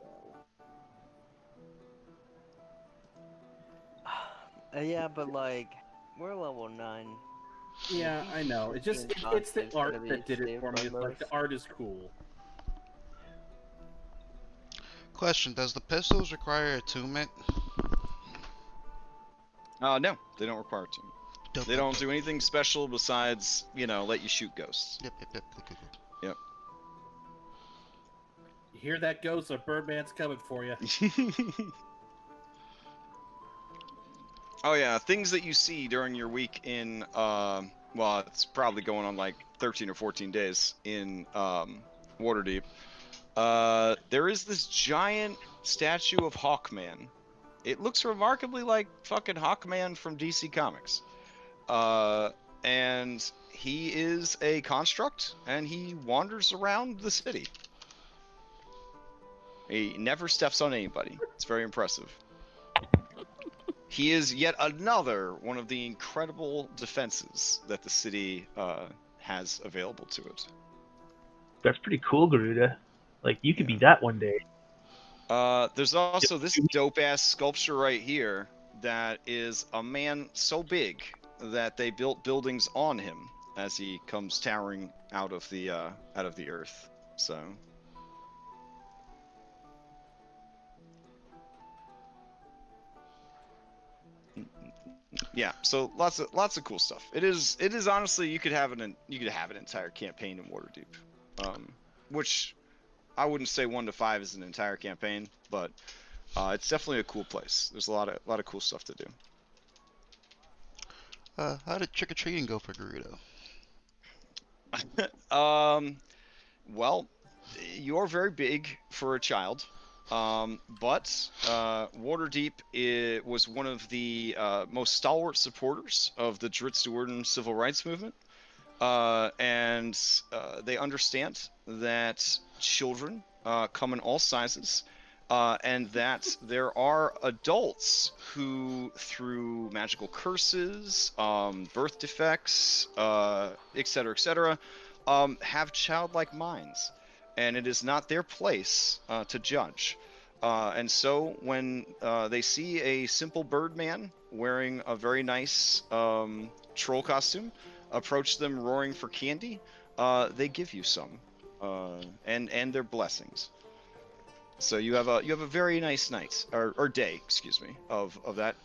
though. Yeah, but like we're level 9. Yeah, I know. It's just it's the It's art gonna be that did it saved for by me. It's like the most. art is cool. Question: does the pistols require attunement? No, they don't require to. They don't do anything special besides, let you shoot ghosts. Yep. Good. Yep. You hear that, ghost? A Birdman's coming for you. Oh yeah, things that you see during your week in well, it's probably going on like 13 or 14 days in Waterdeep. There is this giant statue of Hawkman. It looks remarkably like fucking Hawkman from DC Comics. And he is a construct, and he wanders around the city. He never steps on anybody. It's very impressive. He is yet another one of the incredible defenses that the city has available to it. That's pretty cool, Garuda. Like, you could be that one day. There's also this dope-ass sculpture right here that is a man so big that they built buildings on him as he comes towering out of the earth. So. Yeah, so lots of cool stuff. It is honestly, you could have an entire campaign in Waterdeep, which I wouldn't say 1 to 5 is an entire campaign, but it's definitely a cool place. There's a lot of cool stuff to do. How did trick or treating go for Gerudo? Well, you're very big for a child. But Waterdeep was one of the most stalwart supporters of the Dritz-Duerden civil rights movement, and they understand that children come in all sizes, and that there are adults who, through magical curses, birth defects, etc., have childlike minds. And it is not their place to judge. And so when they see a simple Birdman wearing a very nice troll costume approach them roaring for candy, they give you some, and their blessings. So you have a very nice night or day, excuse me, of that.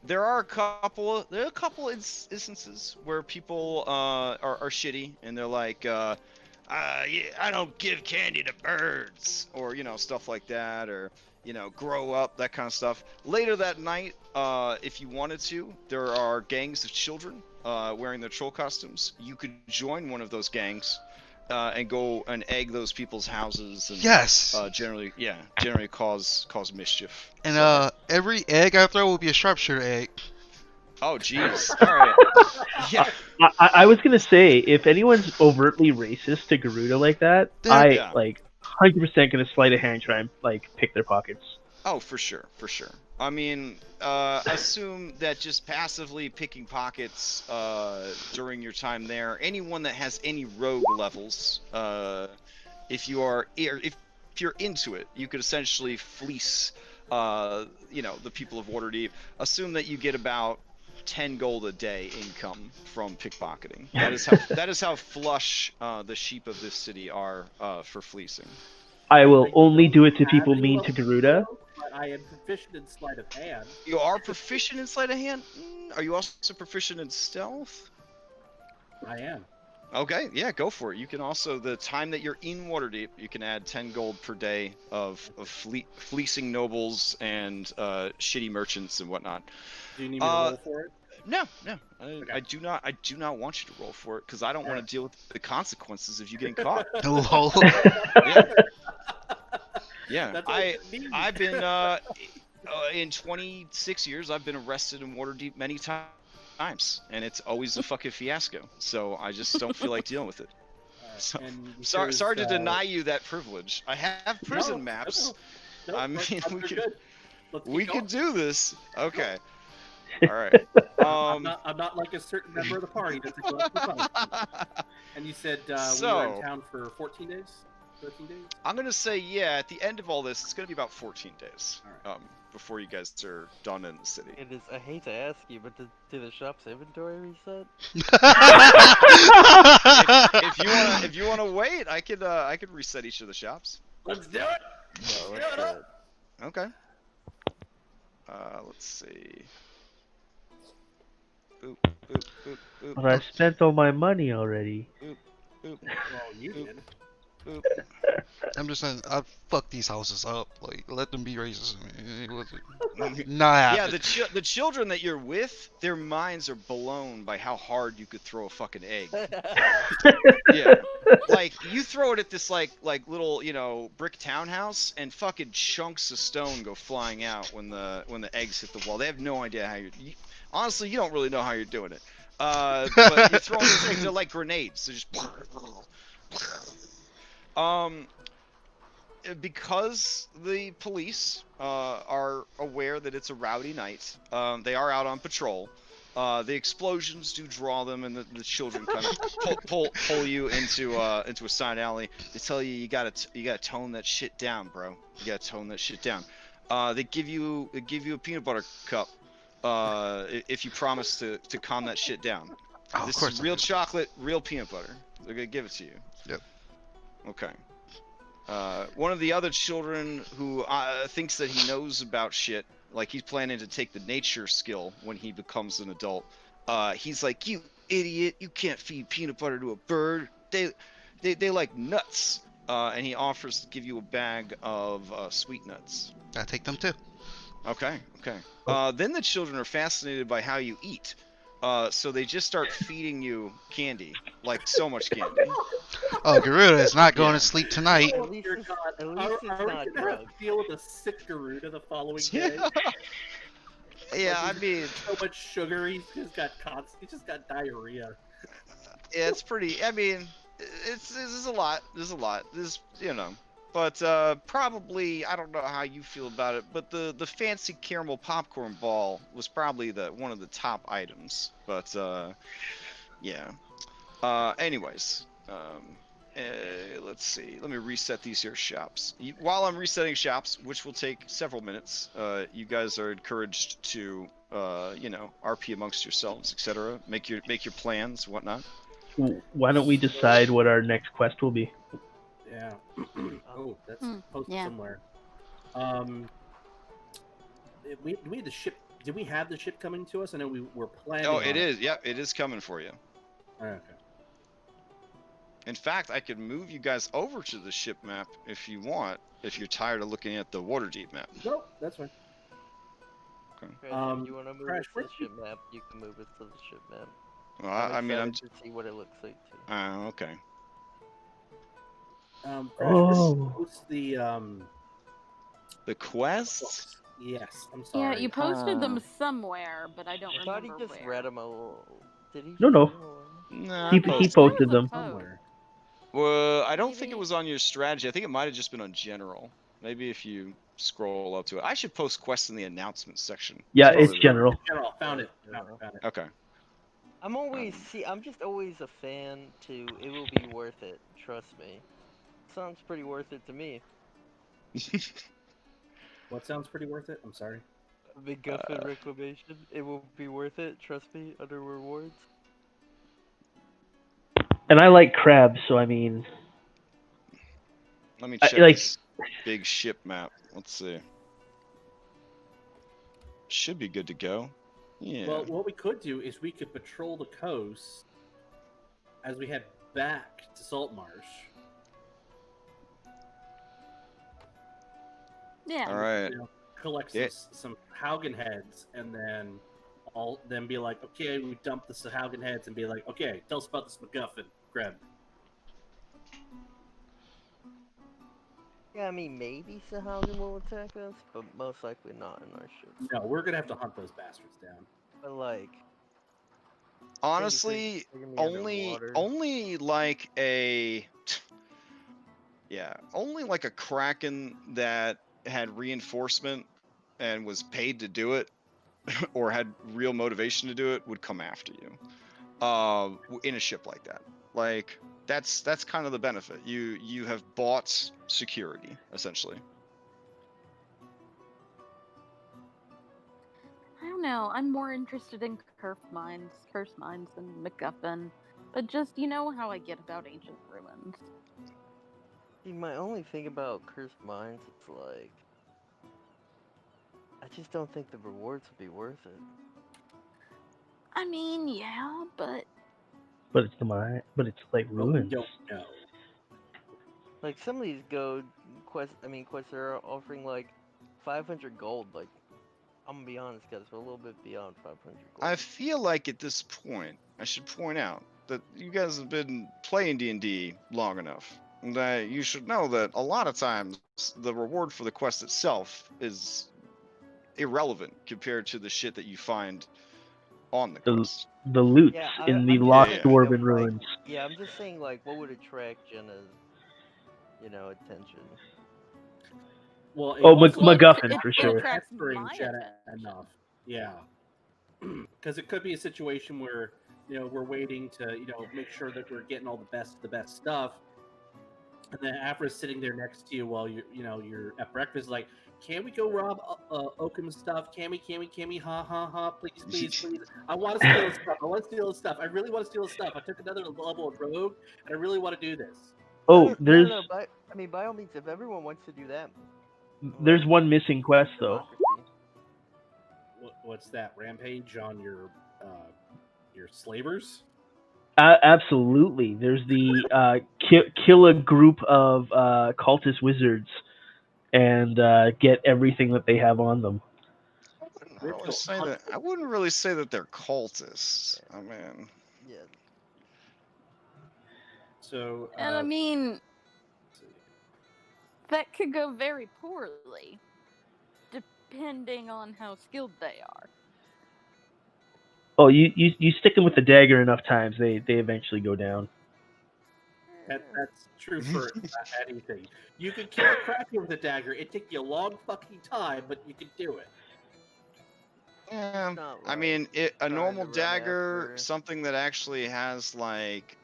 There are a couple instances where people are shitty and they're like. Yeah, I don't give candy to birds, or stuff like that, or grow up, that kind of stuff. Later that night, if you wanted to, there are gangs of children wearing their troll costumes. You could join one of those gangs and go and egg those people's houses, and Yes. Generally cause mischief. And every egg I throw will be a sharpshooter egg. Oh jeez. All right. Yeah. I was gonna say, if anyone's overtly racist to Garuda like that, Yeah. 100% gonna sleight of hand try and pick their pockets. Oh, for sure. I mean, assume that just passively picking pockets during your time there. Anyone that has any rogue levels, if you're into it, you could essentially fleece, the people of Waterdeep. Assume that you get about 10 gold a day income from pickpocketing. That is how flush the sheep of this city are for fleecing. I will only do it to people mean to Garuda. But I am proficient in sleight of hand. You are proficient in sleight of hand? Are you also proficient in stealth? I am. Okay, yeah, go for it. You can also, the time that you're in Waterdeep, you can add 10 gold per day of fleecing nobles and shitty merchants and whatnot. Do you need me to roll for it? No. Okay. I do not want you to roll for it because I don't want to deal with the consequences of you getting caught. Lol. Yeah. That's I've been in 26 years I've been arrested in Waterdeep many times, and it's always a fucking fiasco. So I just don't feel like dealing with it. So, sorry to deny you that privilege. I have prison maps. No, I mean, we could do this. Okay. All right. I'm not like a certain member of the party that's a glutton for punishment. And you said we were in So- town for 14 days, 13 days. I'm gonna say at the end of all this, it's gonna be about 14 days. All right. Before you guys are done in the city. It is. I hate to ask you, but do the shop's inventory reset? If you wanna wait, I could reset each of the shops. Let's do it. No, Yeah, let's do no. it. Okay. Let's see. Boop, boop, boop, boop, But I spent all my money already. boop, Well, you did. boop. I'm just saying, I'd fuck these houses up. Like, let them be racist. Not Yeah, happen. the children that you're with, their minds are blown by how hard you could throw a fucking egg. Yeah, like you throw it at this like little brick townhouse, and fucking chunks of stone go flying out when the eggs hit the wall. They have no idea how honestly, you don't really know how you're doing it. But you're throwing these eggs, they're like grenades. They're just because the police are aware that it's a rowdy night, they are out on patrol. The explosions do draw them, and the children kind of pull you into a side alley. They tell you you gotta tone that shit down, bro. You gotta tone that shit down. They give you a peanut butter cup if you promise to calm that shit down. Oh, This of course. is real chocolate, real peanut butter. They're gonna give it to you. Yep. Okay. One of the other children who thinks that he knows about shit, like he's planning to take the nature skill when he becomes an adult. He's like, "You idiot! You can't feed peanut butter to a bird. They like nuts." And he offers to give you a bag of sweet nuts. I take them too. Okay. Then the children are fascinated by how you eat. So they just start feeding you candy, like so much candy. Oh, Garuda is not going Yeah. to sleep tonight. At least Dear it's, God, at least are it's we not gonna have drugs. to deal with a sick Garuda the following day? Yeah, I mean, So much sugar, he's just got diarrhea. yeah, it's pretty. I mean, there's a lot. There's but probably I don't know how you feel about it, but the fancy caramel popcorn ball was probably one of the top items. But yeah. Anyways, let's see. Let me reset these here shops. While I'm resetting shops, which will take several minutes, you guys are encouraged to RP amongst yourselves, etc. Make your plans, whatnot. Why don't we decide what our next quest will be? Yeah. Oh, that's posted yeah. somewhere. We had the ship. Did we have the ship coming to us? I know we were planning. Oh, on it is. Yep, it is coming for you. Okay. In fact, I could move you guys over to the ship map if you want, if you're tired of looking at the Waterdeep map. Nope, that's fine. Crash, if you want to move Crash, us to the ship map, you can move us to the ship map. Well, I mean, I'm. excited to see what it looks like too. Okay. Crash, Oh. what's the The quests? Yes, I'm sorry. Yeah, you posted them somewhere, but I don't I thought he remember just where. read them all. Did he? No. just read 'em all? Nah, He I he posted- posted There them. was a post. Somewhere. Well, I don't think it Maybe- was on your strategy. I think it might have just been on general. Maybe if you scroll up to it. I should post quests in the announcements section. Yeah, Probably it's the- general. General, found it. Found it. Okay. I'm just always a fan to. It will be worth it. Trust me. Sounds pretty worth it to me. What sounds pretty worth it? I'm sorry. MacGuffin reclamation. It will be worth it. Trust me. Under rewards. And I like crabs, so I mean, Let me I- check like- this big ship map. Let's see. Should be good to go. Yeah. Well, what we could do is we could patrol the coast as we head back to Saltmarsh. Yeah. All right. Collect Yeah. some Haugen heads, and then be like, okay, we dump the Haugen heads, and be like, okay, tell us about this MacGuffin. Grab. Yeah, I mean maybe Sahaugen will attack us, but most likely not in our ships. No, we're gonna have to hunt those bastards down. But like, Honestly, they're gonna be only underwater. like a only like a kraken that had reinforcement and was paid to do it or had real motivation to do it would come after you. In a ship like that, like that's kind of the benefit. You have bought security essentially. I don't know. I'm more interested in curse mines than MacGuffin. But just, you know how I get about ancient ruins. See, my only thing about cursed mines is like, I just don't think the rewards would be worth it. I mean, yeah, but But it's the mine. But it's like But we ruins. don't know. Like some of these quests are offering like 500 gold. Like, I'm gonna be honest, guys, we're a little bit beyond 500 gold. I feel like at this point, I should point out that you guys have been playing D&D long enough that you should know that a lot of times the reward for the quest itself is irrelevant compared to the shit that you find on the quest. The loots Yeah, in the I'm just lost thinking of, dwarven like, ruins. Yeah, I'm just saying, like, what would attract Jenna's, attention? Well, Oh, also, MacGuffin for it sure. attracts pestering my Jenna attention. enough. Yeah, because it could be a situation where we're waiting to make sure that we're getting all the best stuff, and then Afra's sitting there next to you while you're at breakfast, like, can we go rob Oakum's stuff? Can we? Ha ha ha! Please! I want to steal his stuff. I really want to steal his stuff. I took another level of rogue, and I really want to do this. Oh, there's No. By all means, if everyone wants to do that, there's one missing quest though. democracy. What's that? Rampage on your slavers? Absolutely. There's the kill a group of cultist wizards and get everything that they have on them. I wouldn't really say that they're cultists. Oh man. Yeah. So, And I mean, that could go very poorly, depending on how skilled they are. Oh, you stick them with the dagger enough times, they eventually go down. that's true for anything. You could kill a Kraken with a dagger. It'd take you a long fucking time, but you could do it. Yeah, Not I like mean, a trying to normal run dagger, after- something that actually has like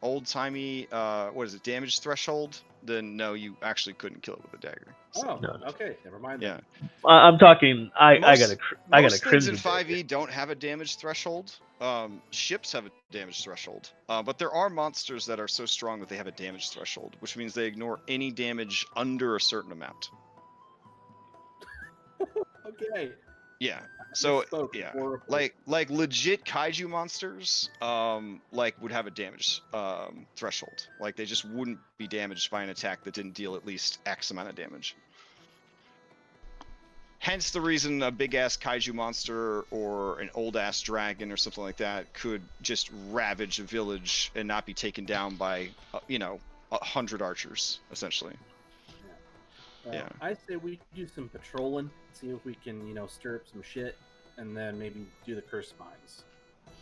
old timey what is it, damage threshold, then no, you actually couldn't kill it with a dagger. So, Oh, No. okay, never mind. yeah. I'm talking. I got a Most things in crimson dagger. 5e don't have a damage threshold. Ships have a damage threshold, but there are monsters that are so strong that they have a damage threshold, which means they ignore any damage under a certain amount. Okay. Yeah. So Misspoke yeah, horribly. like legit kaiju monsters, like would have a damage threshold. Like they just wouldn't be damaged by an attack that didn't deal at least X amount of damage. Hence the reason a big ass kaiju monster or an old ass dragon or something like that could just ravage a village and not be taken down by 100 archers essentially. Yeah. I say we do some patrolling, see if we can, stir up some shit, and then maybe do the curse mines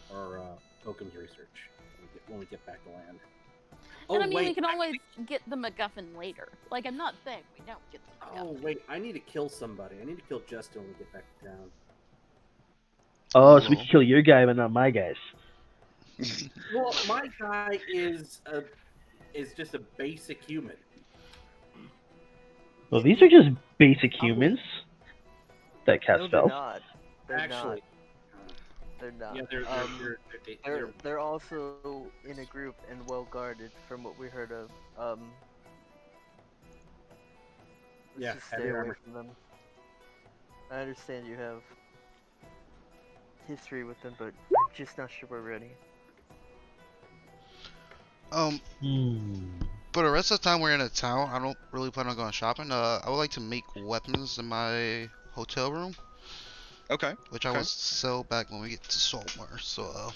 or Oakum's research when we get back to land. And I mean, we can always get the MacGuffin later. Like, I'm not saying we don't get the MacGuffin. Oh wait, I need to kill somebody. I need to kill Justin when we get back to town. Oh, so we can kill your guy, but not my guys. Well, my guy is just a basic human. Well, these are just basic humans that cast No, spells. they're not. They're Actually, not. They're not. Yeah, They're also in a group and well guarded, from what we heard of. Yeah, Just heavy stay away armor. from them. I understand you have history with them, but I'm just not sure we're ready. For the rest of the time we're in a town, I don't really plan on going shopping. I would like to make weapons in my hotel room. Okay. Which I will sell back when we get to Saltmarsh. So.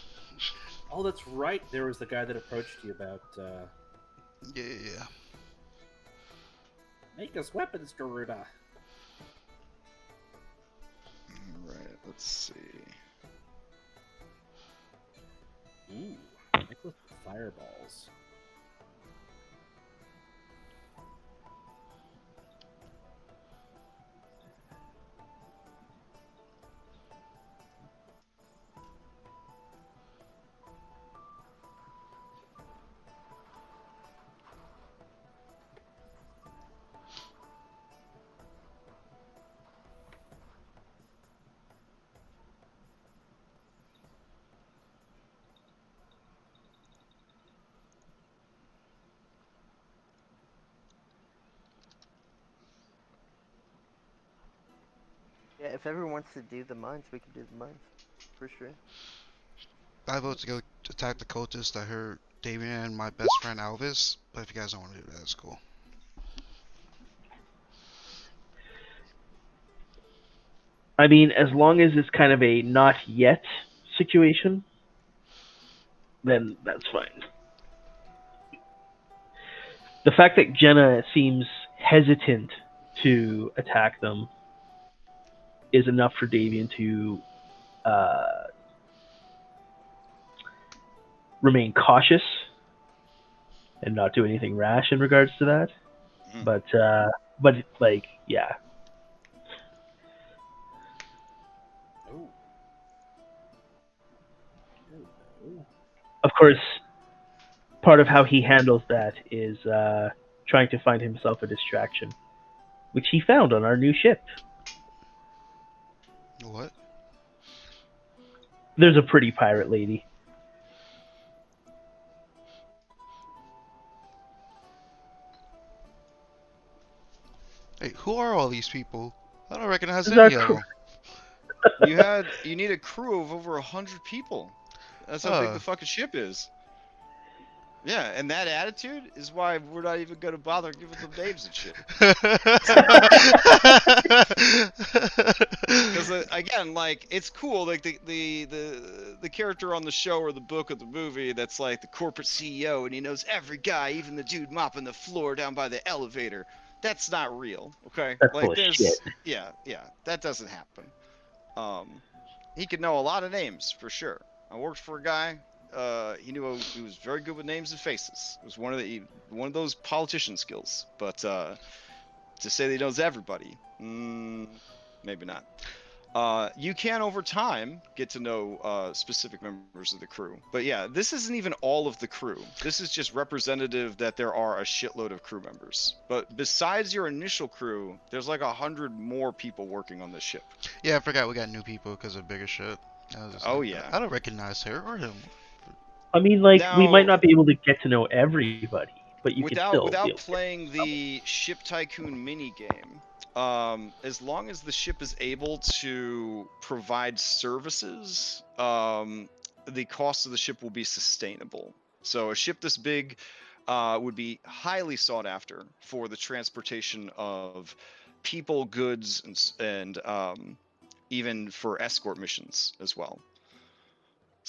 Oh, that's right. There was the guy that approached you about. Yeah. Make us weapons, Garuda. Alright, let's see. Ooh, make us fireballs. Yeah, if everyone wants to do the mines, we can do the mines. For sure. I vote to go attack the cultists that hurt Damien and my best friend Alvis. But if you guys don't want to do that, that's cool. I mean, as long as it's kind of a not yet situation, then that's fine. The fact that Jenna seems hesitant to attack them is enough for Davian to remain cautious and not do anything rash in regards to that. Mhm. But like, yeah, Oh. Hello. of course, part of how he handles that is trying to find himself a distraction, which he found on our new ship. What? There's a pretty pirate lady. Hey, who are all these people? I don't recognize There's our any of crew. them. You need a crew of over 100 people. That's how big the Oh. fucking ship is. Yeah, and that attitude is why we're not even gonna bother giving them names and shit. Because again, like it's cool, like the character on the show or the book or the movie that's like the corporate CEO and he knows every guy, even the dude mopping the floor down by the elevator. That's not real, okay? That's Like bullshit. yeah, that doesn't happen. He could know a lot of names for sure. I worked for a guy. He was very good with names and faces. It was one of those politician skills. But to say that he knows everybody, maybe not. You can over time get to know specific members of the crew. But yeah, this isn't even all of the crew. This is just representative that there are a shitload of crew members. But besides your initial crew, there's like 100 more people working on this ship. Yeah, I forgot we got new people because of bigger ship. Oh yeah. I don't recognize her or him. I mean, like, we might Now, not be able to get to know everybody, but you can still be without able to get playing the ship tycoon mini game, as long as the ship is able to provide services, the cost of the ship will be sustainable. So a ship this big would be highly sought after for the transportation of people, goods, and even for escort missions as well.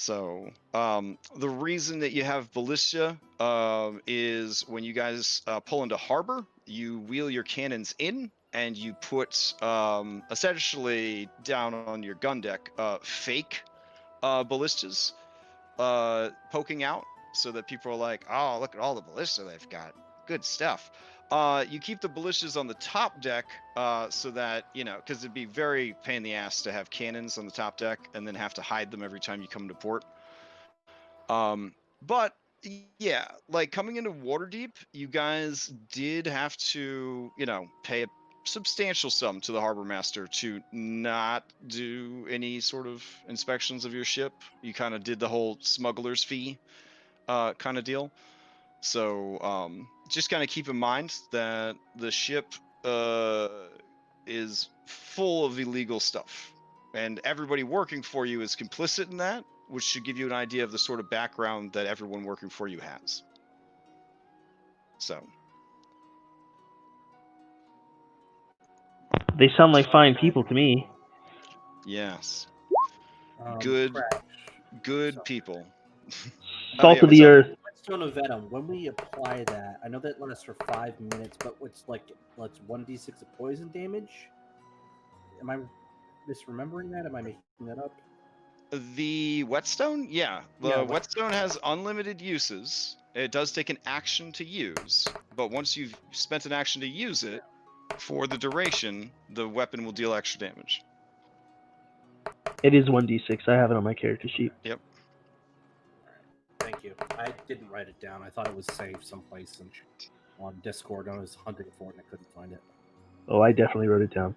So the reason that you have ballista is when you guys pull into harbor, you wheel your cannons in and you put essentially down on your gun deck fake ballistas poking out so that people are like, oh, look at all the ballista they've got. Good stuff. You keep the ballistas on the top deck so that, because it'd be very pain in the ass to have cannons on the top deck and then have to hide them every time you come to port. But yeah, like coming into Waterdeep, you guys did have to, pay a substantial sum to the harbor master to not do any sort of inspections of your ship. You kind of did the whole smuggler's fee kind of deal. So just kind of keep in mind that the ship is full of illegal stuff, and everybody working for you is complicit in that, which should give you an idea of the sort of background that everyone working for you has. So They sound like fine people to me. yes, Crash. good So, people. Salt Yeah, of what's the up? earth. Whetstone of Venom. When we apply that, I know that lasts for 5 minutes, but it's like let's 1d6 of poison damage. Am I misremembering that? Am I making that up? The whetstone, yeah, the Yeah, whetstone has unlimited uses. It does take an action to use, but once you've spent an action to use it, for the duration, the weapon will deal extra damage. It is 1d6. I have it on my character sheet. Yep. Thank you. I didn't write it down. I thought it was saved someplace on Discord. I was hunting for it and I couldn't find it. Oh, I definitely wrote it down.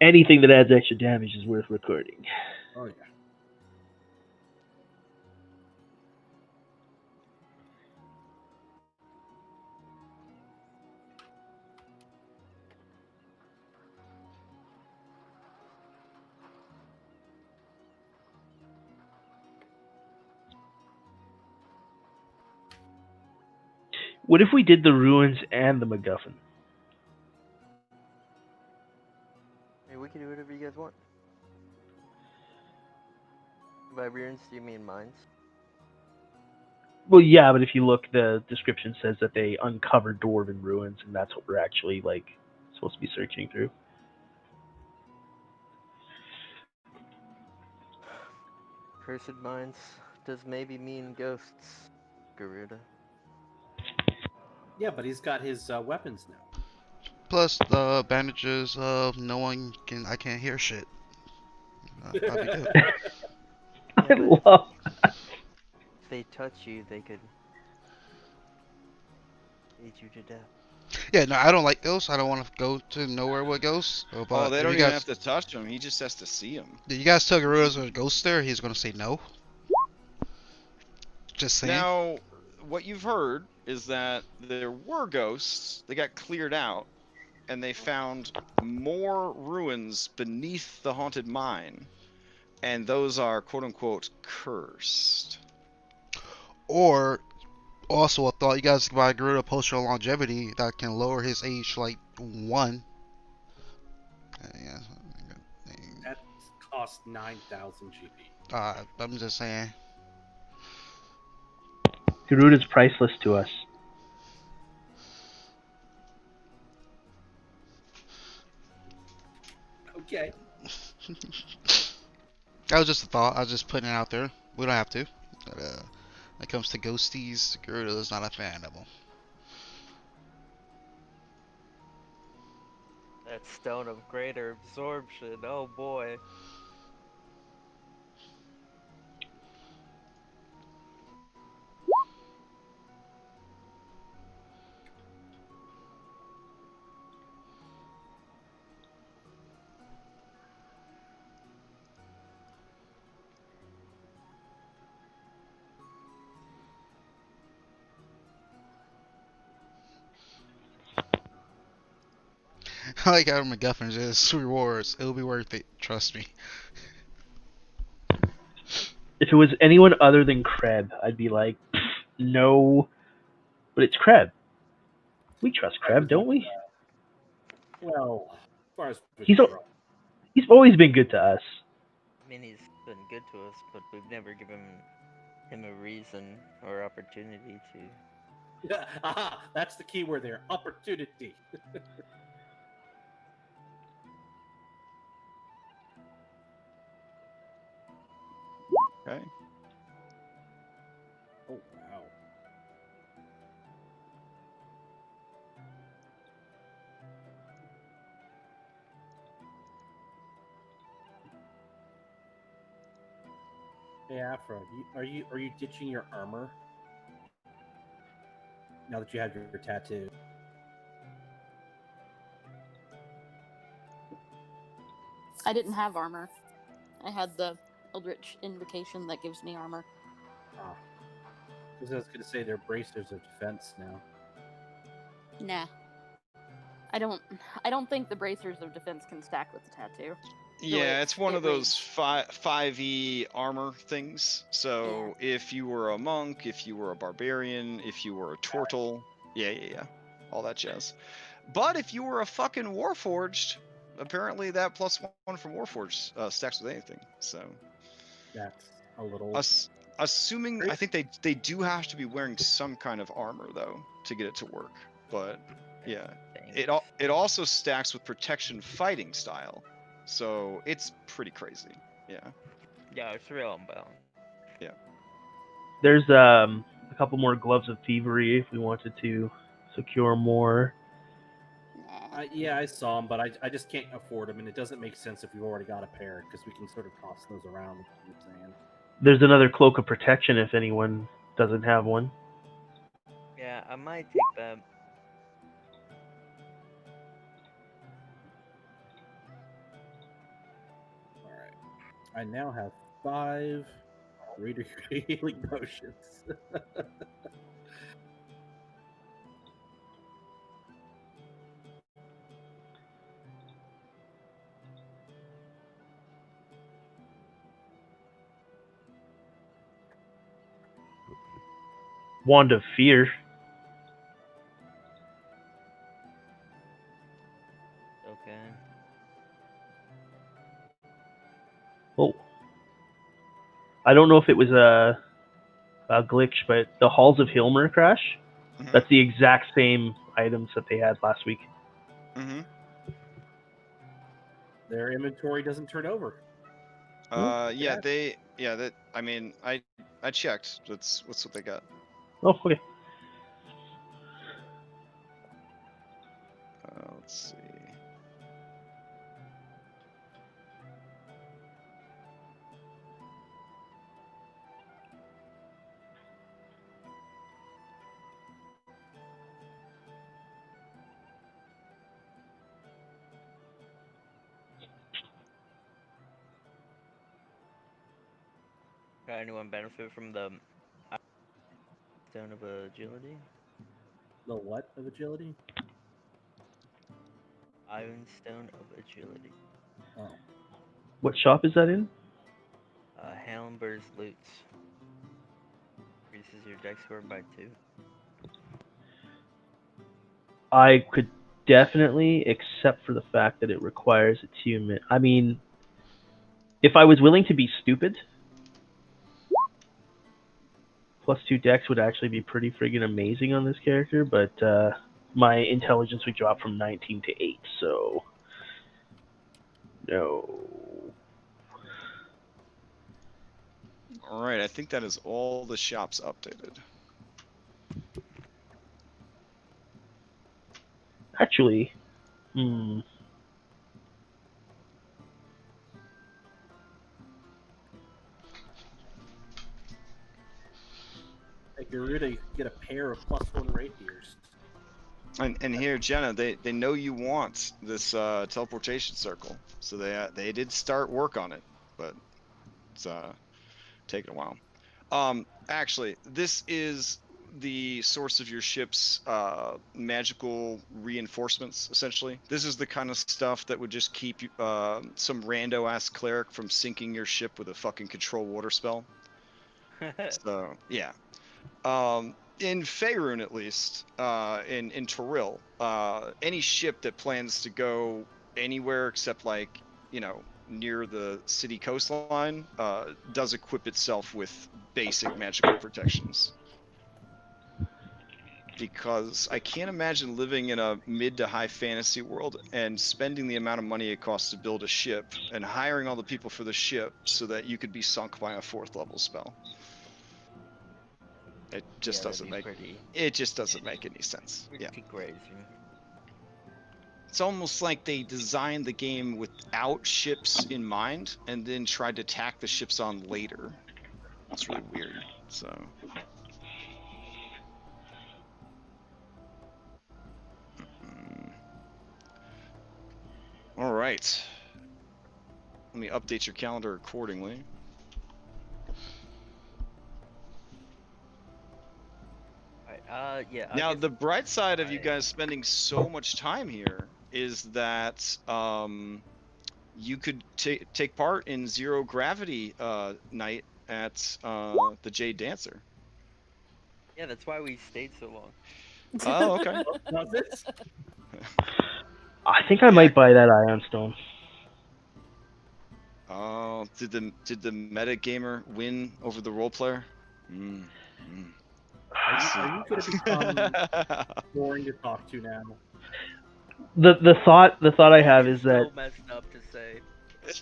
Anything that adds extra damage is worth recording. Oh yeah. What if we did the ruins and the MacGuffin? Hey, we can do whatever you guys want. By ruins, do you mean mines? Well, yeah, but if you look, the description says that they uncovered dwarven ruins, and that's what we're actually like supposed to be searching through. Cursed mines does maybe mean ghosts, Garuda. Yeah, but he's got his weapons now. Plus the bandages. No one can. I can't hear shit. I'll be good. I Yeah, but love. if they touch you, they could eat you to death. Yeah, no, I don't like ghosts. I don't want to go to nowhere with ghosts. Oh, But they if don't you even have guys, to touch him. He just has to see him. you guys tell Garuda's there's a ghost there, he's gonna say no. Just saying. Now, what you've heard is that there were ghosts. They got cleared out, and they found more ruins beneath the haunted mine, and those are quote unquote cursed. Or also a thought, you guys can buy Garuda a potion of longevity that can lower his age to like 1. Yeah, That cost 9,000 GP. I'm just saying. Garuda's priceless to us. Okay. That was just a thought. I was just putting it out there. We don't have to. But, when it comes to ghosties, Garuda is not a fan of them. That stone of greater absorption, oh boy. I like how MacGuffin just rewards. It'll be worth it. Trust me. If it was anyone other than Kreb, I'd be like, no. But it's Kreb. We trust Kreb, don't we? Well, as far as we He's can a- draw. He's always been good to us. I mean, he's been good to us, but we've never given him a reason or opportunity to. Aha! That's the key word there. Opportunity. Okay. Oh wow. Hey Afro, are you ditching your armor now that you have your tattoo? I didn't have armor. I had the Eldritch Invocation that gives me armor. Ah, because I was going to say they're bracers of defense now. Nah. I don't think the bracers of defense can stack with the tattoo. Yeah, it's one it of those reads. 5e armor things. So if you were a monk, if you were a barbarian, if you were a turtle, yeah, all that jazz. But if you were a fucking warforged, apparently that +1 from warforged stacks with anything. So That's a little. assuming, I think they do have to be wearing some kind of armor though to get it to work. But yeah, it also stacks with protection fighting style. So it's pretty crazy. Yeah. Yeah, it's real unbound. Yeah. There's a couple more gloves of thievery if we wanted to secure more. Yeah, I saw them, but I just can't afford them, and it doesn't make sense if we've already got a pair because we can sort of toss those around. You know what I'm saying? There's another cloak of protection if anyone doesn't have one. Yeah, I might take that. All right. I now have 5 greater healing potions. Wand of Fear. I don't know if it was a glitch, but the Halls of Hilmer Crash, Mhm. that's the exact same items that they had last week. Mm-hmm. Their inventory doesn't turn over. Yeah, that. I mean, I checked. That's what they got. Oh, okay. Let's see. Got anyone benefit from the Stone of Agility? The what of agility? Iron Stone of Agility. Oh, What shop is that in? Hallenberg's Loots. Increases your dex score by 2. I could definitely, except for the fact that it requires attunement. I mean, if I was willing to be stupid, +2 dex would actually be pretty friggin' amazing on this character, but my intelligence would drop from 19 to 8, so no. All right, I think that is all the shops updated. Actually, at Garuda, you could get a pair of +1 rapiers. And here, Jenna, they know you want this teleportation circle, so they did start work on it, but it's taking a while. Actually, this is the source of your ship's magical reinforcements. Essentially, this is the kind of stuff that would just keep you, some rando ass cleric from sinking your ship with a fucking control water spell. So yeah. In Faerun, at least, in Toril, any ship that plans to go anywhere except, like, near the city coastline, does equip itself with basic magical protections. Because I can't imagine living in a mid to high fantasy world and spending the amount of money it costs to build a ship and hiring all the people for the ship so that you could be sunk by a 4th level spell. It just doesn't make any sense. Yeah. Pretty crazy. It's almost like they designed the game without ships in mind and then tried to tack the ships on later. It's really weird. So all right. Let me update your calendar accordingly. Yeah. Now, the bright side of you guys spending so much time here is that you could take part in Zero Gravity night at the Jade Dancer. Yeah, that's why we stayed so long. Oh, okay. Does it? I think I might buy that Ion Stone. Oh, did the meta gamer win over the role player? Are you going to become boring to talk to now? The thought I have is that so messed up to say.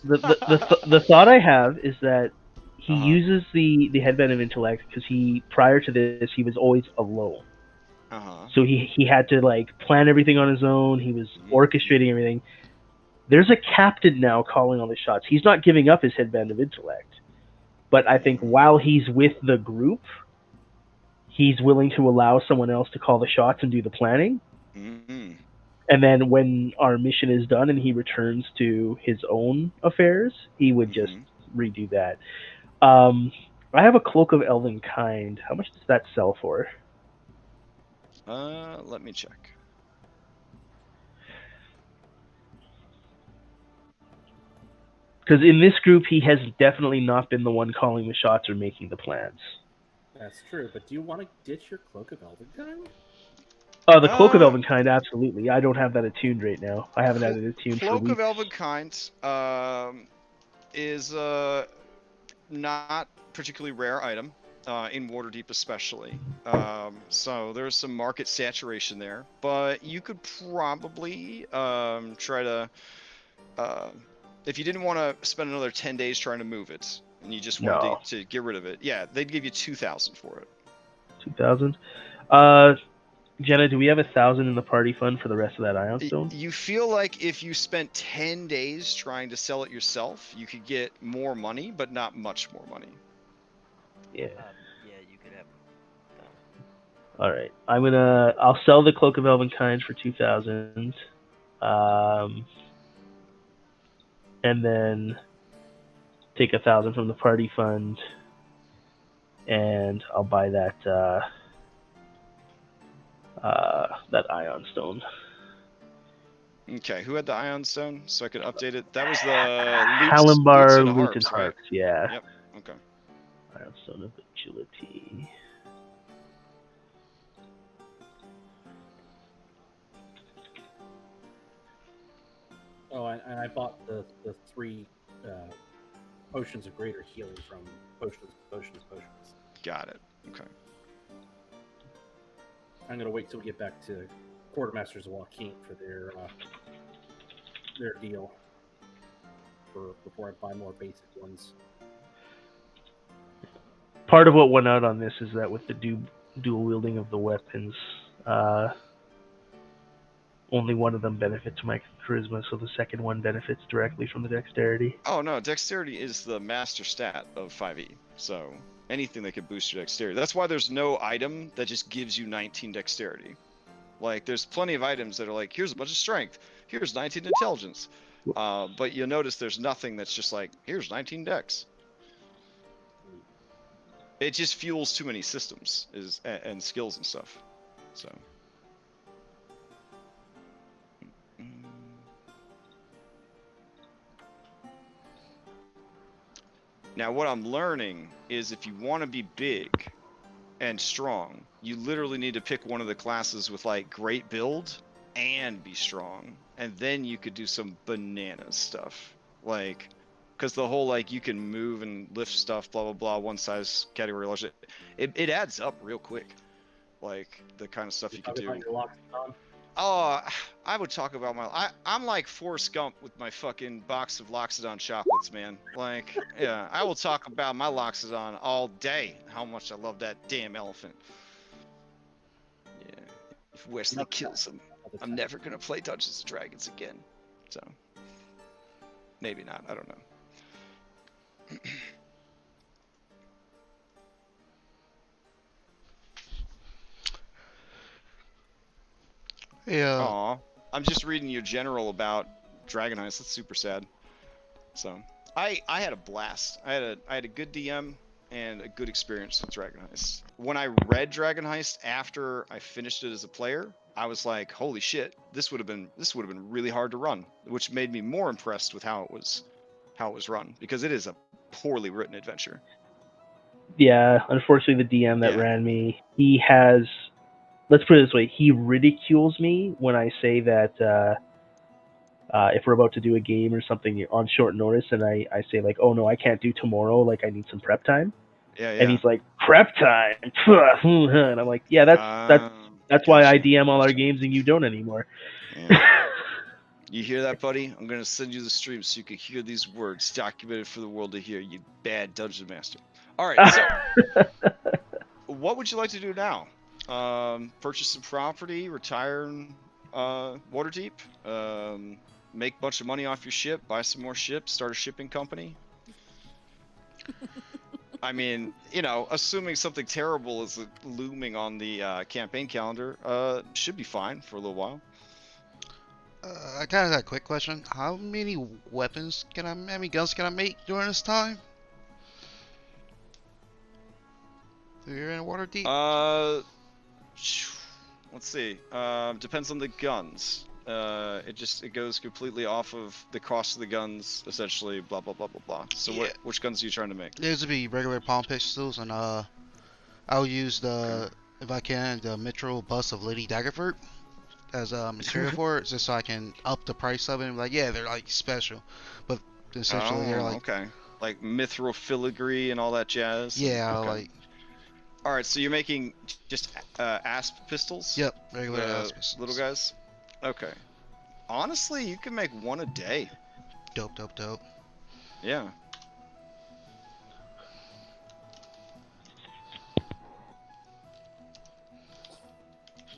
the thought I have is that he Uh-huh. uses the headband of intellect because prior to this he was always alone. Uh-huh. So he had to, like, plan everything on his own. He was orchestrating everything. There's a captain now calling all the shots. He's not giving up his headband of intellect, but I think while he's with the group, he's willing to allow someone else to call the shots and do the planning. Mm-hmm. And then when our mission is done and he returns to his own affairs, he would just redo that. I have a Cloak of Elven Kind. How much does that sell for? Let me check. Because in this group, he has definitely not been the one calling the shots or making the plans. That's true, but do you want to ditch your Cloak of Elvenkind? The Cloak of Elvenkind, absolutely. I don't have that attuned right now. I haven't had it attuned for weeks. Cloak of Elvenkind is not particularly rare item in Waterdeep, especially. So there's some market saturation there, but you could probably try to, if you didn't want to spend another 10 days trying to move it, and you just wanted No. to get rid of it, yeah, they'd give you 2,000 for it. 2,000. Jenna, do we have 1,000 in the party fund for the rest of that ion stone? You feel like if you spent 10 days trying to sell it yourself, you could get more money, but not much more money. Yeah. Yeah, you could have. All right. I'll sell the Cloak of Elvenkind for 2,000. And then take 1,000 from the party fund, and I'll buy that ion stone. Okay, who had the ion stone so I could update it? That was the Kalimbar, Lutes and Loot, and Harps, right? Harps, yeah. Yep. Okay. Ion stone of agility. Oh, and I bought the 3 potions of greater healing from potions. Got it. Okay. I'm gonna wait till we get back to Quartermasters of Joaquin for their deal before I buy more basic ones. Part of what went out on this is that with the dual wielding of the weapons, only one of them benefits my charisma, so the second one benefits directly from the dexterity. Oh no, dexterity is the master stat of 5e. So anything that could boost your dexterity. That's why there's no item that just gives you 19 dexterity. Like there's plenty of items that are like, here's a bunch of strength, here's 19 intelligence. But you'll notice there's nothing that's just like, here's 19 dex. It just fuels too many systems and skills and stuff. So. Now, what I'm learning is if you want to be big and strong, you literally need to pick one of the classes with like great build and be strong, and then you could do some bananas stuff. Like, because the whole like you can move and lift stuff, blah blah blah, one size category large, it adds up real quick. Like the kind of stuff you can do. Oh, I would talk about I'm like Forrest Gump with my fucking box of Loxodon chocolates, man. Like, yeah, I will talk about my Loxodon all day. How much I love that damn elephant. Yeah, if Wesley kills him, I'm never gonna play Dungeons and Dragons again. So, maybe not. I don't know. Yeah. Aw, I'm just reading your general about Dragon Heist. That's super sad. So, I had a blast. I had a good DM and a good experience with Dragon Heist. When I read Dragon Heist after I finished it as a player, I was like, holy shit, this would have been really hard to run, which made me more impressed with how it was run, because it is a poorly written adventure. Yeah, unfortunately the DM that ran me, he has, let's put it this way, he ridicules me when I say that if we're about to do a game or something on short notice, and I say like, oh no, I can't do tomorrow, like I need some prep time. Yeah. And he's like, prep time? And I'm like, yeah, that's why I DM all our games and you don't anymore. Yeah. You hear that, buddy? I'm gonna send you the stream so you can hear these words documented for the world to hear, you bad dungeon master. All right, so what would you like to do now? Purchase some property, retire in Waterdeep, make a bunch of money off your ship, buy some more ships, start a shipping company? I mean, you know, assuming something terrible is looming on the campaign calendar, should be fine for a little while. I kind of got a quick question. How many guns can I make during this time? You're in Waterdeep? Let's see. Depends on the guns. It goes completely off of the cost of the guns, essentially, blah blah blah blah blah. So Yeah. which guns are you trying to make? These would be regular palm pistols, and I'll use if I can, the mithril bust of Lady Daggerford as material for it, just so I can up the price of it and be like, yeah, they're like special, but essentially they're like, okay, like mithril filigree and all that jazz? Yeah, Okay. like. All right, so you're making just asp pistols? Yep, regular The aspects. little guys? Okay. Honestly, you can make one a day. Dope, dope, dope. Yeah.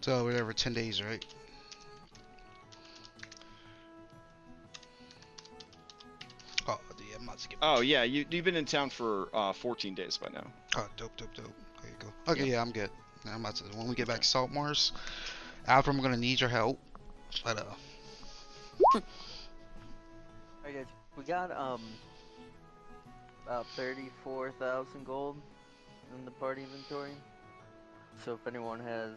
So whatever, 10 days, right? Oh, yeah, I'm about to get. Oh yeah, you've been in town for 14 days by now. Oh, dope, dope, dope. There you go. Okay, Yeah. yeah, I'm good. Now I'm about to. When we get back Okay. to Saltmarsh, after I'm gonna need your help. But Alright guys, we got about 34,000 gold in the party inventory. So if anyone has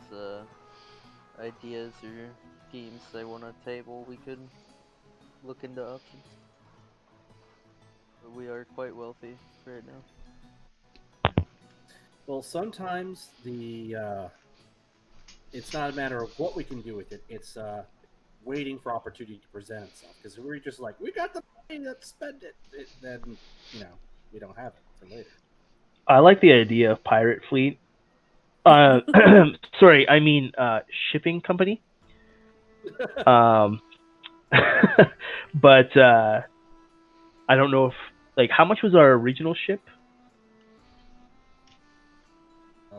ideas or schemes they want to table, we could look into options. But we are quite wealthy right now. Well, sometimes it's not a matter of what we can do with it. It's waiting for opportunity to present itself. Because if we're just like, we got the money, let's spend it, then we don't have it for later. I like the idea of pirate fleet. Sorry, I mean shipping company. Um, but I don't know if like how much was our original ship?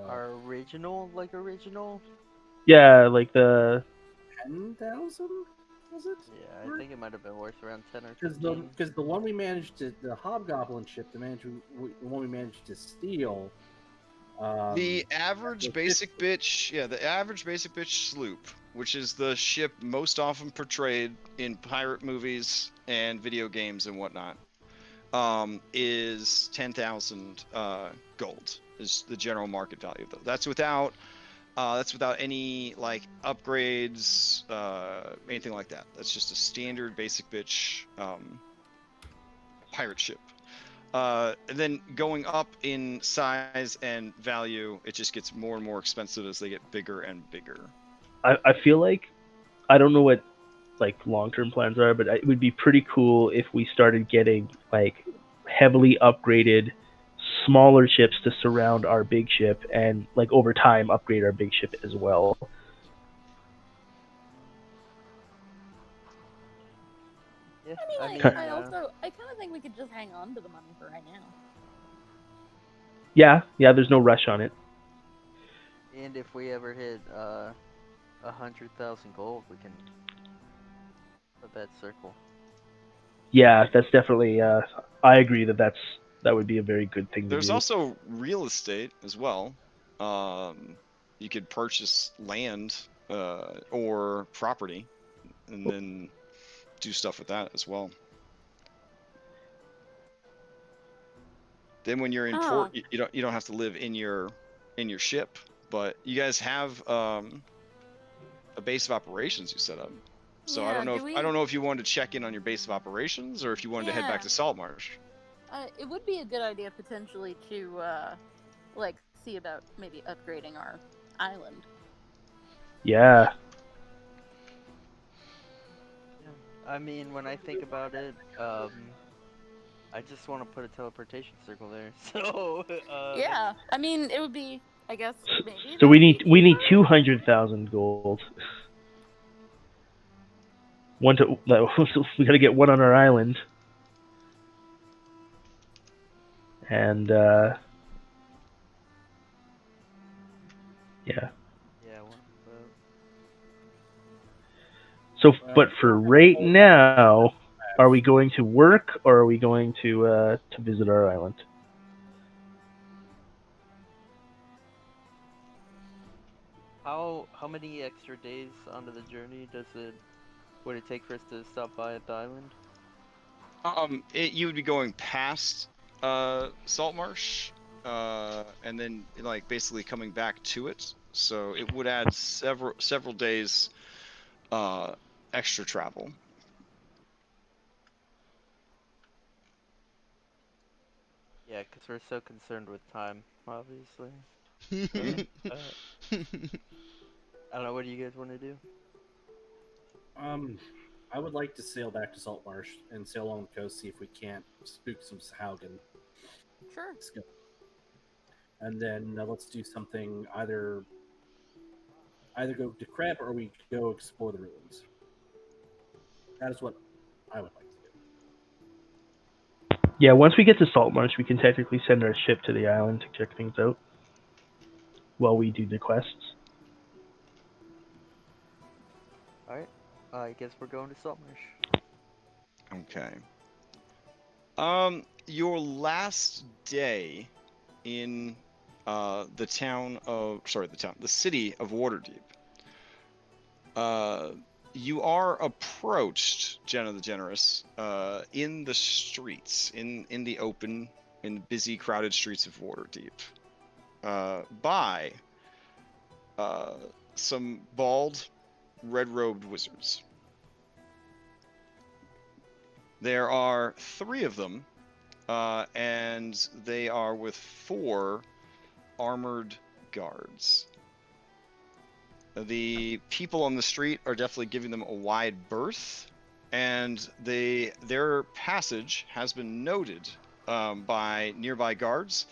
Our original, original? Yeah, like the 10,000 was it? Yeah, I think it might have been worth around 10 or Because 15. the one we managed to, the hobgoblin ship, the one we managed to steal. The average was basic bitch, yeah, the average basic bitch sloop, which is the ship most often portrayed in pirate movies and video games and whatnot, is 10,000 gold. Is the general market value though. That's without any like upgrades, anything like that. That's just a standard basic bitch pirate ship. And then going up in size and value, it just gets more and more expensive as they get bigger and bigger. I feel like I don't know what like long-term plans are, but it would be pretty cool if we started getting like heavily upgraded smaller ships to surround our big ship and like over time upgrade our big ship as well. Yeah, I I mean, mean, I kind of think we could just hang on to the money for right now. Yeah, there's no rush on it. and if we ever hit 100,000 gold, we can put that circle. Yeah, that's definitely I agree that would be a very good thing to There's do. also real estate as well. You could purchase land or property, and then do stuff with that as well. Then when you're in port, you don't have to live in your ship, but you guys have a base of operations you set up. So Yeah, I don't know if you wanted to check in on your base of operations or if you wanted to head back to Saltmarsh. It would be a good idea potentially to like see about maybe upgrading our island. Yeah. Yeah. I mean, when I think about it, I just want to put a teleportation circle there. So, Yeah, I mean, it would be, I guess, maybe. So that we would need be cheaper? 200,000 gold. We got to get one on our island. And yeah. Yeah, one boat. So, but for right now, are we going to work or are we going to visit our island? How many extra days onto the journey would it take for us to stop by at the island? You would be going past Saltmarsh, and then like basically coming back to it. So it would add several days extra travel. Yeah, because we're so concerned with time, obviously. So, I don't know. What do you guys want to do? I would like to sail back to Saltmarsh and sail along the coast, see if we can't spook some Sahaugen. Sure. And then let's do something either go to Crab or we go explore the ruins. That is what I would like to do. Yeah, once we get to Saltmarsh, we can technically send our ship to the island to check things out while we do the quests. Alright. I guess we're going to Saltmarsh. Okay. Your last day in the city of Waterdeep. You are approached, Jenna the Generous, in the streets, in the open, in the busy, crowded streets of Waterdeep, by some bald, red-robed wizards. There are 3 of them, and they are with 4 armored guards. The people on the street are definitely giving them a wide berth, and their passage has been noted by nearby guards,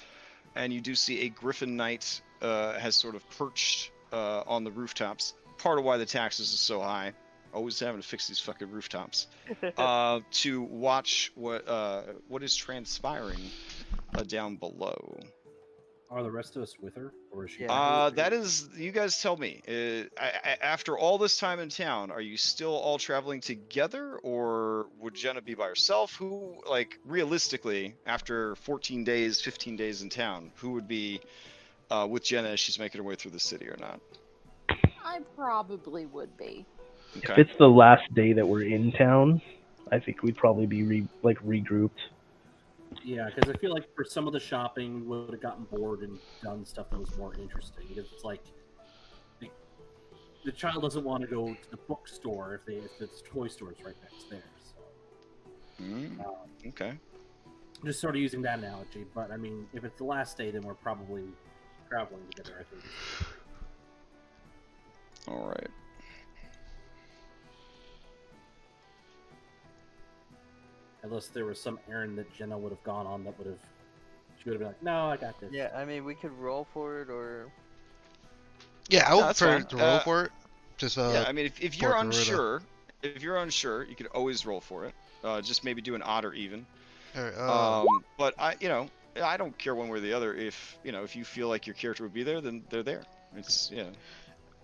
and you do see a Griffin Knight has sort of perched on the rooftops. Part of why the taxes are so high, always having to fix these fucking rooftops, to watch what is transpiring down below. Are the rest of us with her, or is she? Yeah. That is, you guys tell me. After all this time in town, are you still all traveling together, or would Jenna be by herself? Who, like, realistically, after 14 days, 15 days in town, who would be with Jenna as she's making her way through the city or not? I probably would be. Okay. If it's the last day that we're in town, I think we'd probably be regrouped. Yeah, because I feel like for some of the shopping, we would have gotten bored and done stuff that was more interesting. It's like the child doesn't want to go to the bookstore if the toy store is right next there. So, Okay. just sort of using that analogy. But I mean, if it's the last day, then we're probably traveling together. I think. All right. Unless there was some errand that Jenna would have gone on that she would have been like, "No, I got this." Yeah, I mean, we could roll for it, or Yeah, I No, would that's prefer fine. to roll for it. Just Yeah, I mean, if you're for Garuda. unsure, you could always roll for it. Just maybe do an odd or even. Alright, But I don't care one way or the other. If you feel like your character would be there, then they're there. It's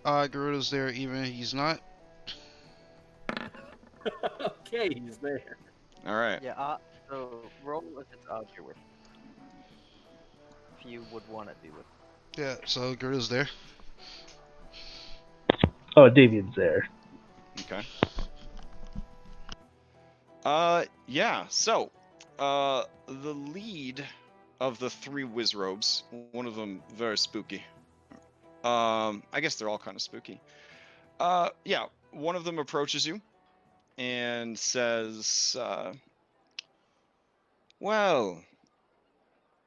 Garuda's there even he's not. Okay, he's there. All right. yeah. So roll if it's odd you're with. If you would want to do it. Yeah, so Garuda's there. Oh, Davian's there. Okay. Yeah. So, the lead of the 3 wizrobes, one of them very spooky. I guess they're all kind of spooky. Yeah. One of them approaches you and says, "Well,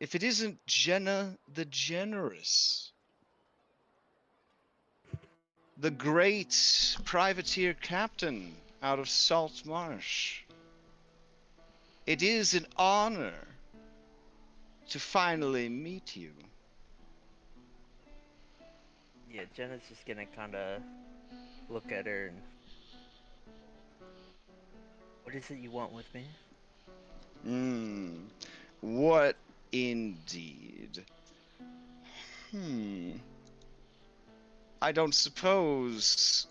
if it isn't Jenna the Generous, the great privateer captain out of Saltmarsh, it is an honor to finally meet you." Yeah, Jenna's just gonna kind of look at her and. What is it you want with me? What indeed? I don't suppose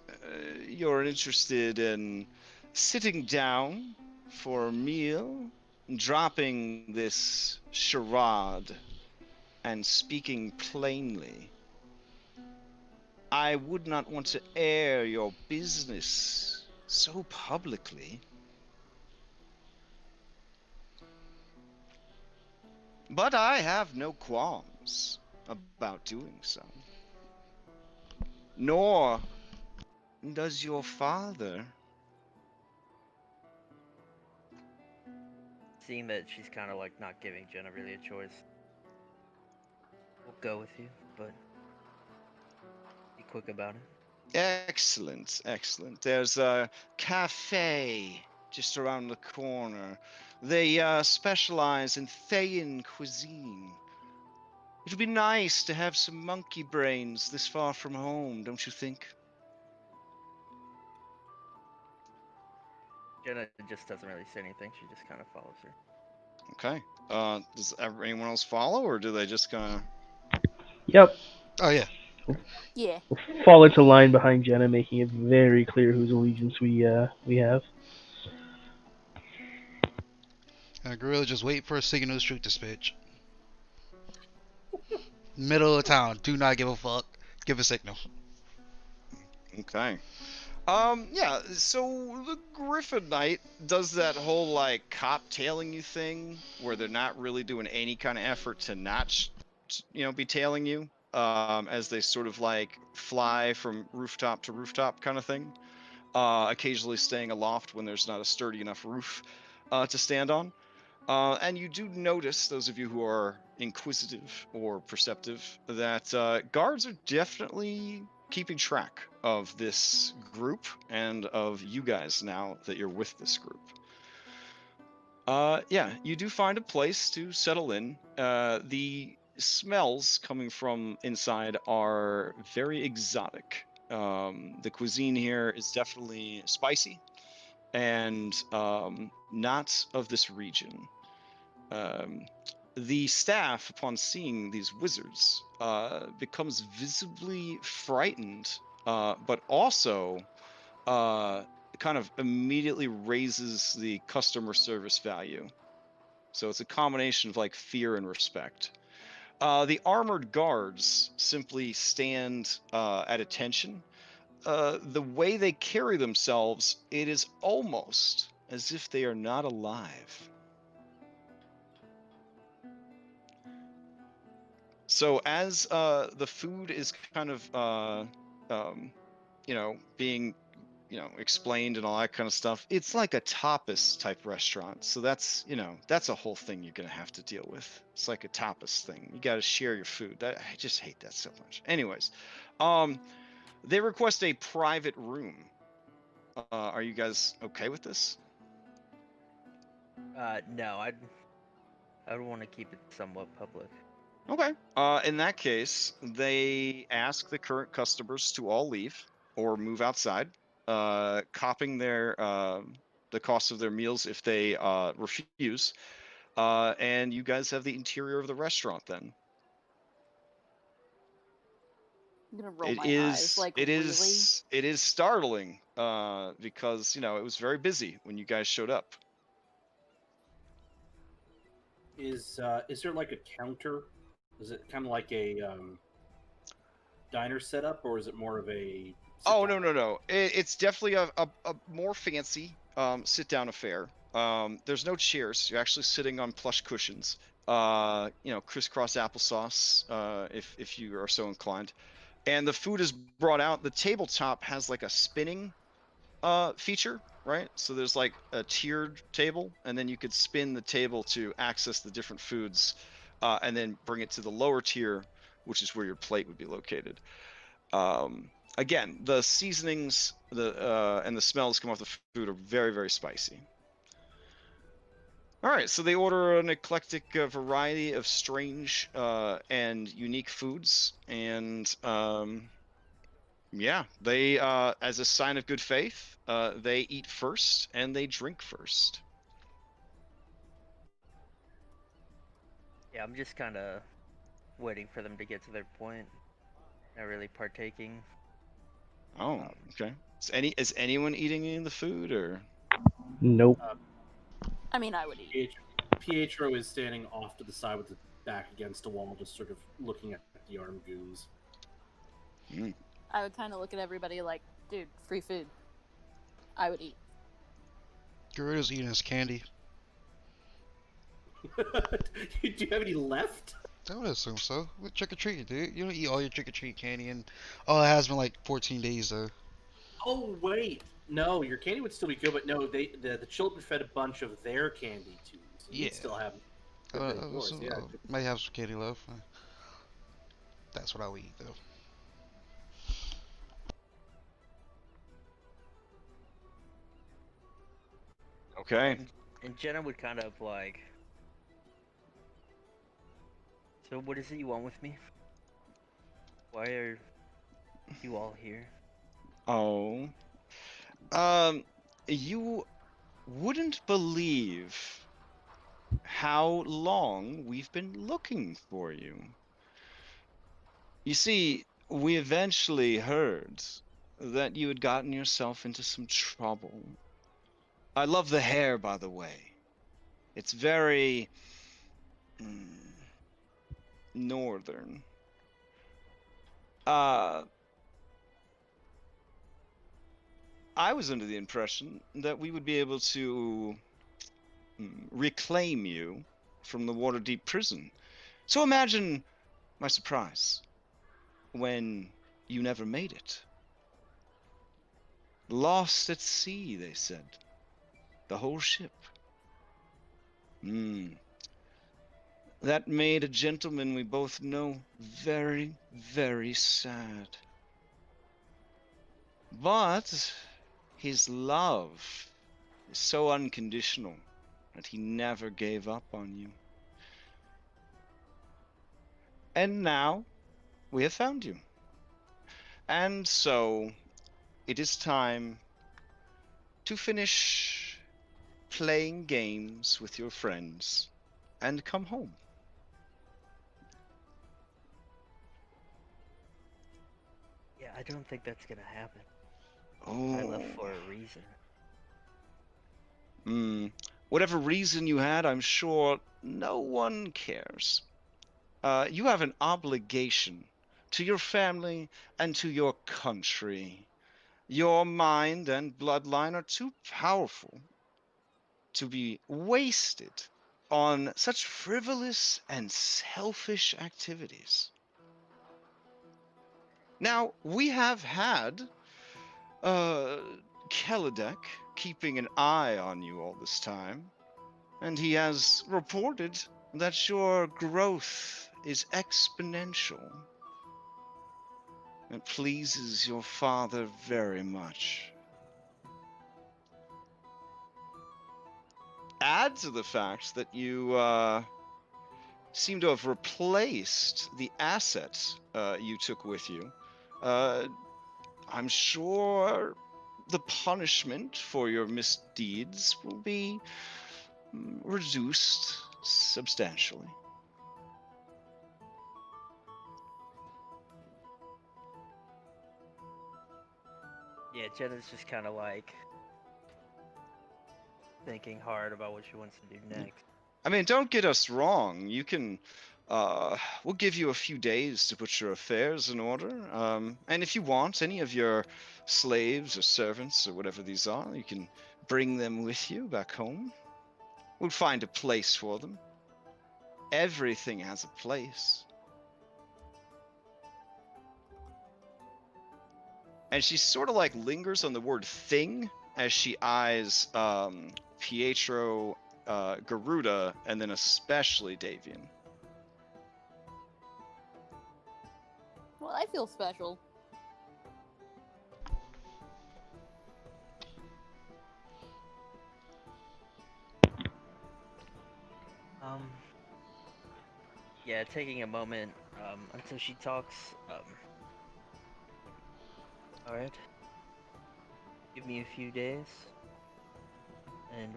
you're interested in sitting down for a meal, dropping this charade, and speaking plainly. I would not want to air your business so publicly. But I have no qualms about doing so. Nor does your father. Seeing that she's kind of like not giving Jenna really a choice. We'll go with you, but be quick about it. Excellent, excellent. There's a cafe just around the corner. They specialize in Thayan cuisine. It would be nice to have some monkey brains this far from home, don't you think? Jenna just doesn't really say anything. She just kind of follows her. Okay. Does anyone else follow, or do they just kind of? Yep. Oh yeah. Yeah. We'll fall into line behind Jenna, making it very clear whose allegiance we have. And Gorilla just wait for a signal to shoot this bitch. Middle of town. Do not give a fuck. Give a signal. Okay. Yeah, so the Griffin Knight does that whole like cop tailing you thing where they're not really doing any kind of effort to not, be tailing you, as they sort of like fly from rooftop to rooftop kind of thing. Occasionally staying aloft when there's not a sturdy enough roof to stand on. And you do notice, those of you who are inquisitive or perceptive, that guards are definitely keeping track of this group and of you guys now that you're with this group. Yeah, you do find a place to settle in. The smells coming from inside are very exotic. The cuisine here is definitely spicy and not of this region. Um, the staff, upon seeing these wizards, becomes visibly frightened, but also uh, kind of immediately raises the customer service value. So it's a combination of like fear and respect. The armored guards simply stand at attention. The way they carry themselves, it is almost as if they are not alive. So as the food is kind of um, being explained and all that kind of stuff, it's like a tapas type restaurant. So that's a whole thing you're gonna have to deal with. It's like a tapas thing. You got to share your food. I just hate that so much. Anyways, um, they request a private room. Are you guys okay with this? No, I'd want to keep it somewhat public. Okay. In that case, they ask the current customers to all leave or move outside, copping the cost of their meals if they refuse. And you guys have the interior of the restaurant then. I'm gonna roll It my eyes. is Like, it really? is it is startling because it was very busy when you guys showed up. Is there like a counter? Is it kind of like a diner setup, or is it more of a sit Oh down? no. It's definitely a more fancy sit down affair. There's no chairs. You're actually sitting on plush cushions. Crisscross applesauce, if you are so inclined. And the food is brought out. The tabletop has like a spinning feature, right? So there's like a tiered table, and then you could spin the table to access the different foods, and then bring it to the lower tier, which is where your plate would be located. Again, the seasonings, and the smells come off the food are very, very spicy. All right, so they order an eclectic variety of strange and unique foods, and yeah, they, as a sign of good faith, they eat first and they drink first. Yeah, I'm just kind of waiting for them to get to their point. Not really partaking. Oh, Um, okay. Is anyone eating any of the food, or? Nope. I mean, I would eat. Pietro is standing off to the side with his back against a wall, just sort of looking at the armed goons. Mm. I would kind of look at everybody like, dude, free food. I would eat. Gorilla's eating his candy. Do you have any left? I would assume so. With trick or treat, dude. You don't eat all your trick or treat candy, and oh, it has been like 14 days though. Oh wait, no, your candy would still be good, but no, the children fed a bunch of their candy too, so Yeah. you'd still have a I bit of yours. assume, Yeah, might have some candy left. That's what I would eat though. Okay. And Jenna would kind of like. So what is it you want with me? Why are you all here? Oh. You wouldn't believe how long we've been looking for you. You see, we eventually heard that you had gotten yourself into some trouble. I love the hair, by the way. It's very northern. Uh, I was under the impression that we would be able to reclaim you from the Waterdeep prison. So imagine my surprise when you never made it. Lost at sea, they said. The whole ship. That made a gentleman we both know very, very sad. But his love is so unconditional that he never gave up on you. And now we have found you. And so it is time to finish playing games with your friends and come home. Yeah, I don't think that's gonna happen. I left Oh. for a reason. Whatever reason you had, I'm sure no one cares. You have an obligation to your family and to your country. Your mind and bloodline are too powerful to be wasted on such frivolous and selfish activities. Now, we have had Kelidek keeping an eye on you all this time, and he has reported that your growth is exponential. It pleases your father very much. Add to the fact that you seem to have replaced the assets you took with you. I'm sure the punishment for your misdeeds will be reduced substantially. Yeah, Jenna's just kind of like thinking hard about what she wants to do next. I mean, don't get us wrong. You can, we'll give you a few days to put your affairs in order. And if you want any of your slaves or servants or whatever these are, you can bring them with you back home. We'll find a place for them. Everything has a place. And she sort of like lingers on the word thing as she eyes Pietro, Garuda, and then especially Davian. Well, I feel special. Yeah, taking a moment until she talks. All right. Give me a few days, and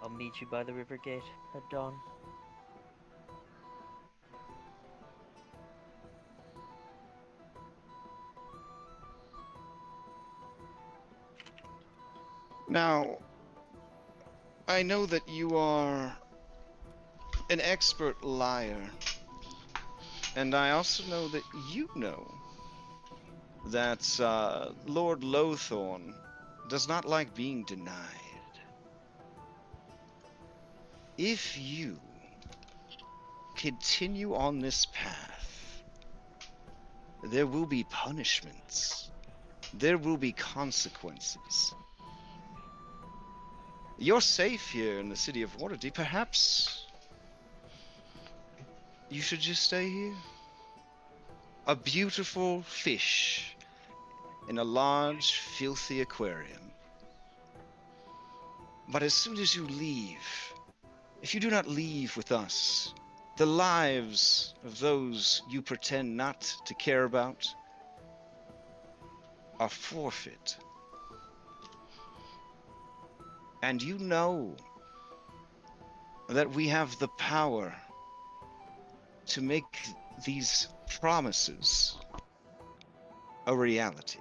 I'll meet you by the river gate at dawn. Now, I know that you are an expert liar, and I also know that you know that Lord Lowthorn does not like being denied. If you continue on this path, there will be punishments. There will be consequences. You're safe here in the city of Waterdeep. Perhaps you should just stay here. A beautiful fish in a large, filthy aquarium. But as soon as you leave, if you do not leave with us, the lives of those you pretend not to care about are forfeit. And you know that we have the power to make these promises a reality.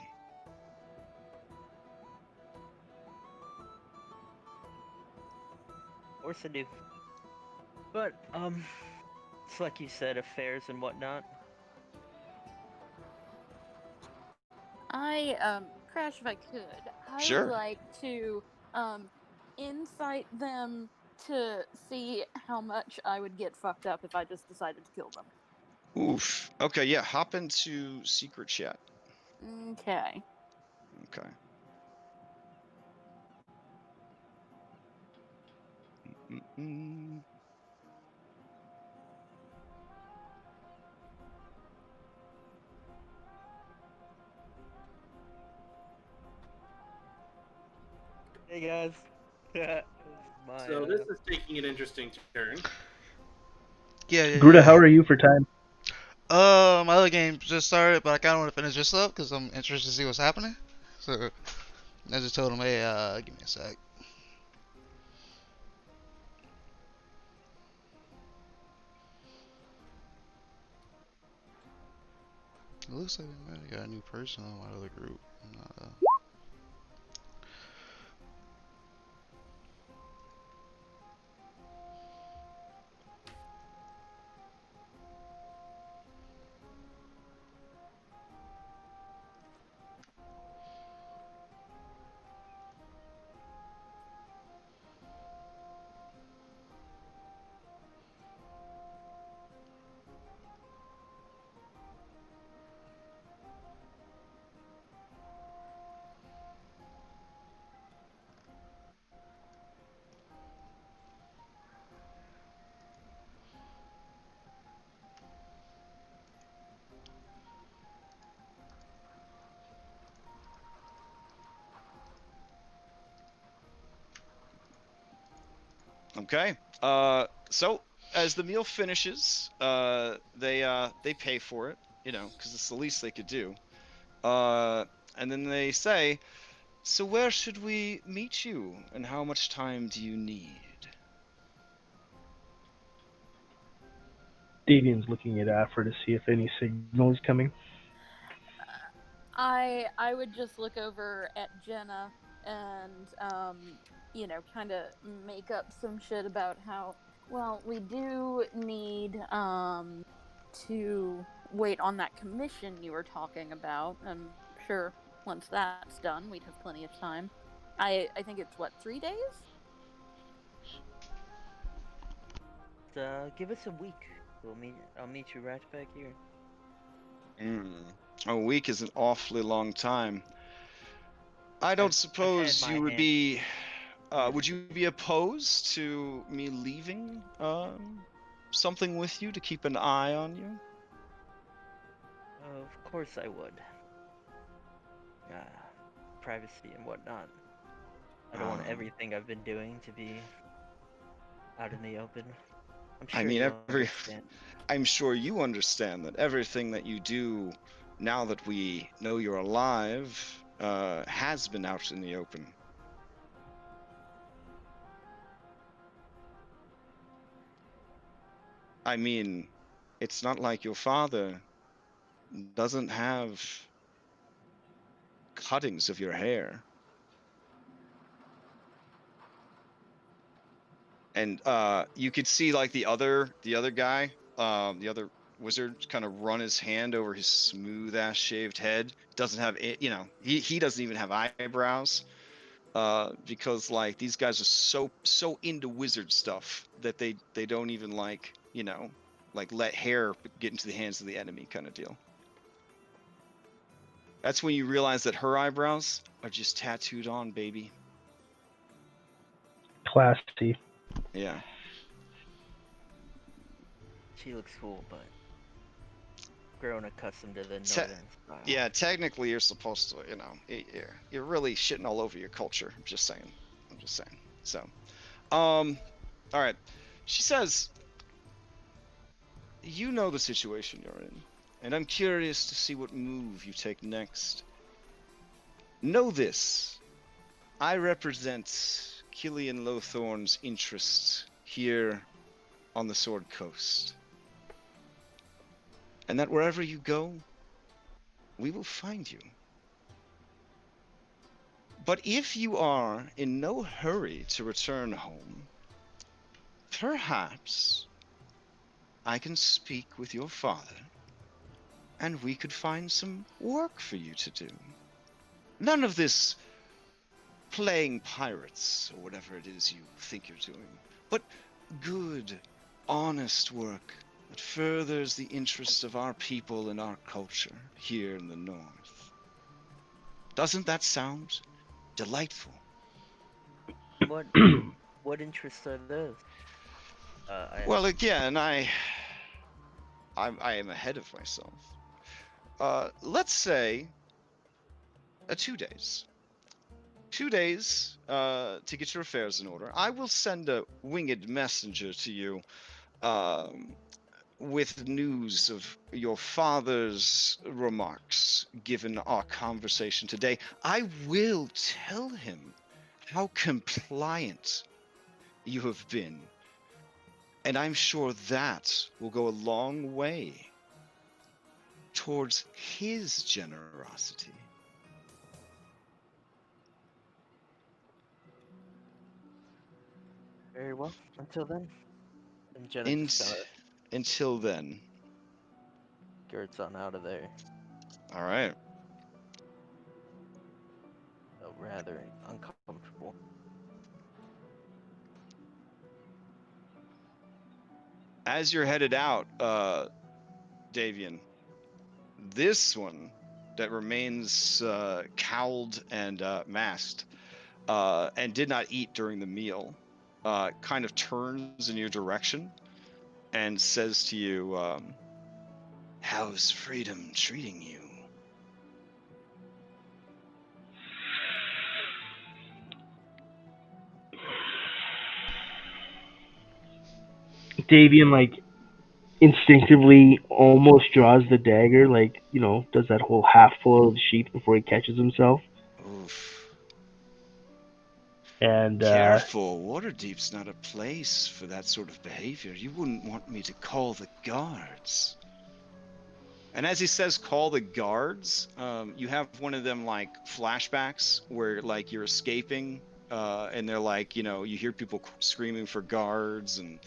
Of course I do. But, it's like you said, affairs and whatnot. Crash, if I could, I would Sure. like to, um, incite them to see how much I would get fucked up if I just decided to kill them. Oof. Okay, yeah, hop into secret chat. Okay. Okay. Mm-mm. Hey guys. This is my, So this is taking an interesting turn. Yeah, yeah, Gruda, how yeah. are you for time? My other game just started, but I kind of want to finish this up because I'm interested to see what's happening. So I just told him, hey, give me a sec. It looks like we might have got a new person on my other group. I'm not, Okay. So as the meal finishes, they pay for it, you know, because it's the least they could do. And then they say, "So where should we meet you, and how much time do you need?" Davian's looking at Afra to see if any signal is coming. I would just look over at Jenna and kind of make up some shit about how well we do need to wait on that commission you were talking about. I'm sure once that's done, we'd have plenty of time. I think it's what, 3 days? give us a week. I'll meet you right back here. A week is an awfully long time. I don't I've had suppose my you would hand. be. Yeah. Would you be opposed to me leaving something with you to keep an eye on you? Of course I would. Uh, privacy and whatnot. I don't want Um, everything I've been doing to be out in the open. I'm I sure mean, you'll understand. I'm sure you understand that everything that you do now that we know you're alive has been out in the open. I mean, it's not like your father doesn't have cuttings of your hair. And you could see like the other guy, the other wizard kind of run his hand over his smooth ass shaved head. Doesn't have it, you know, he doesn't even have eyebrows. Because like these guys are so into wizard stuff that they don't even like, you know, like let hair get into the hands of the enemy kind of deal. That's when you realize that her eyebrows are just tattooed on, baby. Classy. Yeah. She looks cool, but grown accustomed to the Te- northern style. yeah, technically you're supposed to, you know, you're really shitting all over your culture. I'm just saying. I'm just saying. So, all right. She says, you know the situation you're in, and I'm curious to see what move you take next. Know this. I represent Killian Lothorn's interests here on the Sword Coast. And that wherever you go, we will find you. But if you are in no hurry to return home, perhaps I can speak with your father, and we could find some work for you to do. None of this playing pirates or whatever it is you think you're doing, but good, honest work that furthers the interests of our people and our culture here in the north. Doesn't that sound delightful? What what interests are those? Well, again, I am ahead of myself. Let's say 2 days. 2 days to get your affairs in order. I will send a winged messenger to you with news of your father's remarks given our conversation today. I will tell him how compliant you have been. And I'm sure that will go a long way towards his generosity. Very well. Until then. And Jenna just kind of Until then. skirts on out of there. All right. Rather uncomfortable. As you're headed out, Davian, this one that remains cowled and masked and did not eat during the meal kind of turns in your direction and says to you, how's freedom treating you? Davian, like, instinctively almost draws the dagger, like, does that whole half full of the sheath before he catches himself. Oof. And, Careful, Waterdeep's not a place for that sort of behavior. You wouldn't want me to call the guards. And as he says, call the guards, you have one of them, like, flashbacks where, like, you're escaping, and they're like, you hear people screaming for guards, and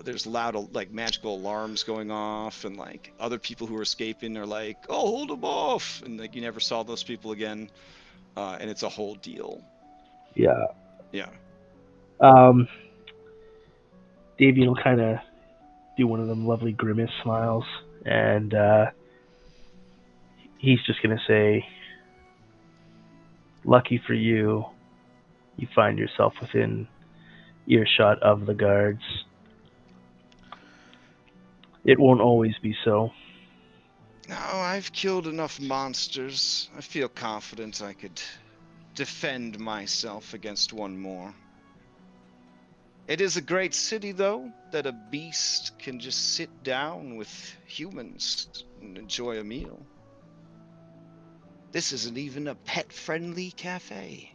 there's loud, like, magical alarms going off, and, like, other people who are escaping are like, oh, hold them off! And, like, you never saw those people again, and it's a whole deal. yeah. Yeah. Davian will kind of do one of them lovely grimace smiles, and he's just going to say, lucky for you, you find yourself within earshot of the guards. It won't always be so. No, I've killed enough monsters. I feel confident I could defend myself against one more. It is a great city, though, that a beast can just sit down with humans and enjoy a meal. This isn't even a pet-friendly cafe.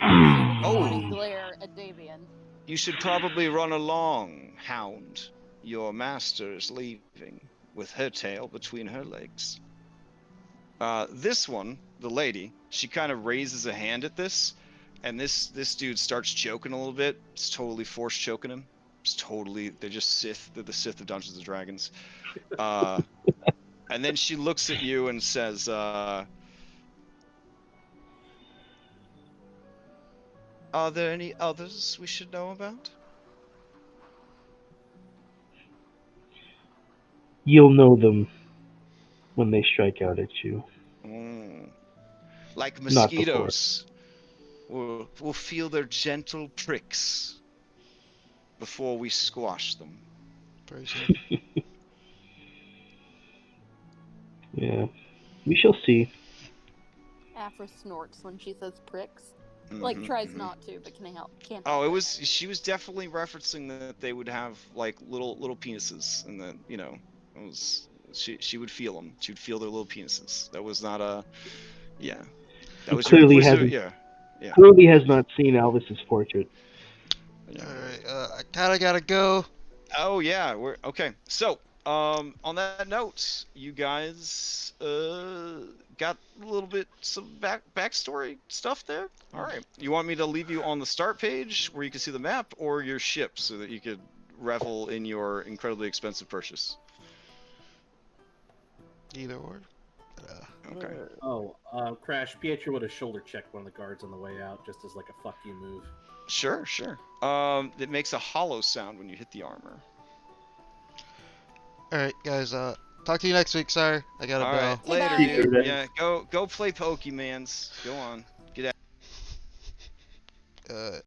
Warning glare at Davian. You should probably run along, Hound. Your master is leaving, with her tail between her legs. This one, the lady, she kind of raises a hand at this, and this dude starts choking a little bit. It's totally force choking him. They're just Sith. They're the Sith of Dungeons and Dragons. And then she looks at you and says, are there any others we should know about? You'll know them when they strike out at you. Like Not before. mosquitoes. We'll feel their gentle pricks before we squash them. Very sad. Yeah. We shall see. Afra snorts when she says pricks. Like tries not to, but can't help. Oh, she was definitely referencing that they would have like little penises, and that it was she would feel them. She would feel their little penises. That was not a yeah. That was Clearly Clearly has not seen Elvis's portrait. Yeah. Alright, I kinda gotta go. Oh yeah, we're okay. So, on that note, you guys got a little bit some backstory stuff there. All right, you want me to leave you on the start page where you can see the map, or your ship so that you could revel in your incredibly expensive purchase? Either or. Okay. Oh, Crash, Pietro would have shoulder checked one of the guards on the way out, just as like a fuck you move. Sure. It makes a hollow sound when you hit the armor. Alright, guys, talk to you next week, sorry. I got a All bell. right, Hey, later, bye. dude. Yeah, go play Pokemans. Go on. Get out.